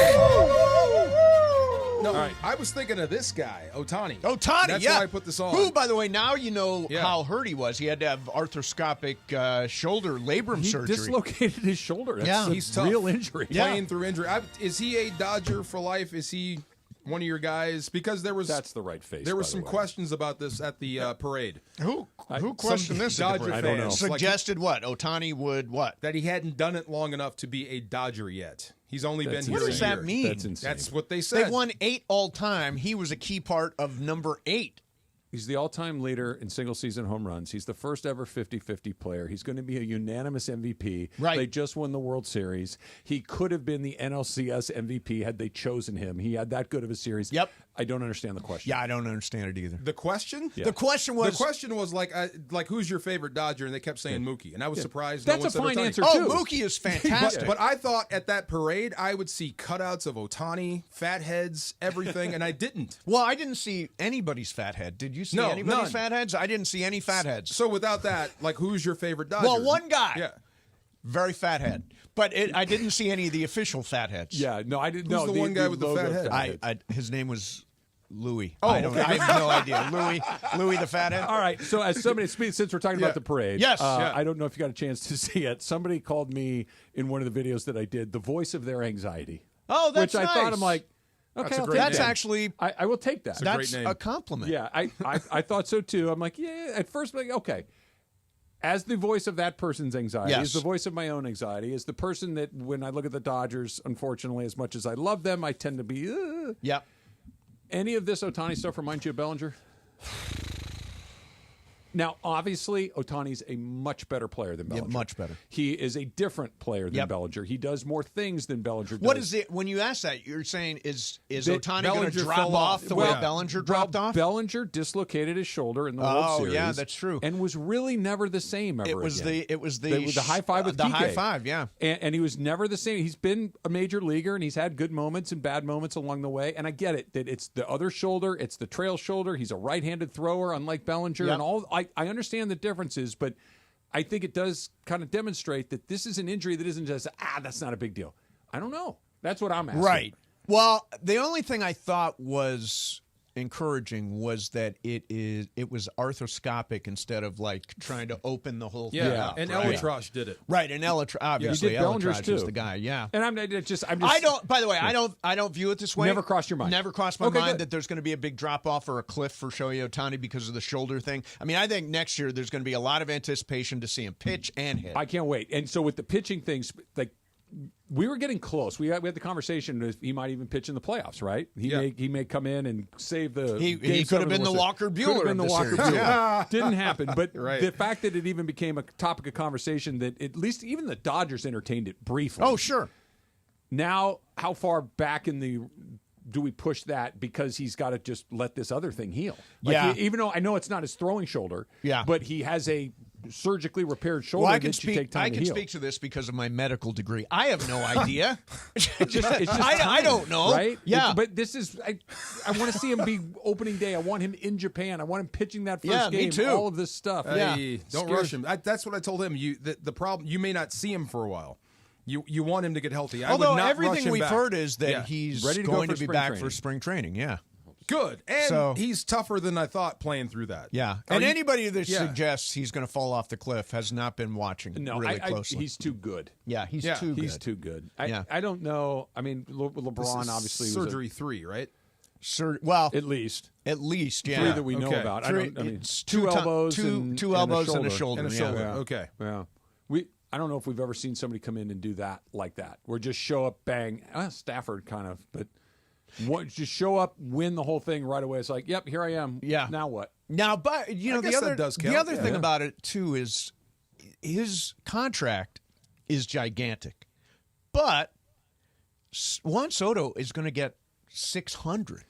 No, I was thinking of this guy, Ohtani. Ohtani, That's yeah. why I put this on. Who, by the way, now you know how hurt he was. He had to have arthroscopic shoulder labrum He surgery. dislocated his shoulder. That's Yeah. a He's tough. real injury. Playing through injury. Is he a Dodger for life? Is he one of your guys? Because That's the right face. there were by the some way. questions about this at the parade. Who questioned this? at the Dodger parade? I don't know. Suggested what? Ohtani would what? That he hadn't done it long enough to be a Dodger yet. He's only That's been here What a does year. that mean? That's insane. That's what they said. They've won 8 all time. He was a key part of number 8. He's the all-time leader in single-season home runs. He's the first ever 50-50 player. He's going to be a unanimous MVP. Right. They just won the World Series. He could have been the NLCS MVP had they chosen him. He had that good of a series. Yep. I don't understand the question. Yeah, I don't understand it either. The question? Yeah. The question was like who's your favorite Dodger? And they kept saying Mookie, and I was surprised. That's no one a said fine Ohtani. answer, Oh, too. Mookie is fantastic. But I thought at that parade I would see cutouts of Ohtani, fat heads, everything, and I didn't. Well, I didn't see anybody's fat head. Did you see No, anybody's none. fat heads? I didn't see any fat heads. So without that, like, who's your favorite Dodger? Well, one guy. Yeah. Very fat head. But I didn't see any of the official fat heads. Yeah, no, I didn't Who's know. the one guy with the logo fat head? head. His name was Louis. Oh, I have no idea. Louis the fathead. All right, so as somebody, since we're talking about the parade, Yes. I don't know if you got a chance to see it. Somebody called me in one of the videos that I did the voice of their anxiety. Oh, that's which I thought nice. I'm like, okay, That's a I'll great take That's that. actually I will take that. that's great name. a compliment. Yeah, I thought so too. I'm like, yeah. At first, like, okay. As the voice of that person's anxiety, Yes. as the voice of my own anxiety, as the person that when I look at the Dodgers, unfortunately, as much as I love them, I tend to be. Yep. Any of this Ohtani stuff remind you of Bellinger? Now, obviously, Ohtani's a much better player than Bellinger. Yeah, much better. He is a different player than Bellinger. He does more things than Bellinger does. What is it when you ask that? You're saying is Ohtani going to drop fell off the way Bellinger dropped off? Bellinger dislocated his shoulder in the World Series. Oh, yeah, that's true. And was really never the same ever. It was again. the high five with the Kike. high five, yeah. And he was never the same. He's been a major leaguer, and he's had good moments and bad moments along the way. And I get it that it's the other shoulder, it's the trail shoulder. He's a right-handed thrower, unlike Bellinger, and all. I understand the differences, but I think it does kind of demonstrate that this is an injury that isn't just that's not a big deal. I don't know. That's what I'm asking. Right. Well, the only thing I thought was encouraging was that it was arthroscopic instead of like trying to open the whole thing up. And right? Elatrosh did it. Right, and obviously Elatrosh is the guy. Yeah. And I'm just. I don't. By the way, I don't view it this way. Never crossed your mind. Never crossed my mind good. that there's going to be a big drop off or a cliff for Shohei Ohtani because of the shoulder thing. I mean, I think next year there's going to be a lot of anticipation to see him pitch and hit. I can't wait. And so with the pitching things, like. We were getting close. We had the conversation that he might even pitch in the playoffs, right? He may come in and save the. He could have been the Walker Buehler of the series. Yeah. Didn't happen, but the fact that it even became a topic of conversation that at least even the Dodgers entertained it briefly. Oh, sure. Now, how far back in the do we push that because he's got to just let this other thing heal? Even though I know it's not his throwing shoulder, but he has a surgically repaired shoulder I can that you take time to heal. speak to this because of my medical degree. I have no idea. it's just I don't know. Right? Yeah. But this is, I want to see him be opening day. I want him in Japan. I want him pitching that first game. Me too. All of this stuff. Don't rush him. That's what I told him. The problem, you may not see him for a while. You want him to get healthy. Although would not everything rush him we've back. heard is that he's ready to going go to be back for spring training. Yeah. Good. And he's tougher than I thought playing through that. Yeah. And anybody that suggests he's going to fall off the cliff has not been watching really closely. He's too good. Yeah, he's too good. He's too good. I don't know. I mean, LeBron obviously surgery 3, right? Well, at least, yeah. 3 that we know about. It's two elbows, two elbows and a shoulder. Yeah. Okay. Yeah. I don't know if we've ever seen somebody come in and do that like that, where just show up, bang. Stafford kind of, but just show up, win the whole thing right away. It's like, yep, here I am. Yeah. Now what? Now, but the other thing about it too is his contract is gigantic, but Juan Soto is going to get $600.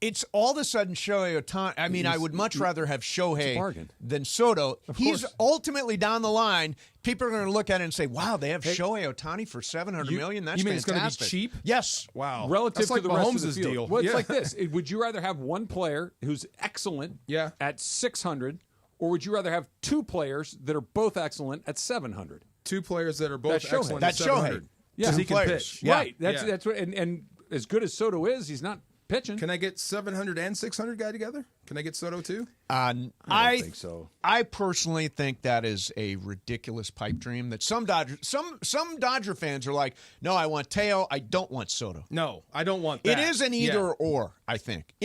It's all of a sudden Shohei Ohtani. I mean, I would much rather have Shohei than Soto. He's ultimately down the line. People are going to look at it and say, wow, they have Shohei Ohtani for $700 million? That's you mean fantastic. It's going to be cheap? Yes. Wow. Relative That's to like the rest of Mahomes' the field. deal. Well, it's like this. Would you rather have one player who's excellent at $600, or would you rather have two players that are both excellent at $700? Two players that are both excellent That's at Shohei. $700. Yeah, he can pitch. Yeah. Right. That's what. And as good as Soto is, he's not pitching. Can I get 700 and 600 guy together? Can I get Soto too? I don't think so. I personally think that is a ridiculous pipe dream that some Dodger fans are like, no, I want Teo, I don't want Soto. No, I don't want that. It is an either or, I think.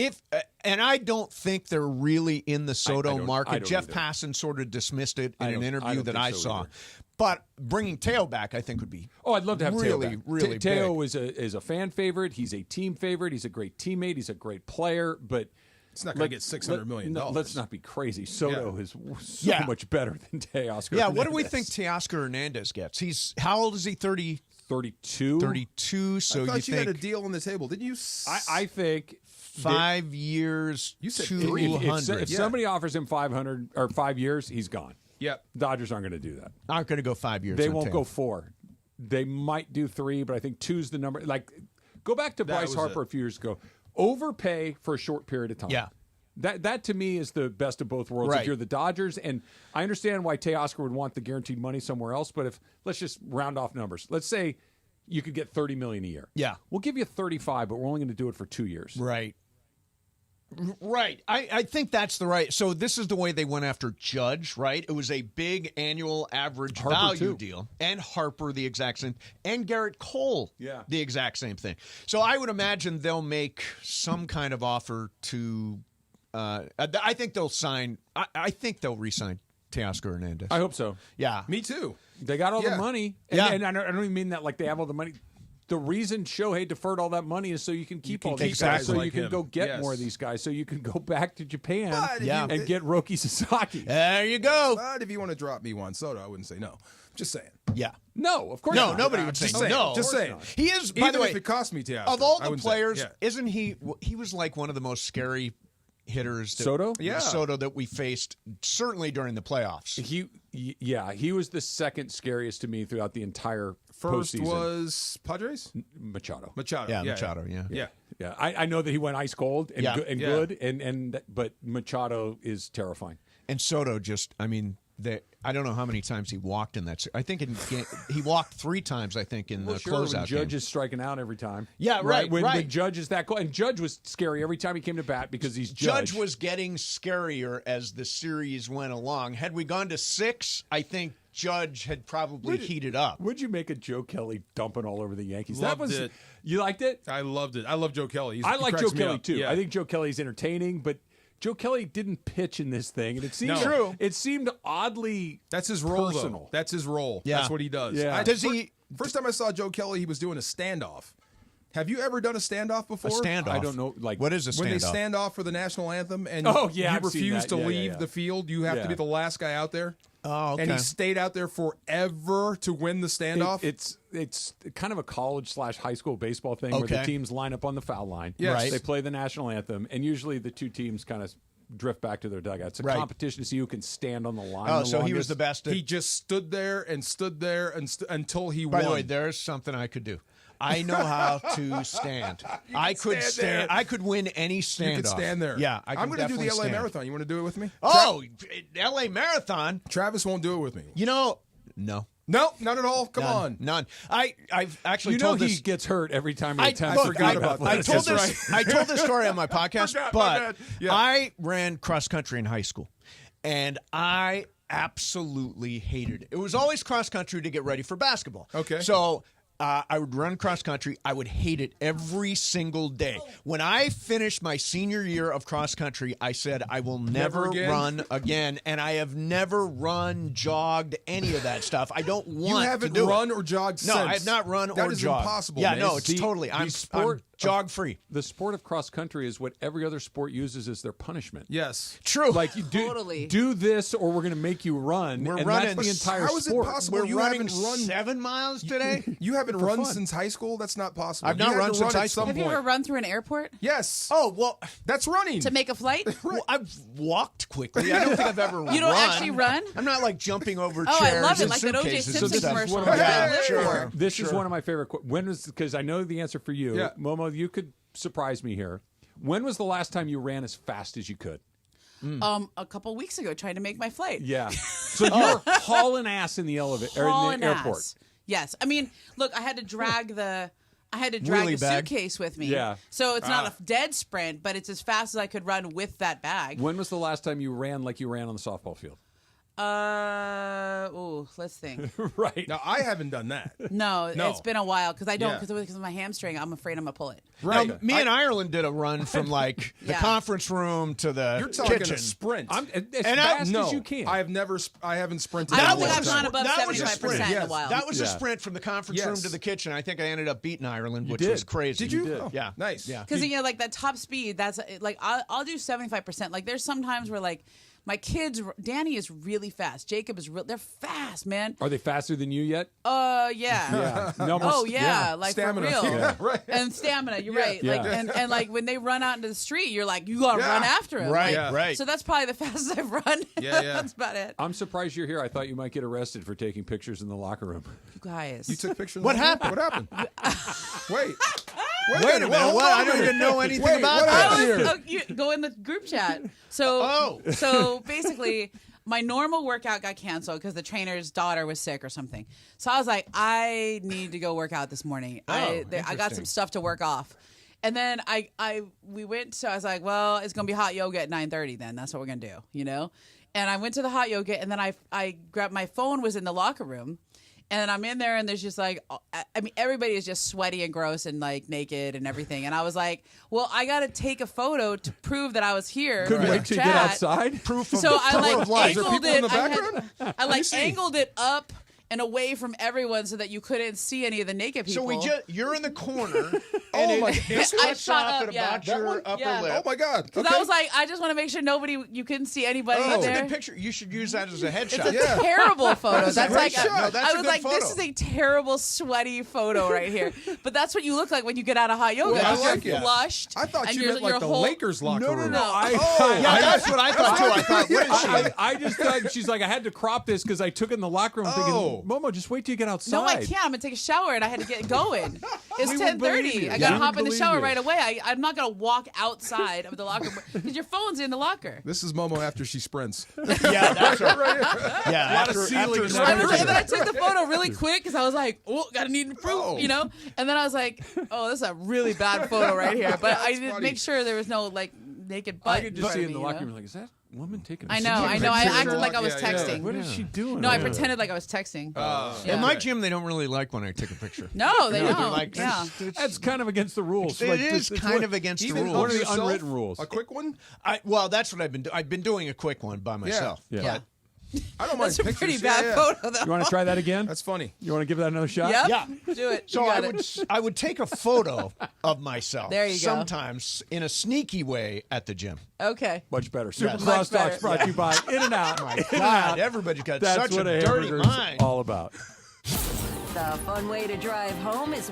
And I don't think they're really in the Soto market. Jeff Passan sort of dismissed it in an interview that I saw. But bringing Teo back, I think, would be I'd love to have Teo really, back. really Teo big. is a fan favorite. He's a team favorite. He's a great teammate. He's a great player. But it's not going to get $600 million. No, let's not be crazy. Soto is so much better than Teoscar. Yeah, what do we think Teoscar Hernandez gets? How old is he? 32. 32. So I thought you think had a deal on the table, didn't you? I think 5 years. You said 200. If somebody offers him 500 or 5 years, he's gone. Yep. Dodgers aren't going to do that. Aren't going to go 5 years. They won't go 4. They might do 3, but I think 2's the number. Like, go back to Bryce Harper a few years ago. Overpay for a short period of time. Yeah. That to me is the best of both worlds. Right. If you're the Dodgers, and I understand why Teoscar would want the guaranteed money somewhere else, but let's just round off numbers. Let's say you could get $30 million a year. Yeah. We'll give you 35, but we're only going to do it for 2 years. Right. Right. I think that's the right. So this is the way they went after Judge, right? It was a big annual average value deal. And Harper, the exact same. And Garrett Cole, the exact same thing. So I would imagine they'll make some kind of offer to I think they'll sign. I think they'll re-sign Teoscar Hernandez. I hope so. Yeah. Me too. They got all the money. And I don't even mean that like they have all the money. the reason Shohei deferred all that money is so you can keep all these guys guys, so like you can him. go get Yes. more of these guys, so you can go back to Japan But and get Roki Sasaki. There you go. But if you want to drop me Juan Soto, I wouldn't say no. Just saying. Yeah. No, of course No, not. nobody would say Just saying. no. Just saying. He is, by Even the way, if it cost me to of all I the wouldn't say, players, yeah. isn't he was like one of the most scary hitters Soto? Yeah. Soto that we faced certainly during the playoffs. He was the second scariest to me throughout the entire First postseason. was Padres? Machado. Machado. Machado, Yeah. Yeah, I know that he went ice cold and, Yeah. good, but Machado is terrifying. And Soto just, I mean, I don't know how many times he walked in that. I think he walked 3 times, I think, in the closeout when Judge game. is striking out every time. Yeah, right, When right. Judge is that cool. And Judge was scary every time he came to bat because he's Judge. Judge was getting scarier as the series went along. Had we gone to 6, I think Judge had probably heated up. What'd you make of Joe Kelly dumping all over the Yankees? Loved it. You liked it? I loved it. I love Joe Kelly. I like Joe cracks me Kelly up. too. Yeah. I think Joe Kelly's entertaining, but Joe Kelly didn't pitch in this thing, and it seemed No. It seemed oddly That's his role, personal. though. That's his role. Yeah. That's what he does. Yeah. First time I saw Joe Kelly, he was doing a standoff. Have you ever done a standoff before? A standoff? I don't know. Like, what is a standoff? When they stand off for the national anthem and Oh, yeah, you I've seen refuse that. to Yeah, leave yeah. the field, you have Yeah. to be the last guy out there. Oh, okay. And he stayed out there forever to win the standoff. It's kind of a college/high school baseball thing where the Okay. teams line up on the foul line. Yes. Right. They play the national anthem, and usually the two teams kind of drift back to their dugout. It's a Right. competition to see who can stand on the line. Oh, the so he was longest. the best. He just stood there until he By won. the way, there's something I could do. I know how to stand. I could stand there. I could win any You standoff. could stand there. Yeah, I'm going to do the LA Marathon. You want to do it with me? Oh, LA Marathon. Travis won't do it with me. You know, no. No, none at all. Come on. None. I've actually You know told he this. gets hurt every time he attempts look, to forgot do about that. I told That's this. right. I told this story on my podcast, My but bad. Yeah. I ran cross country in high school, and I absolutely hated it. It was always cross country to get ready for basketball. Okay. So I would run cross country. I would hate it every single day. When I finished my senior year of cross country, I said I will never again? run again, and I have never run, jogged, any of that stuff. I don't want You to haven't do run it. or jogged No, since. I have not run That or is jogged. impossible, Yeah, man. no, it's The- totally. the I'm sport jog free. The sport of cross country is what every other sport uses as their punishment. Yes. True. Like you do this, or we're going to make you run. We're and running. That's the entire How is it sport. possible We're you running haven't run 7 miles today. You haven't For run fun. since high school? That's not possible. I've You not had run to since at high some school. Have you point. ever run through an airport Yes. Oh well, That's running. to make a flight? well, I've walked quickly. I don't think I've ever. You don't run. actually run? I'm not like jumping over Oh, I chairs love it, and like that O.J. suitcases Simpson and stuff. commercial. one of my- Yeah, sure. This is one of my favorite. When was because I know the answer for you, Yeah. Momo. You could surprise me here. When was the last time you ran as fast as you could? A couple weeks ago, trying to make my flight. Yeah. So you're hauling ass in the elevator or in Hauling the airport. ass. Yes, I mean, look, I had to drag the Wheelie bag. suitcase with me. Yeah. So it's not a dead sprint, but it's as fast as I could run with that bag. When was the last time you ran like you ran on the softball field? Let's think. Right. Now, I haven't done that. No, it's been a while because I don't Yeah. because of my hamstring. I'm afraid I'm gonna pull it. Right. Now, me and Ireland did a run from like the Yeah. conference room to the You're talking kitchen. a sprint. As And I- fast no, as you can. I haven't sprinted. I in don't a think long I've time. gone above That was a 75% sprint. in a Yes. while. That was a Yeah. sprint from the conference room Yes. to the kitchen. I think I ended up beating Ireland, which did. was crazy. Did you? did. Oh, Yeah. Nice. Yeah. Because like that top speed, that's like I'll do 75%. Like there's some times where like my kids, Danny is really fast. Jacob is they're fast, man. Are they faster than you yet? Yeah. Yeah. No, Oh yeah, like Stamina. for real. Yeah, right. And stamina, you're right. Yeah. Like and like when they run out into the street, you're like, you gotta Yeah. run after them. Right, Like, Yeah. right. So that's probably the fastest I've run. Yeah, yeah. That's about it. I'm surprised you're here. I thought you might get arrested for taking pictures in the locker room. You guys. You took pictures. What of happened? What happened? Wait. Wait a minute. hold What? on I don't a even minute. know anything Wait, about what that. happened here? Oh, you go in the group chat. So so basically my normal workout got canceled because the trainer's daughter was sick or something. So I was like, I need to go work out this morning. I got interesting. some stuff to work off. And then we went, so I was like, well, it's going to be hot yoga at 9:30 then. That's what we're going to do, you know? And I went to the hot yoga, and then I grabbed my phone, was in the locker room. And I'm in there, and there's just like, I mean, everybody is just sweaty and gross and like naked and everything. And I was like, well, I got to take a photo to prove that I was here. Couldn't for wait the to get chat. outside. Proof of So I like of life. Is there angled people in it. the background? I like angled it up and away from everyone so that you couldn't see any of the naked people. So you're in the corner. Oh and my it I splits shot off up, at yeah. about your upper lip. Oh my God! Because I was like, I just want to make sure you couldn't see anybody That's there. a good picture. You should use that as a headshot. It's a terrible photo. That's a That's great like shot. No, that's I a was good like, this photo. is a terrible sweaty photo right here. But that's what you look like when you get out of hot yoga. Well, I You're like it. flushed. I thought and you your- meant like your the whole- Lakers locker room. That's what I thought too. I thought, what is she? I just thought she's like, I had to crop this because I took it in the locker room thinking, Momo, just wait till you get outside. No, I can't. I'm gonna take a shower and I had to get going. It's We would believe 10:30. you. I gotta Yeah. hop in the Believe shower you. right away. I'm not gonna walk outside of the locker room because your phone's in the locker. This is Momo after she sprints. Yeah, that's right. Yeah, A lot of after ceiling after and And everything. then I took the photo really quick because I was like, oh, gotta need proof, you know? And then I was like, oh, this is a really bad photo right here. But I didn't funny. make sure there was no like naked butt. I could just see in in the front locker of me, room, like, is that woman taking a I know. picture? I Picture acted of like I was her. Yeah, yeah. texting. What is she doing? No, I over there? pretended like I was texting. In my gym, they don't really like when I take a picture. No, they they're don't. like, Yeah. That's kind of against the rules. It Like, is it's kind one- of against the Even rules. One of the yourself? unwritten rules. A quick one? Well, that's what I've been doing a quick one by myself. Yeah. Yeah. I don't mind That's a pictures. pretty Yeah, bad yeah. photo, though. You want to try that again? That's funny. You want to give that another shot? Yep. Yeah. Do it. So You got I it. I would take a photo of myself. There you go. Sometimes in a sneaky way at the gym. Okay. Much better. Super Yes. Cross Much better. Talks brought to you by In and Out. My In and God, Out. everybody's got That's such what a dirty hamburger's mind. all about. The fun way to drive home is